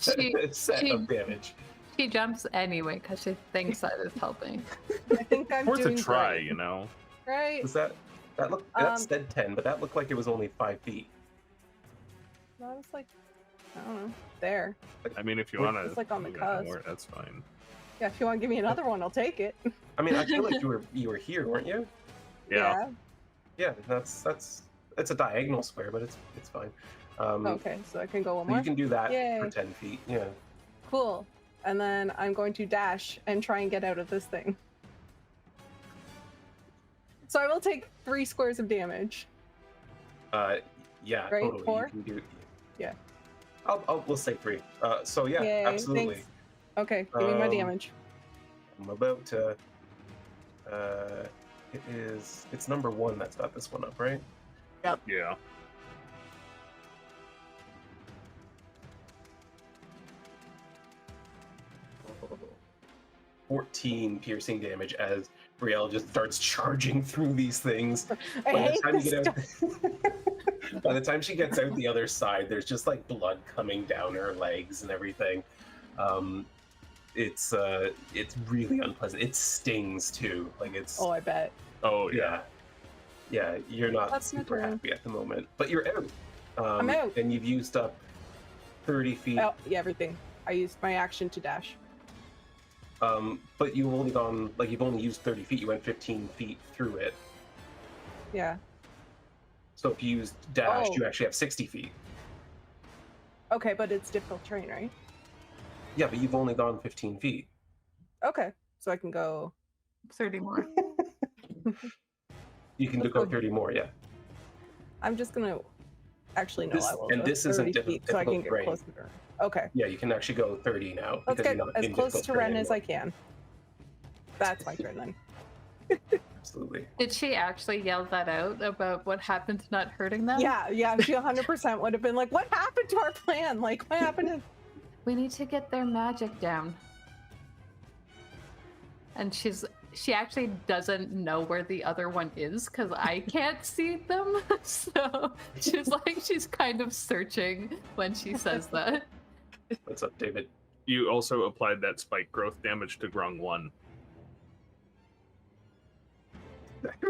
set of damage. She jumps anyway because she thinks that is helping. I think I'm worth doing a try, great. you know. Right. Does that look? That said 10, but that looked like it was only 5 feet. No, I was like, I don't know, there. I mean, if you want to, it's like on the cusp. That's fine. Yeah, if you want to give me another one, I'll take it. I mean, I feel like you were here, weren't you? Yeah. Yeah, that's it's a diagonal square, but it's fine. Okay, so I can go one so more. you can do that Yay. for 10 feet. Yeah. Cool. And then I'm going to dash and try and get out of this thing. So I will take 3 squares of damage. Yeah, Right, totally. 4? You can do. Yeah. We'll say 3. So yeah, Yay, absolutely. thanks. Okay, give me my damage. I'm about to. It's number 1 that's got this one up, right? Yeah. Oh, 14 piercing damage as Brielle just starts charging through these things. By the time she gets out the other side, there's just like blood coming down her legs and everything. It's really unpleasant. It stings too. Like it's. Oh, I bet. Oh yeah. Yeah, you're not That's super not happy at the moment, but you're out. I'm out. And you've used up 30 feet. Oh, yeah, everything. I used my action to dash. But you've only used 30 feet. You went 15 feet through it. Yeah. So if you used dash, Oh. you actually have 60 feet. Okay, but it's difficult terrain, right? Yeah, but you've only gone 15 feet. Okay, so I can go 30 more. You can go 30 more, yeah. I'm just gonna. Actually, no, I will. And go this isn't 30 feet, so I can get terrain. close to her. Okay. Yeah, you can actually go 30 now. Let's because get you're not as in close difficult to terrain Wren as I anymore. can. That's my turn then. Absolutely. Did she actually yell that out about what happened to not hurting them? Yeah, she 100% would have been like, "What happened to our plan? Like, what happened to?" We need to get their magic down. And she actually doesn't know where the other one is because I can't see them. So she's kind of searching when she says that. What's up, David? You also applied that spike growth damage to Grung 1.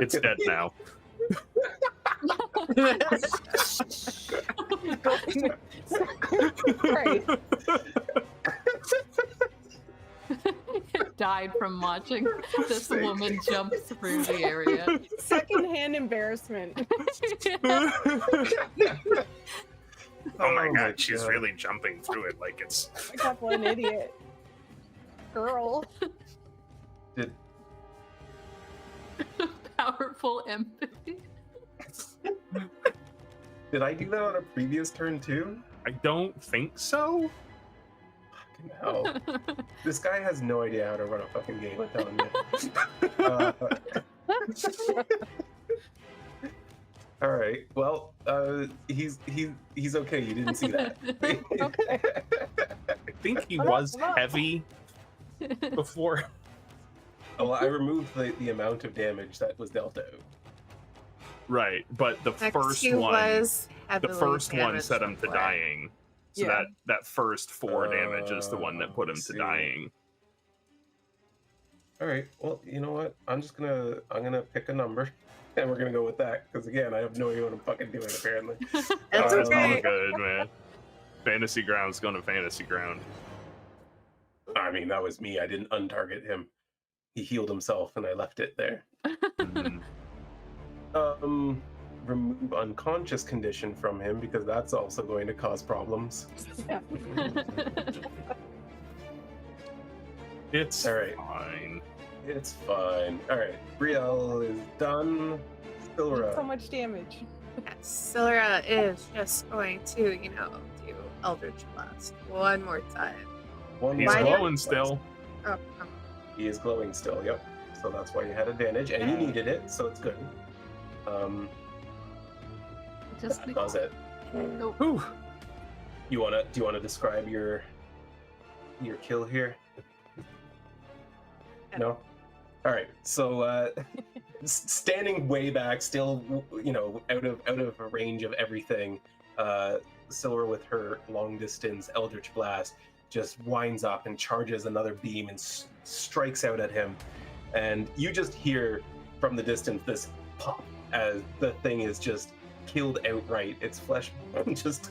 It's dead now. Right. It died from watching this woman jump through the area. Secondhand embarrassment. Oh my Oh god, my she's God. really jumping through it like it's. I got one idiot. Girl. Did Powerful empathy. I do that on a previous turn too? I don't think so. Fucking hell. This guy has no idea how to run a fucking game, I'm telling you. All right. Well, he's okay. You didn't see that. Okay. I think he Come on, was come on. heavy before. Well, I removed the amount of damage that was dealt out. Right, but the Next first he one, was the heavily first one damaged set him to before. dying. So Yeah. that first 4 damage is the one that put him I to see. dying. All right. Well, you know what? I'm gonna pick a number, and we're gonna go with that because again, I have no idea what I'm fucking doing. Apparently, That's It's all okay. good, man. Fantasy ground's going to fantasy ground. I mean, that was me. I didn't untarget him. He healed himself, and I left it there. Mhm. Remove unconscious condition from him because that's also going to cause problems. It's All right. fine. It's fine. All right. Brielle is done. Sylra. So much damage. Yes, Sylra is just going to, do Eldritch Blast one more time. One He's more Why- glowing blast. still. Oh, come He is glowing still. Yep. So that's why you had advantage, and you needed it, so it's good. Just That does it. Nope. Whew. Do you wanna describe your kill here? No. All right. So standing way back, still out of range of everything, Sylra with her long distance Eldritch Blast just winds up and charges another beam and strikes out at him, and you just hear from the distance this pop as the thing is just killed outright. Its flesh just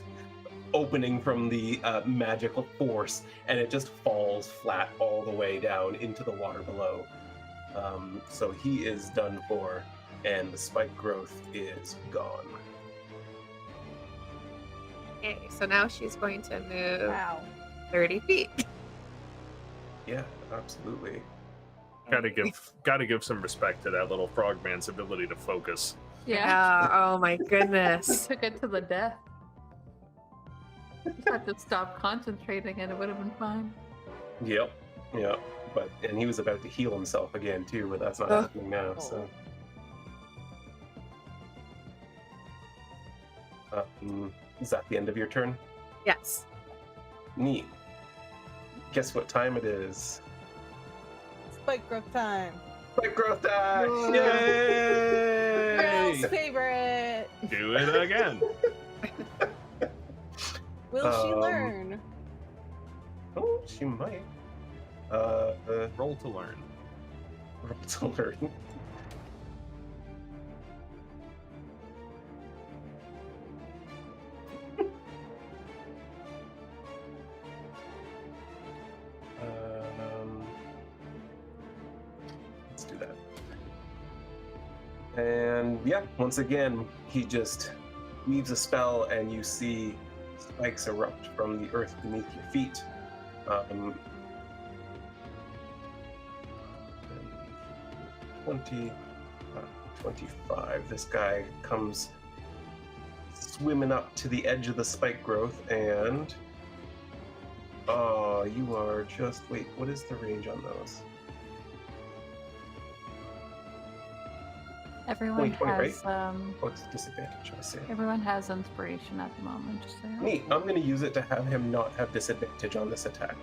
opening from the magical force, and it just falls flat all the way down into the water below. So he is done for, and the spike growth is gone. Okay, so now she's going to move Wow. 30 feet. Yeah, absolutely. Gotta give some respect to that little frogman's ability to focus. Yeah. Oh my goodness. Took it to the death. Just had to stop concentrating and it would have been fine. Yep. And he was about to heal himself again too, but that's not Oh. happening now. So, is that the end of your turn? Yes. Neat. Guess what time it is? Spike growth time. Spike growth time! Whoa. Yay! Girl's favorite. Do it again. Will she Um, learn? Oh, she might. Roll to learn. Roll to learn. Let's do that. And yeah, once again, he just weaves a spell, and you see spikes erupt from the earth beneath your feet. 20, 25. This guy comes swimming up to the edge of the spike growth, and you are just wait. What is the range on those? Everyone 20, right? has What's disadvantage? I say. everyone has inspiration at the moment, just so you know. Neat. I'm going to use it to have him not have disadvantage on this attack.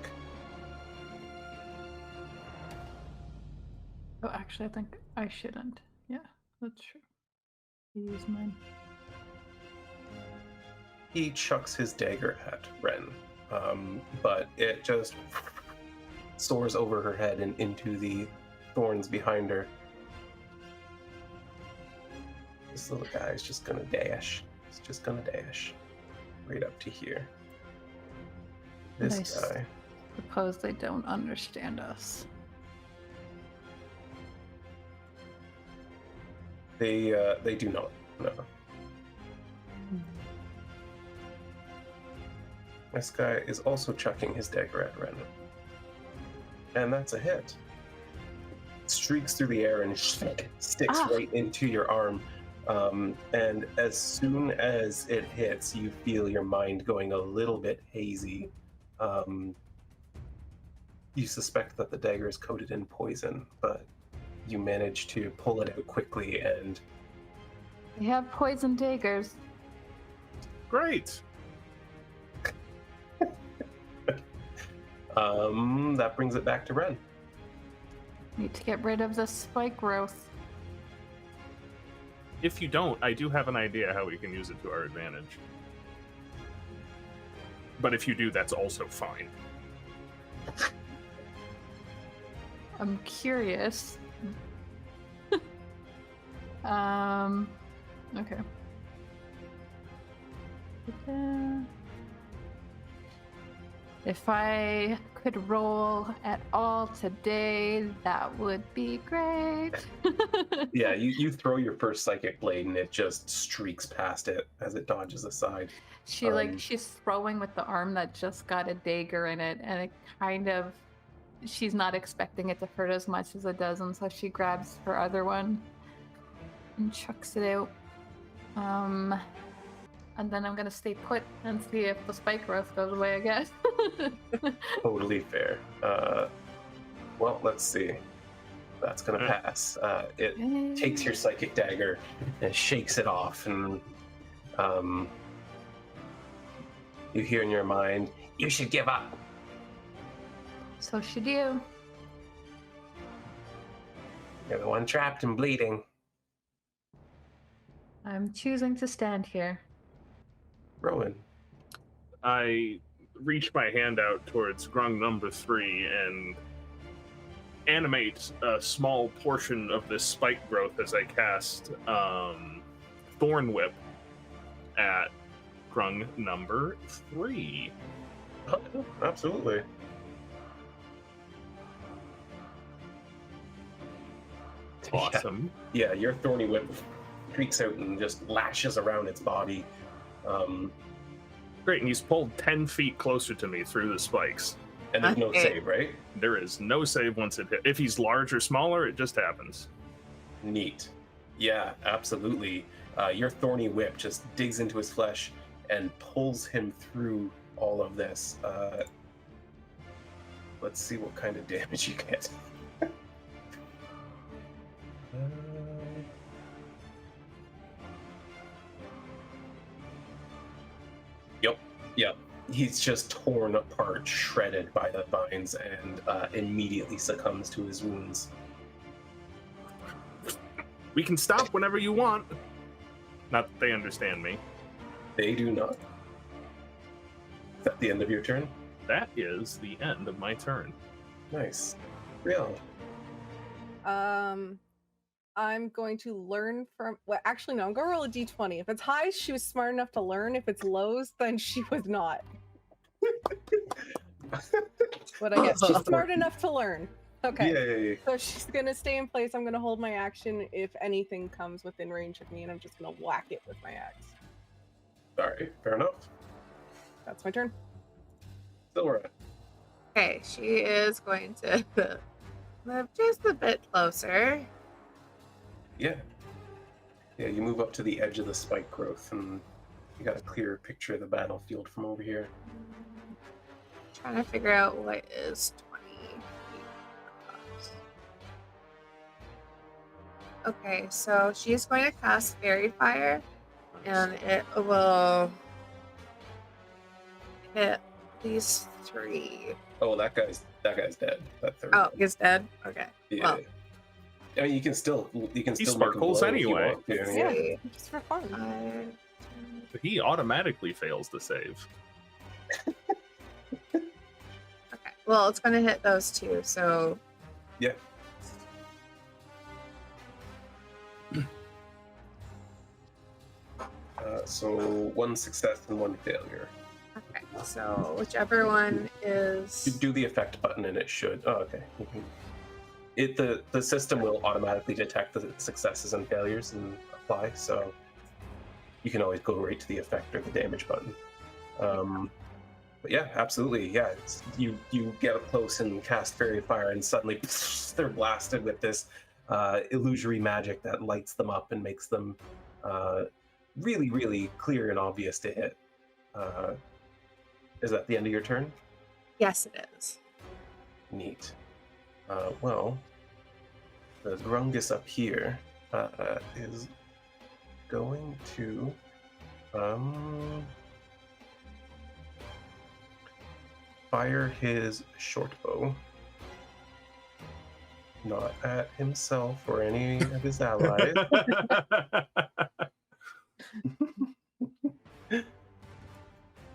Oh, actually, I think I shouldn't. Yeah, that's true. Use mine. He chucks his dagger at Wren, but it just soars over her head and into the thorns behind her. This little guy is just gonna dash. He's just gonna dash right up to here. This Nice. guy. Suppose they don't understand us. They do not. No. This guy is also chucking his dagger at Wren. And that's a hit. Streaks through the air and sticks right into your arm. And as soon as it hits, you feel your mind going a little bit hazy. You suspect that the dagger is coated in poison, but you manage to pull it out quickly and... We have poison daggers. Great. That brings it back to Wren. Need to get rid of the spike growth. If you don't, I do have an idea how we can use it to our advantage. But if you do, that's also fine. I'm curious. Okay. If I could roll at all today, that would be great. Yeah, you throw your first psychic blade and it just streaks past it as it dodges aside. She's throwing with the arm that just got a dagger in it, and it kind of, she's not expecting it to hurt as much as it does, and so she grabs her other one and chucks it out. And then I'm gonna stay put and see if the spike growth goes away, I guess. Totally fair. Well, let's see. That's gonna pass. It takes your psychic dagger and shakes it off, and you hear in your mind, "You should give up." So should you. You're the one trapped and bleeding. I'm choosing to stand here. Rhowan. I reach my hand out towards grung number 3 and animate a small portion of this spike growth as I cast Thorn Whip at grung number 3. Oh, absolutely. Awesome. Yeah, your thorny whip streaks out and just lashes around its body. Great, and he's pulled 10 feet closer to me through the spikes. And there's no Okay. save, right? There is no save once it hits. If he's large or smaller, it just happens. Neat. Yeah, absolutely. Your thorny whip just digs into his flesh and pulls him through all of this. Let's see what kind of damage you get. Yep. He's just torn apart, shredded by the vines, and immediately succumbs to his wounds. We can stop whenever you want. Not that they understand me. They do not. Is that the end of your turn? That is the end of my turn. Nice. Brielle. I'm going to learn from. Well, actually, no. I'm going to roll a d20. If it's high, she was smart enough to learn. If it's lows, then she was not. But I guess she's smart enough to learn. Okay. Yay. So she's gonna stay in place. I'm gonna hold my action if anything comes within range of me, and I'm just gonna whack it with my axe. Sorry, fair enough. That's my turn. Sylra. Okay, she is going to move just a bit closer. Yeah. Yeah, you move up to the edge of the spike growth, and you got a clearer picture of the battlefield from over here. Trying to figure out what is 20 feet across. Okay, so she's going to cast Fairy Fire, and it will hit these 3. Oh, that guy's dead. That third. Oh, he's dead? Okay. Yeah. Well, I mean, you can still He make him sparkles glow if you anyway. want to. let's Yeah. see. Just for fun. 5, He automatically fails to save. okay. Well, it's going to hit those 2, so Yeah. So 1 success and 1 failure. okay. So whichever one You is do the effect button and it should. Oh, okay. You can, the system will automatically detect the successes and failures and apply. So you can always go right to the effect or the damage button. But yeah, absolutely. Yeah, you get up close and cast Fairy Fire, and suddenly they're blasted with this illusory magic that lights them up and makes them really, really clear and obvious to hit. Is that the end of your turn? Yes, it is. Neat. Well, the Grungus up here is going to fire his short bow, not at himself or any of his allies.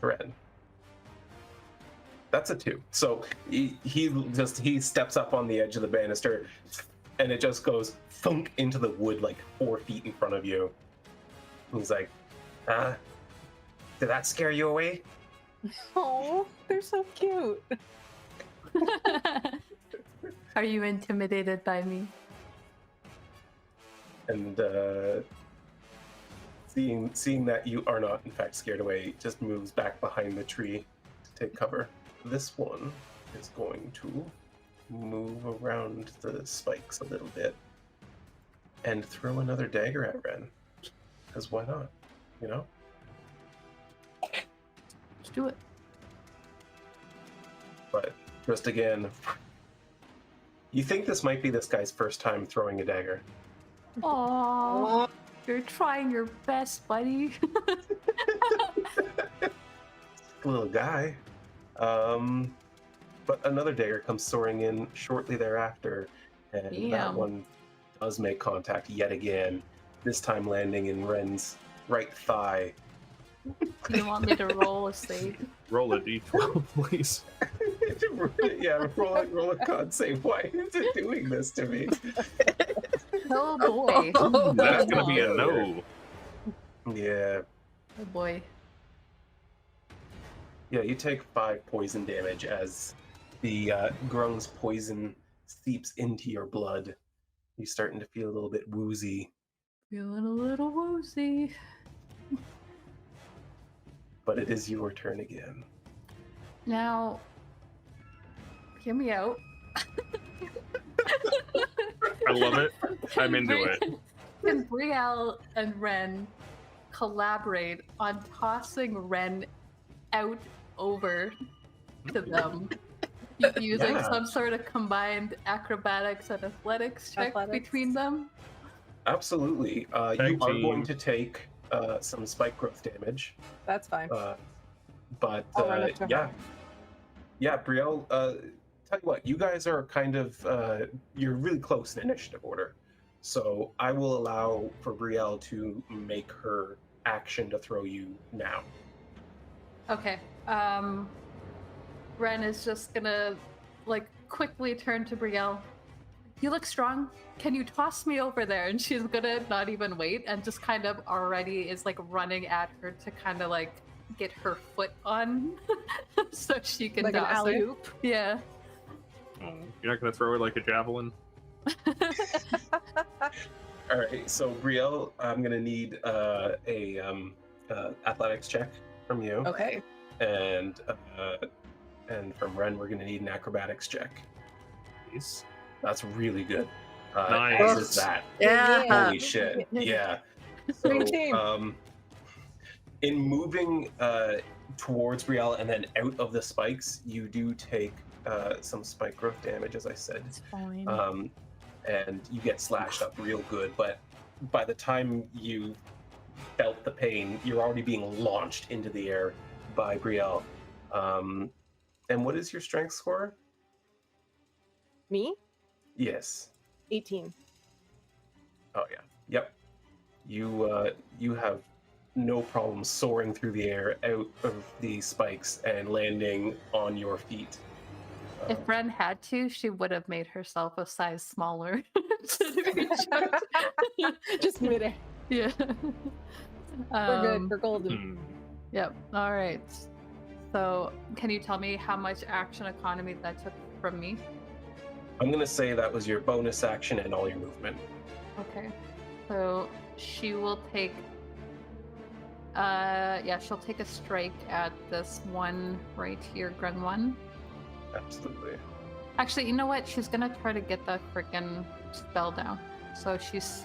Wren. That's a 2. So he steps up on the edge of the banister, and it just goes thunk into the wood like 4 feet in front of you. And he's like, did that scare you away? Oh, they're so cute. Are you intimidated by me? And seeing that you are not in fact scared away, just moves back behind the tree to take cover. This one is going to move around the spikes a little bit and throw another dagger at Wren. Because why not? You know? Let's do it. But just again, you think this might be this guy's first time throwing a dagger. Aww, you're trying your best, buddy. Little guy. But another dagger comes soaring in shortly thereafter, and that Damn. one does make contact yet again, this time landing in Wren's right thigh. Do you want me to roll a save? Roll a d12, please. Yeah, roll a con save. Why is it doing this to me? Oh boy. That's gonna be a no. Yeah. Oh boy. Yeah, you take 5 poison damage as the grung's poison seeps into your blood. You're starting to feel a little bit woozy. Feeling a little woozy. But it is your turn again. Now, hear me out. I love it. I'm into it. Can Brielle and Wren collaborate on tossing Wren out over to them using Yeah. some sort of combined acrobatics and athletics check Athletics. between them? Absolutely. You are Tag team. going to take some spike growth damage. That's fine. But I'll run up to yeah. her. Yeah, Brielle, tell you what, you guys are kind of, you're really close in initiative order. So I will allow for Brielle to make her action to throw you now. Okay. Wren is just gonna quickly turn to Brielle. You look strong. Can you toss me over there? And she's gonna not even wait and just kind of already is running at her to kind of get her foot on so she can Like an toss her. alley-oop? Yeah. You're not gonna throw it like a javelin? All right, so Brielle, I'm gonna need a athletics check from you, Okay. and from Wren, we're gonna need an acrobatics check. Please. That's really good. Nice. As is that. Yeah. Holy shit! Yeah. So, Great team. in moving towards Brielle and then out of the spikes, you do take some spike growth damage, as I said. It's fine. And you get slashed up real good, but by the time you felt the pain, you're already being launched into the air by Brielle. And what is your strength score? Me? Yes. 18. Oh yeah. Yep. You have no problem soaring through the air out of the spikes and landing on your feet. If Wren had to, she would have made herself a size smaller. to reach out. Just midair. Yeah. We're good. We're golden. Hmm. Yep. All right. So, can you tell me how much action economy that took from me? I'm gonna say that was your bonus action and all your movement. Okay. So she will take Yeah, she'll take a strike at this one right here, grung one. Absolutely. Actually, you know what? She's gonna try to get that frickin' spell down. So she's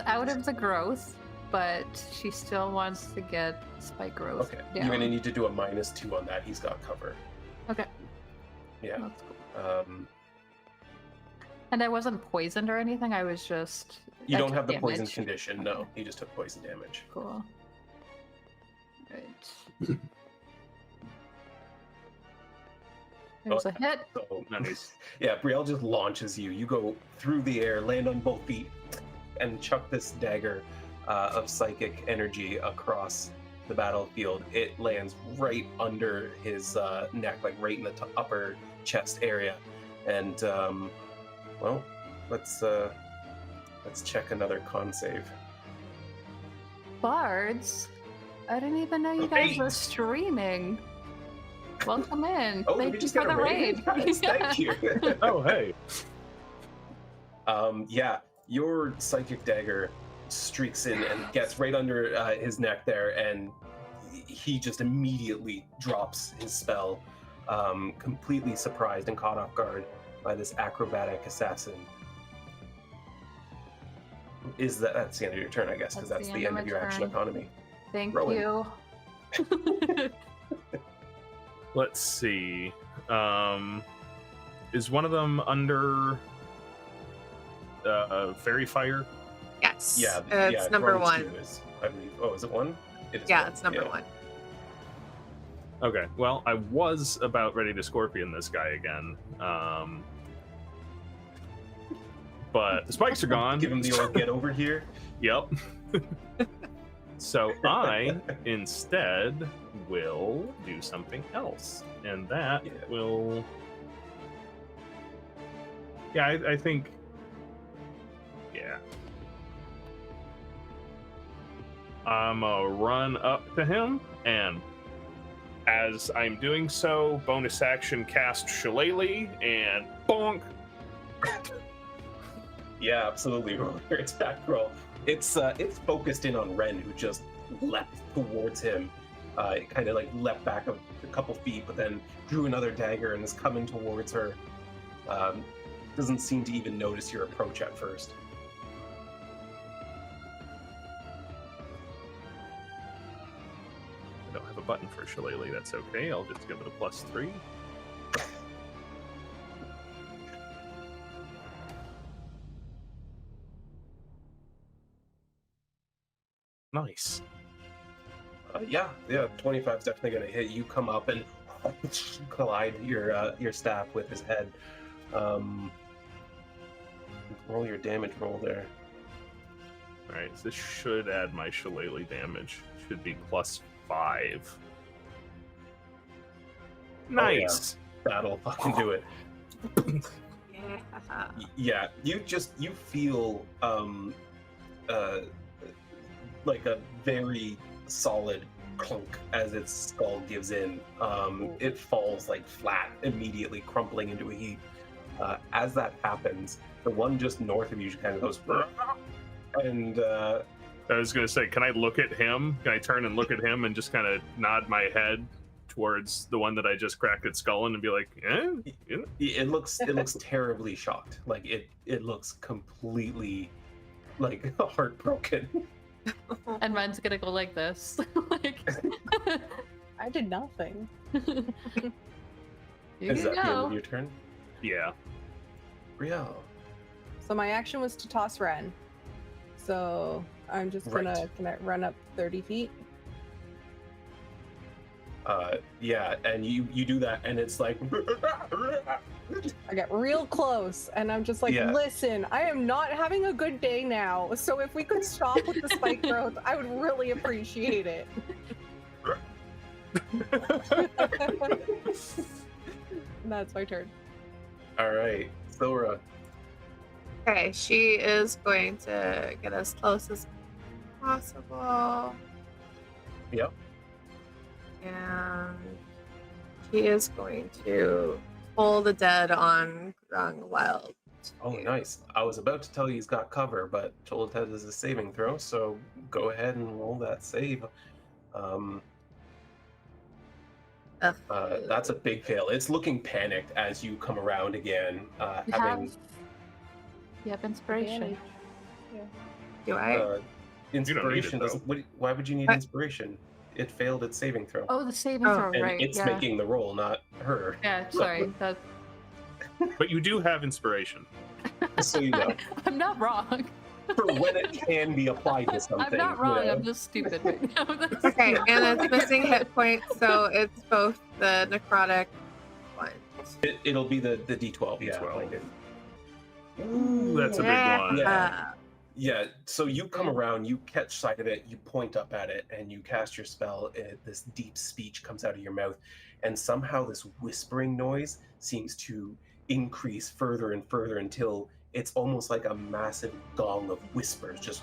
out of the growth, but she still wants to get spike growth Okay. down. You're gonna need to do a -2 on that. He's got cover. Okay. Yeah. That's cool. And I wasn't poisoned or anything. I was just. You I don't took have the damage. poison condition. No, Okay. he just took poison damage. Cool. Right. There's a hit. So Nice. yeah, Brielle just launches you. You go through the air, land on both feet, and chuck this dagger of psychic energy across the battlefield. It lands right under his neck, like right in the upper chest area. And well, let's check another con save. Bards? I didn't even know you guys were Eight. streaming. Welcome in. Oh, Thank we you just for got the a raid. Guys, thank you. Oh, hey. Yeah, your psychic dagger streaks in and gets right under his neck there, and he just immediately drops his spell, completely surprised and caught off guard by this acrobatic assassin. That's the end of your turn, I guess, because that's the end of your action turn. economy. Thank Rhowan. you. Let's see. Is one of them under fairy fire? Yes. Yeah, It's number Rhowan's 1. two is, I believe. Oh, is it 1? It is Yeah, 1. it's number 1. Okay. Well, I was about ready to scorpion this guy again. But the spikes are gone. Give him the old get over here. Yep. So I instead will do something else, and that Yeah. will. Yeah, I think. Yeah. I'm gonna run up to him, and as I'm doing so, bonus action cast Shillelagh, and bonk. Yeah, absolutely. Roll your attack roll. It's focused in on Wren, who just leapt towards him. It kind of like leapt back a couple feet, but then drew another dagger and is coming towards her. Doesn't seem to even notice your approach at first. I don't have a button for Shillelagh, that's okay. I'll just give it a +3. Nice. Yeah, 25 is definitely going to hit. You come up and collide your staff with his head. Roll your damage roll there. Alright, so this should add my Shillelagh damage. Should be +5. Nice! That'll fucking do it. Yeah. Yeah, you feel like a very solid clunk as its skull gives in. It falls like flat, immediately crumpling into a heap. As that happens, the one just north of you kind of goes, and I was gonna say, can I look at him? Can I turn and look at him and just kind of nod my head towards the one that I just cracked its skull in and be like, eh? it looks terribly shocked. Like it looks completely like heartbroken. And mine's gonna go like this. Like, I did nothing. you Is can that the end of go. your turn? Yeah. Brielle. So my action was to toss Wren. So I'm just gonna Right. can I run up 30 feet? Yeah, and you do that, and it's like I get real close and I'm just like, Yeah. listen, I am not having a good day now. So if we could stop with the spike growth, I would really appreciate it. That's my turn. all right, Sylra. Okay, she is going to get as close as possible. Yep. And she is going to pull the dead on Grung Wild. Oh, nice. I was about to tell you he's got cover, but Cholited is a saving throw, so go ahead and roll that save. That's a big fail. It's looking panicked as you come around again. You have inspiration. Advantage. Yeah. Do I? Inspiration though. doesn't. Why would you need inspiration? It failed its saving throw. Oh, the saving Oh. throw, And right? it's Yeah. making the roll, not her. Yeah, sorry. That... But you do have inspiration. So you know, I'm not wrong. for when it can be applied to something. I'm not wrong. You know? I'm just stupid right now. That's- Okay, and it's missing hit points, so it's both the necrotic ones. It'll be the D12. Yeah. D12. Like it. Ooh, that's a big one. Yeah. Yeah, so you come around, you catch sight of it, you point up at it, and you cast your spell. This deep speech comes out of your mouth, and somehow this whispering noise seems to increase further and further until it's almost like a massive gong of whispers just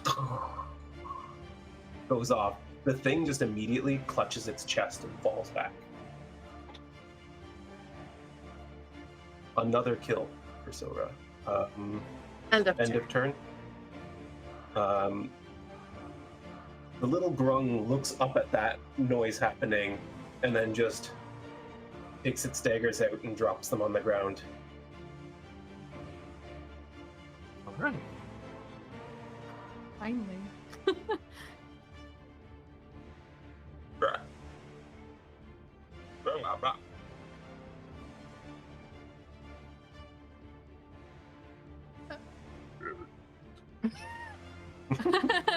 goes off. The thing just immediately clutches its chest and falls back. Another kill for Sylra. End of End turn. of turn. The little grung looks up at that noise happening and then just takes its daggers out and drops them on the ground. All right. Finally.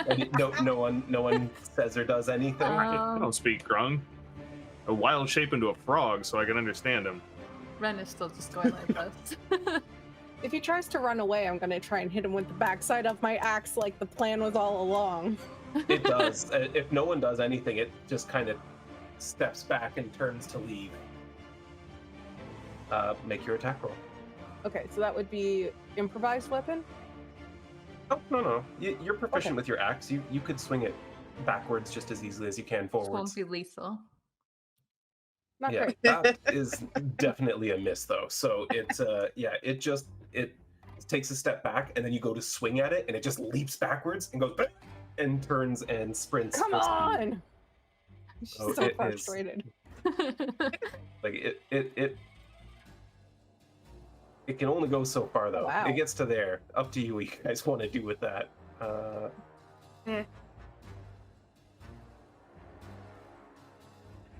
And no one says or does anything. I don't speak grung. A wild shape into a frog, so I can understand him. Wren is still just going like this. If he tries to run away, I'm gonna try and hit him with the backside of my axe like the plan was all along. It does. If no one does anything, it just kind of steps back and turns to leave. Make your attack roll. Okay, so that would be improvised weapon? Oh, no. You're proficient with your axe. You could swing it backwards just as easily as you can This won't forwards. be lethal. Not Yeah, great. that is definitely a miss though. So it's it takes a step back and then you go to swing at it and it just leaps backwards and goes back and turns and sprints. Come full speed. on! She's Oh, so it is- frustrated. Like it can only go so far though. Wow. It gets to there. Up to you what you guys want to do with that.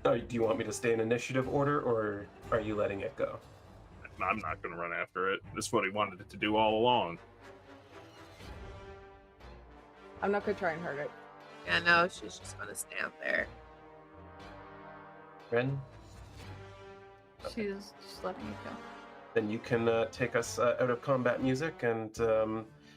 Do you want me to stay in initiative order or are you letting it go? I'm not going to run after it. This is what he wanted it to do all along. I'm not gonna try and hurt it. Yeah, no, she's just gonna stand there. Wren? She's just letting it go. Then you can take us out of combat music, and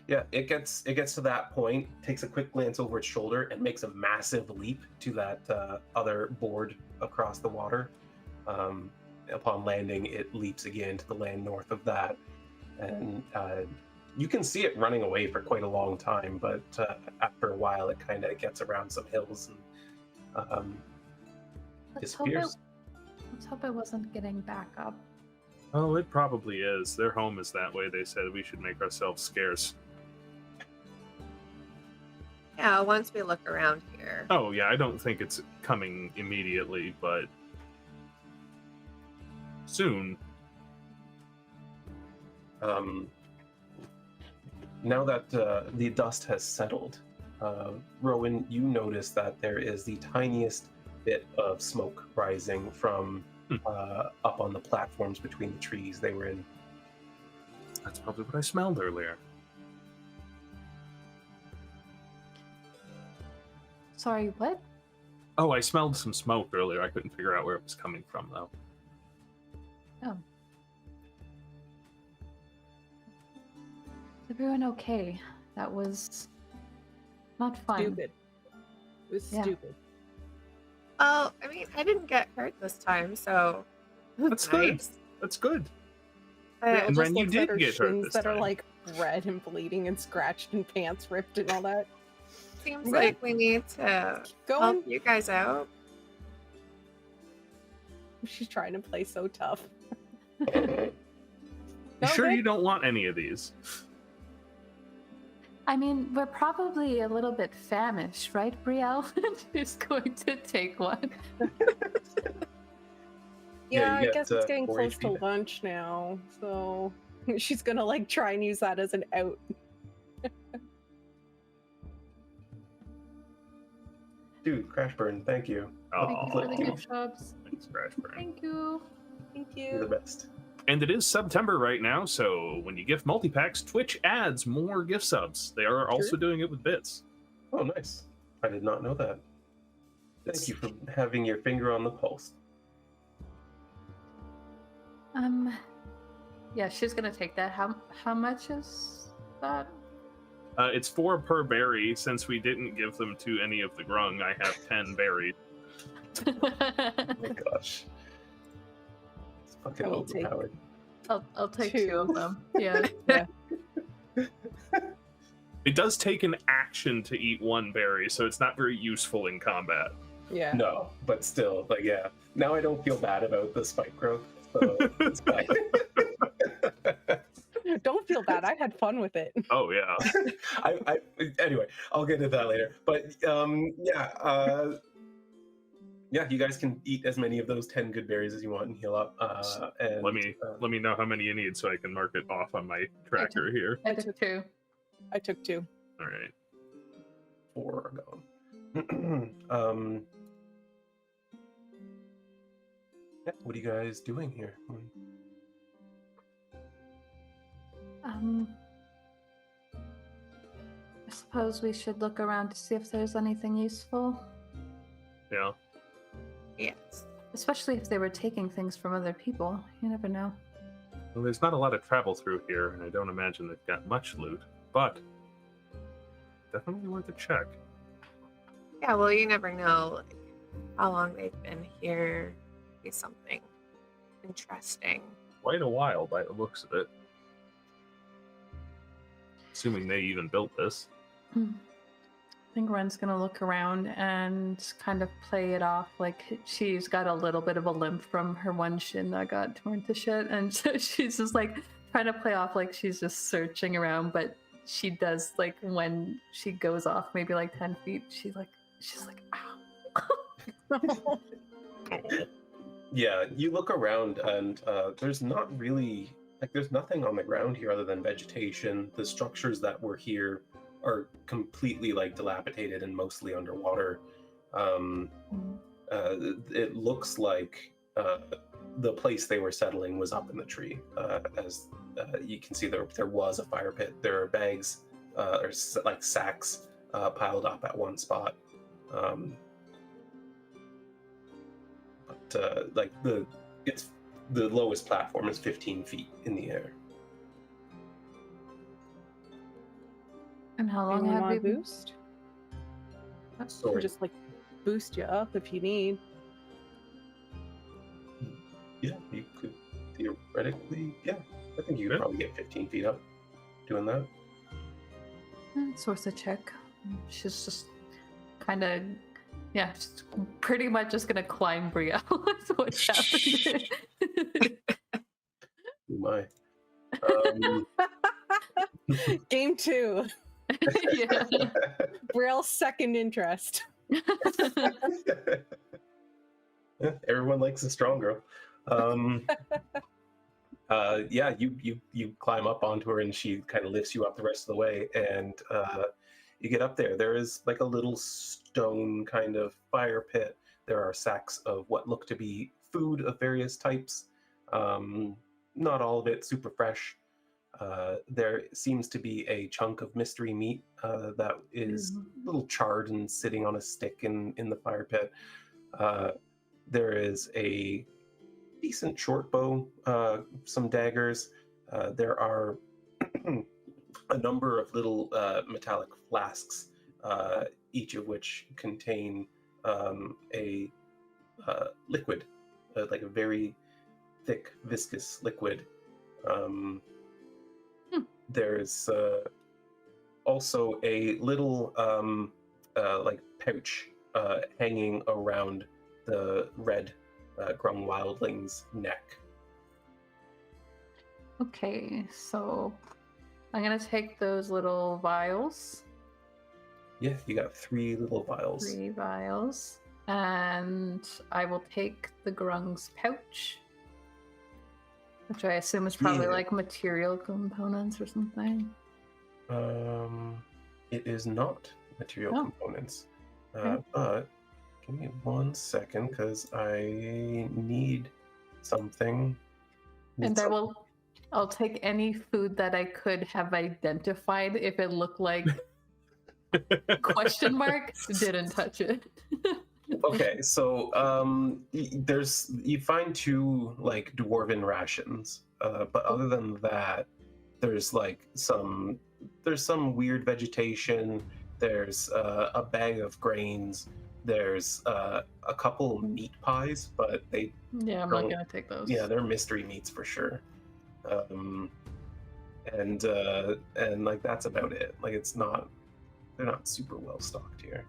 it gets to that point, takes a quick glance over its shoulder, and makes a massive leap to that other board across the water. Upon landing, it leaps again to the land north of that, and you can see it running away for quite a long time. But after a while, it kind of gets around some hills and disappears. Let's hope it wasn't getting back up. Oh, it probably is. Their home is that way. They said we should make ourselves scarce. Yeah, once we look around here. Oh, yeah, I don't think it's coming immediately, but soon. Now that the dust has settled, Rhowan, you notice that there is the tiniest bit of smoke rising from up on the platforms between the trees they were in. That's probably what I smelled earlier. Sorry, what? Oh, I smelled some smoke earlier. I couldn't figure out where it was coming from, though. Oh. Is everyone okay? That was not fun. Stupid. It was Yeah. stupid. Well, I mean, I didn't get hurt this time, so That's good. That's good. Brielle And just Wren, you looks at did her get hurt shins this that are time. like red and bleeding and scratched and pants ripped and all that. seems Right. like we need to Going. help you guys out. She's trying to play so tough. You sure Okay. you don't want any of these? I mean, we're probably a little bit famished, right, Brielle? She's going to take one. Yeah, you I guess get, it's getting 4 close HP to back. lunch now, so she's gonna like try and use that as an out. Dude, crash burn, thank you. Thank you for the Aw, gift shops. thanks, Crash Burn. Thank you. Thank You're the you. best. And it is September right now, so when you gift multi-packs, Twitch adds more gift subs. They are also doing it with bits. Oh, nice. I did not know that. Thank you for having your finger on the pulse. Yeah, she's gonna take that. How much is that? It's 4 per berry. Since we didn't give them to any of the grung, I have 10 berries. Oh my gosh. It's fucking I will take- overpowered. I'll take 2. 2 of them. Yeah. Yeah. It does take an action to eat 1 berry, so it's not very useful in combat. Yeah. No, but still, like, yeah. Now I don't feel bad about the spike growth, so it's fine. Don't feel bad. I had fun with it. Oh yeah. Anyway, I'll get into that later. But yeah, you guys can eat as many of those 10 good berries as you want and heal up. And Let me know how many you need so I can mark it off on my tracker here. I took 2. I took 2. All right. 4 are gone. Yeah, what are you guys doing here? I suppose we should look around to see if there's anything useful. Yeah. Yes. Especially if they were taking things from other people. You never know. Well, there's not a lot of travel through here, and I don't imagine they've got much loot, but definitely worth a check. Yeah, well, you never know like, how long they've been here. Be something interesting. Quite a while by the looks of it. Assuming they even built this. I think Wren's gonna look around and kind of play it off like she's got a little bit of a limp from her one shin that got torn to shit, and so she's just like trying to play off like she's just searching around, but she does like when she goes off maybe like 10 feet, she's like, ow. Yeah, you look around and there's not really, like, there's nothing on the ground here other than vegetation. The structures that were here are completely like dilapidated and mostly underwater. It looks like the place they were settling was up in the tree. As you can see, there was a fire pit. There are bags or like sacks piled up at one spot. Like the lowest platform is 15 feet in the air. And how long Anyone have want we a been? boost? Or Sorry. just like boost you up if you need. Yeah, you could theoretically. Yeah, I think you could Yeah. probably get 15 feet up doing that. It's worth a check. She's just kind of, yeah, just pretty much just gonna climb Brielle. That's what's happening. Oh my. Game 2. Yeah. Brielle's second interest. Yeah, everyone likes a strong girl. Yeah, you climb up onto her and she kind of lifts you up the rest of the way, and you get up there. There is like a little stone kind of fire pit. There are sacks of what look to be food of various types. Not all of it super fresh. There seems to be a chunk of mystery meat that is a little charred and sitting on a stick in the fire pit. There is a decent short bow, some daggers. There are a number of little metallic flasks, each of which contain a liquid, like a very thick, viscous liquid. There's also a little like pouch hanging around the red grung wildling's neck. Okay, so I'm gonna take those little vials. Yeah, you got 3 little vials. 3 vials. And I will take the grung's pouch, which I assume is probably Yeah. like material components or something. It is not material Oh. components. Okay. But give me 1 second, because I need something. And I'll take any food that I could have identified if it looked like question mark, didn't touch it. Okay, so you find 2 like dwarven rations, but other than that, there's like some weird vegetation. There's a bag of grains. There's a couple meat pies, but they Yeah, I'm not gonna take those. yeah, they're mystery meats for sure. And like that's about it. Like they're not super well stocked here.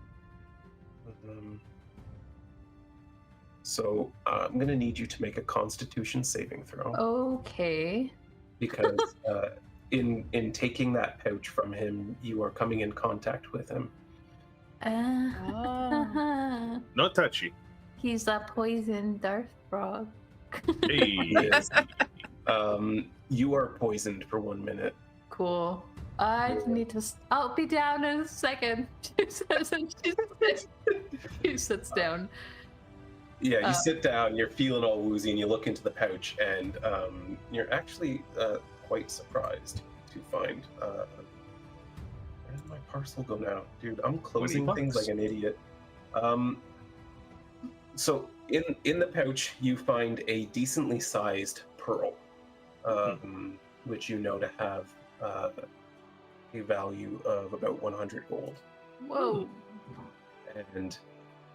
So I'm gonna need you to make a Constitution saving throw, Okay. because in taking that pouch from him, you are coming in contact with him. Not touchy. He's a poison Darth frog. Hey. Yes. You are poisoned for 1 minute. Cool. I need to. I'll be down in a second. She says, and she sits down. Yeah, you sit down, you're feeling all woozy, and you look into the pouch, and you're actually quite surprised to find. Where did my parcel go now? Dude, I'm closing things like an idiot. So in the pouch, you find a decently sized pearl, which you know to have a value of about 100 gold. Whoa. And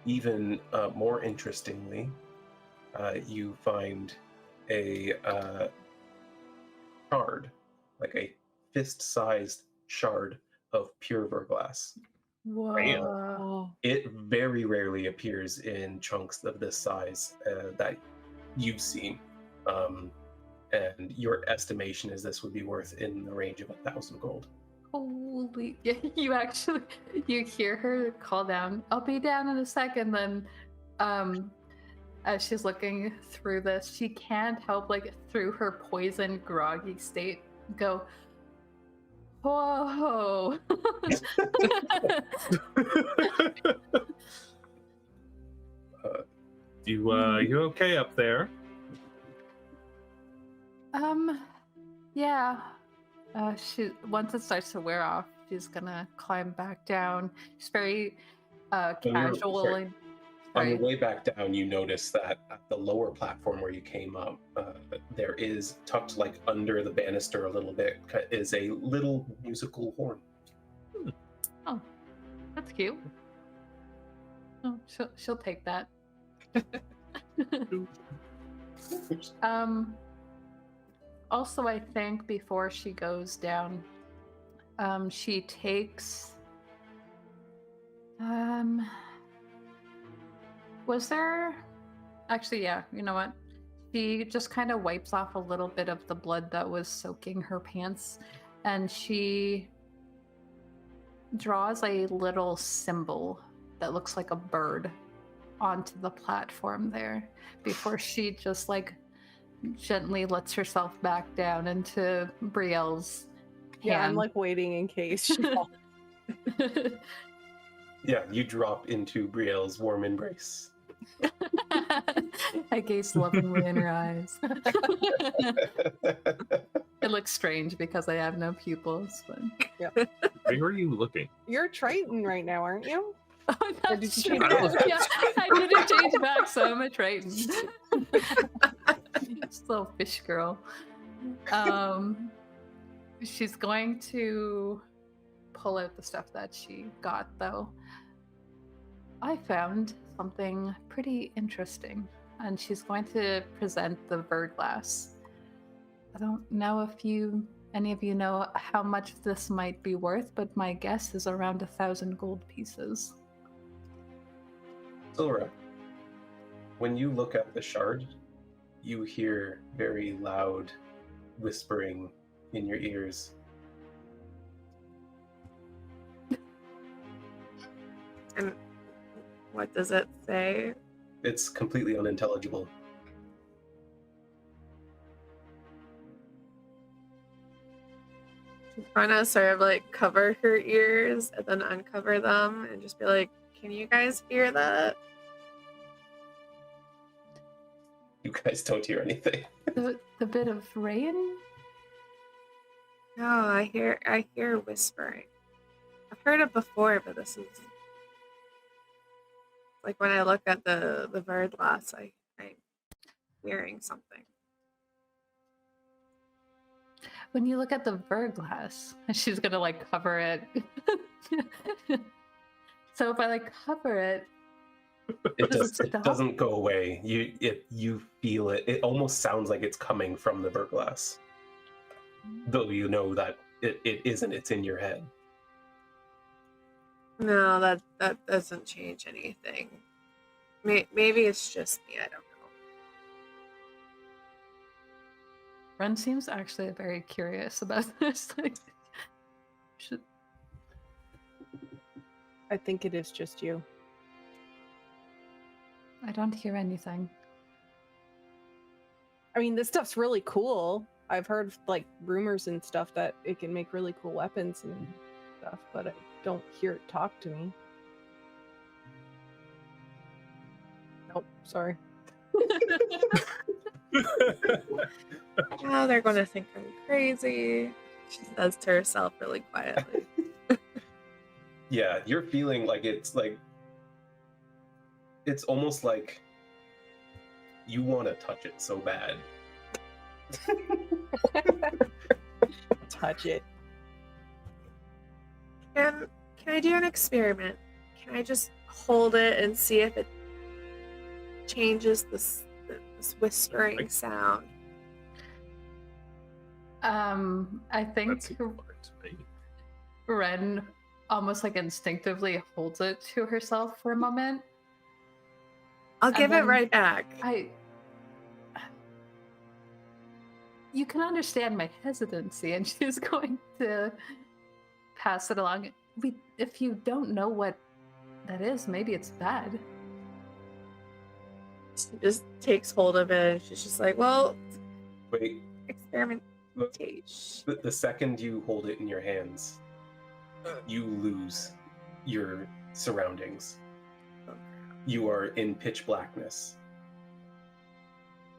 even more interestingly, you find a shard, like a fist-sized shard of pure verglass. Whoa. It very rarely appears in chunks of this size that you've seen. And your estimation is this would be worth in the range of 1,000 gold. Holy! You hear her call down. I'll be down in a second. Then, as she's looking through this, she can't help, like, through her poison, groggy state, go, whoa! You okay up there? Yeah. Once it starts to wear off, she's gonna climb back down. She's very casual. On your way back down, you notice that at the lower platform where you came up, there is, tucked like under the banister a little bit, is a little musical horn. Oh, that's cute. Oh, she'll take that. Also, I think before she goes down, she takes. Was there? Actually, yeah. You know what? She just kind of wipes off a little bit of the blood that was soaking her pants, and she draws a little symbol that looks like a bird onto the platform there before she just like gently lets herself back down into Brielle's Yeah, I'm hand. like waiting in case she falls. Yeah, you drop into Brielle's warm embrace. I gaze lovingly in her eyes. It looks strange because I have no pupils, but Where are you looking? You're Triton right now, aren't you? oh, Or that's did you true. change back? Yeah, I didn't change back, so I'm a Triton. Still fish girl. She's going to pull out the stuff that she got, though. I found something pretty interesting, and she's going to present the verglass. I don't know if any of you know how much this might be worth, but my guess is around 1,000 gold pieces. Sylra, when you look at the shard, you hear very loud whispering in your ears. And what does it say? It's completely unintelligible. She's gonna sort of like cover her ears and then uncover them and just be like, "Can you guys hear that?" You guys don't hear anything. The bit of rain? No, I hear whispering. I've heard it before, but this is like when I look at the verglass, I'm hearing something. When you look at the verglass, she's gonna like cover it. So if I like cover it, It does just it doesn't go away. You feel it. It almost sounds like it's coming from the verglass, though you know that it isn't. It's in your head. No, that doesn't change anything. Maybe it's just me. I don't know. Wren seems actually very curious about this. Like, I think it is just you. I don't hear anything. I mean, this stuff's really cool. I've heard like rumors and stuff that it can make really cool weapons and stuff, but I don't hear it talk to me. Nope, sorry. Oh, they're gonna think I'm crazy. She says to herself really quietly. Yeah, you're feeling like it's almost like you want to touch it so bad. Touch it. Can I do an experiment? Can I just hold it and see if it changes this whispering sound? I think That's important to me. Wren almost like instinctively holds it to herself for a moment. I'll And give it then right back. You can understand my hesitancy, and she's going to pass it along. If you don't know what that is, maybe it's bad. She just takes hold of it and she's just like, well, Wait, experimentation. the second you hold it in your hands, you lose your surroundings. You are in pitch blackness.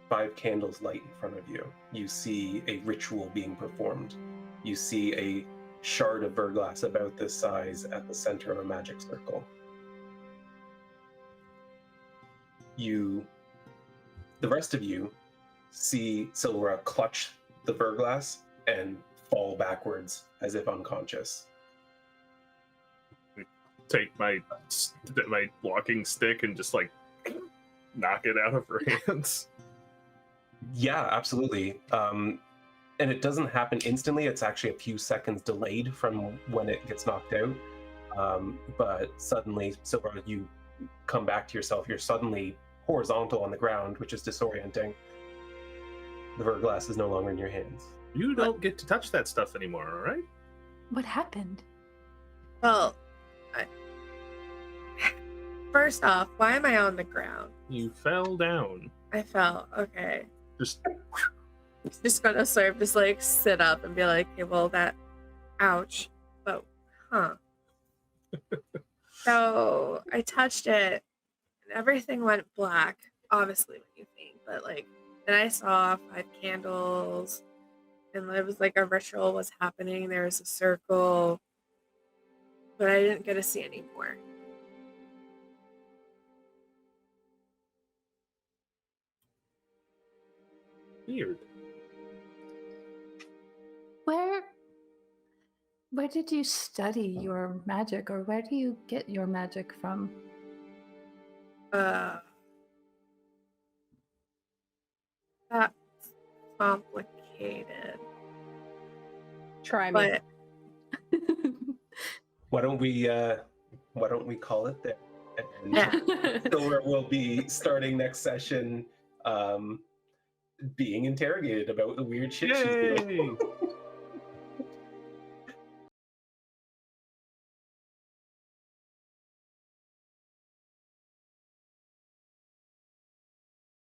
5 candles light in front of you. You see a ritual being performed. You see a shard of verglass about this size at the center of a magic circle. The rest of you see Sylra clutch the verglass and fall backwards as if unconscious. Take my walking stick and just like knock it out of her hands. Yeah, absolutely. And it doesn't happen instantly. It's actually a few seconds delayed from when it gets knocked out. But suddenly, Sylra, you come back to yourself. You're suddenly horizontal on the ground, which is disorienting. The verglass is no longer in your hands. You don't get to touch that stuff anymore, all right? What happened? Well, first off, why am I on the ground? You fell down. I fell. Okay. Just Gonna sort of just like sit up and be like, okay, well that, ouch, but So I touched it and everything went black, obviously when you faint, but like then I saw 5 candles and it was like a ritual was happening. There was a circle, but I didn't get to see any more. weird. Where did you study your magic, or where do you get your magic from? That's complicated. Try me. But Why don't we call it there? And yeah. Sylra will be starting next session being interrogated about the weird shit she's doing. Yay!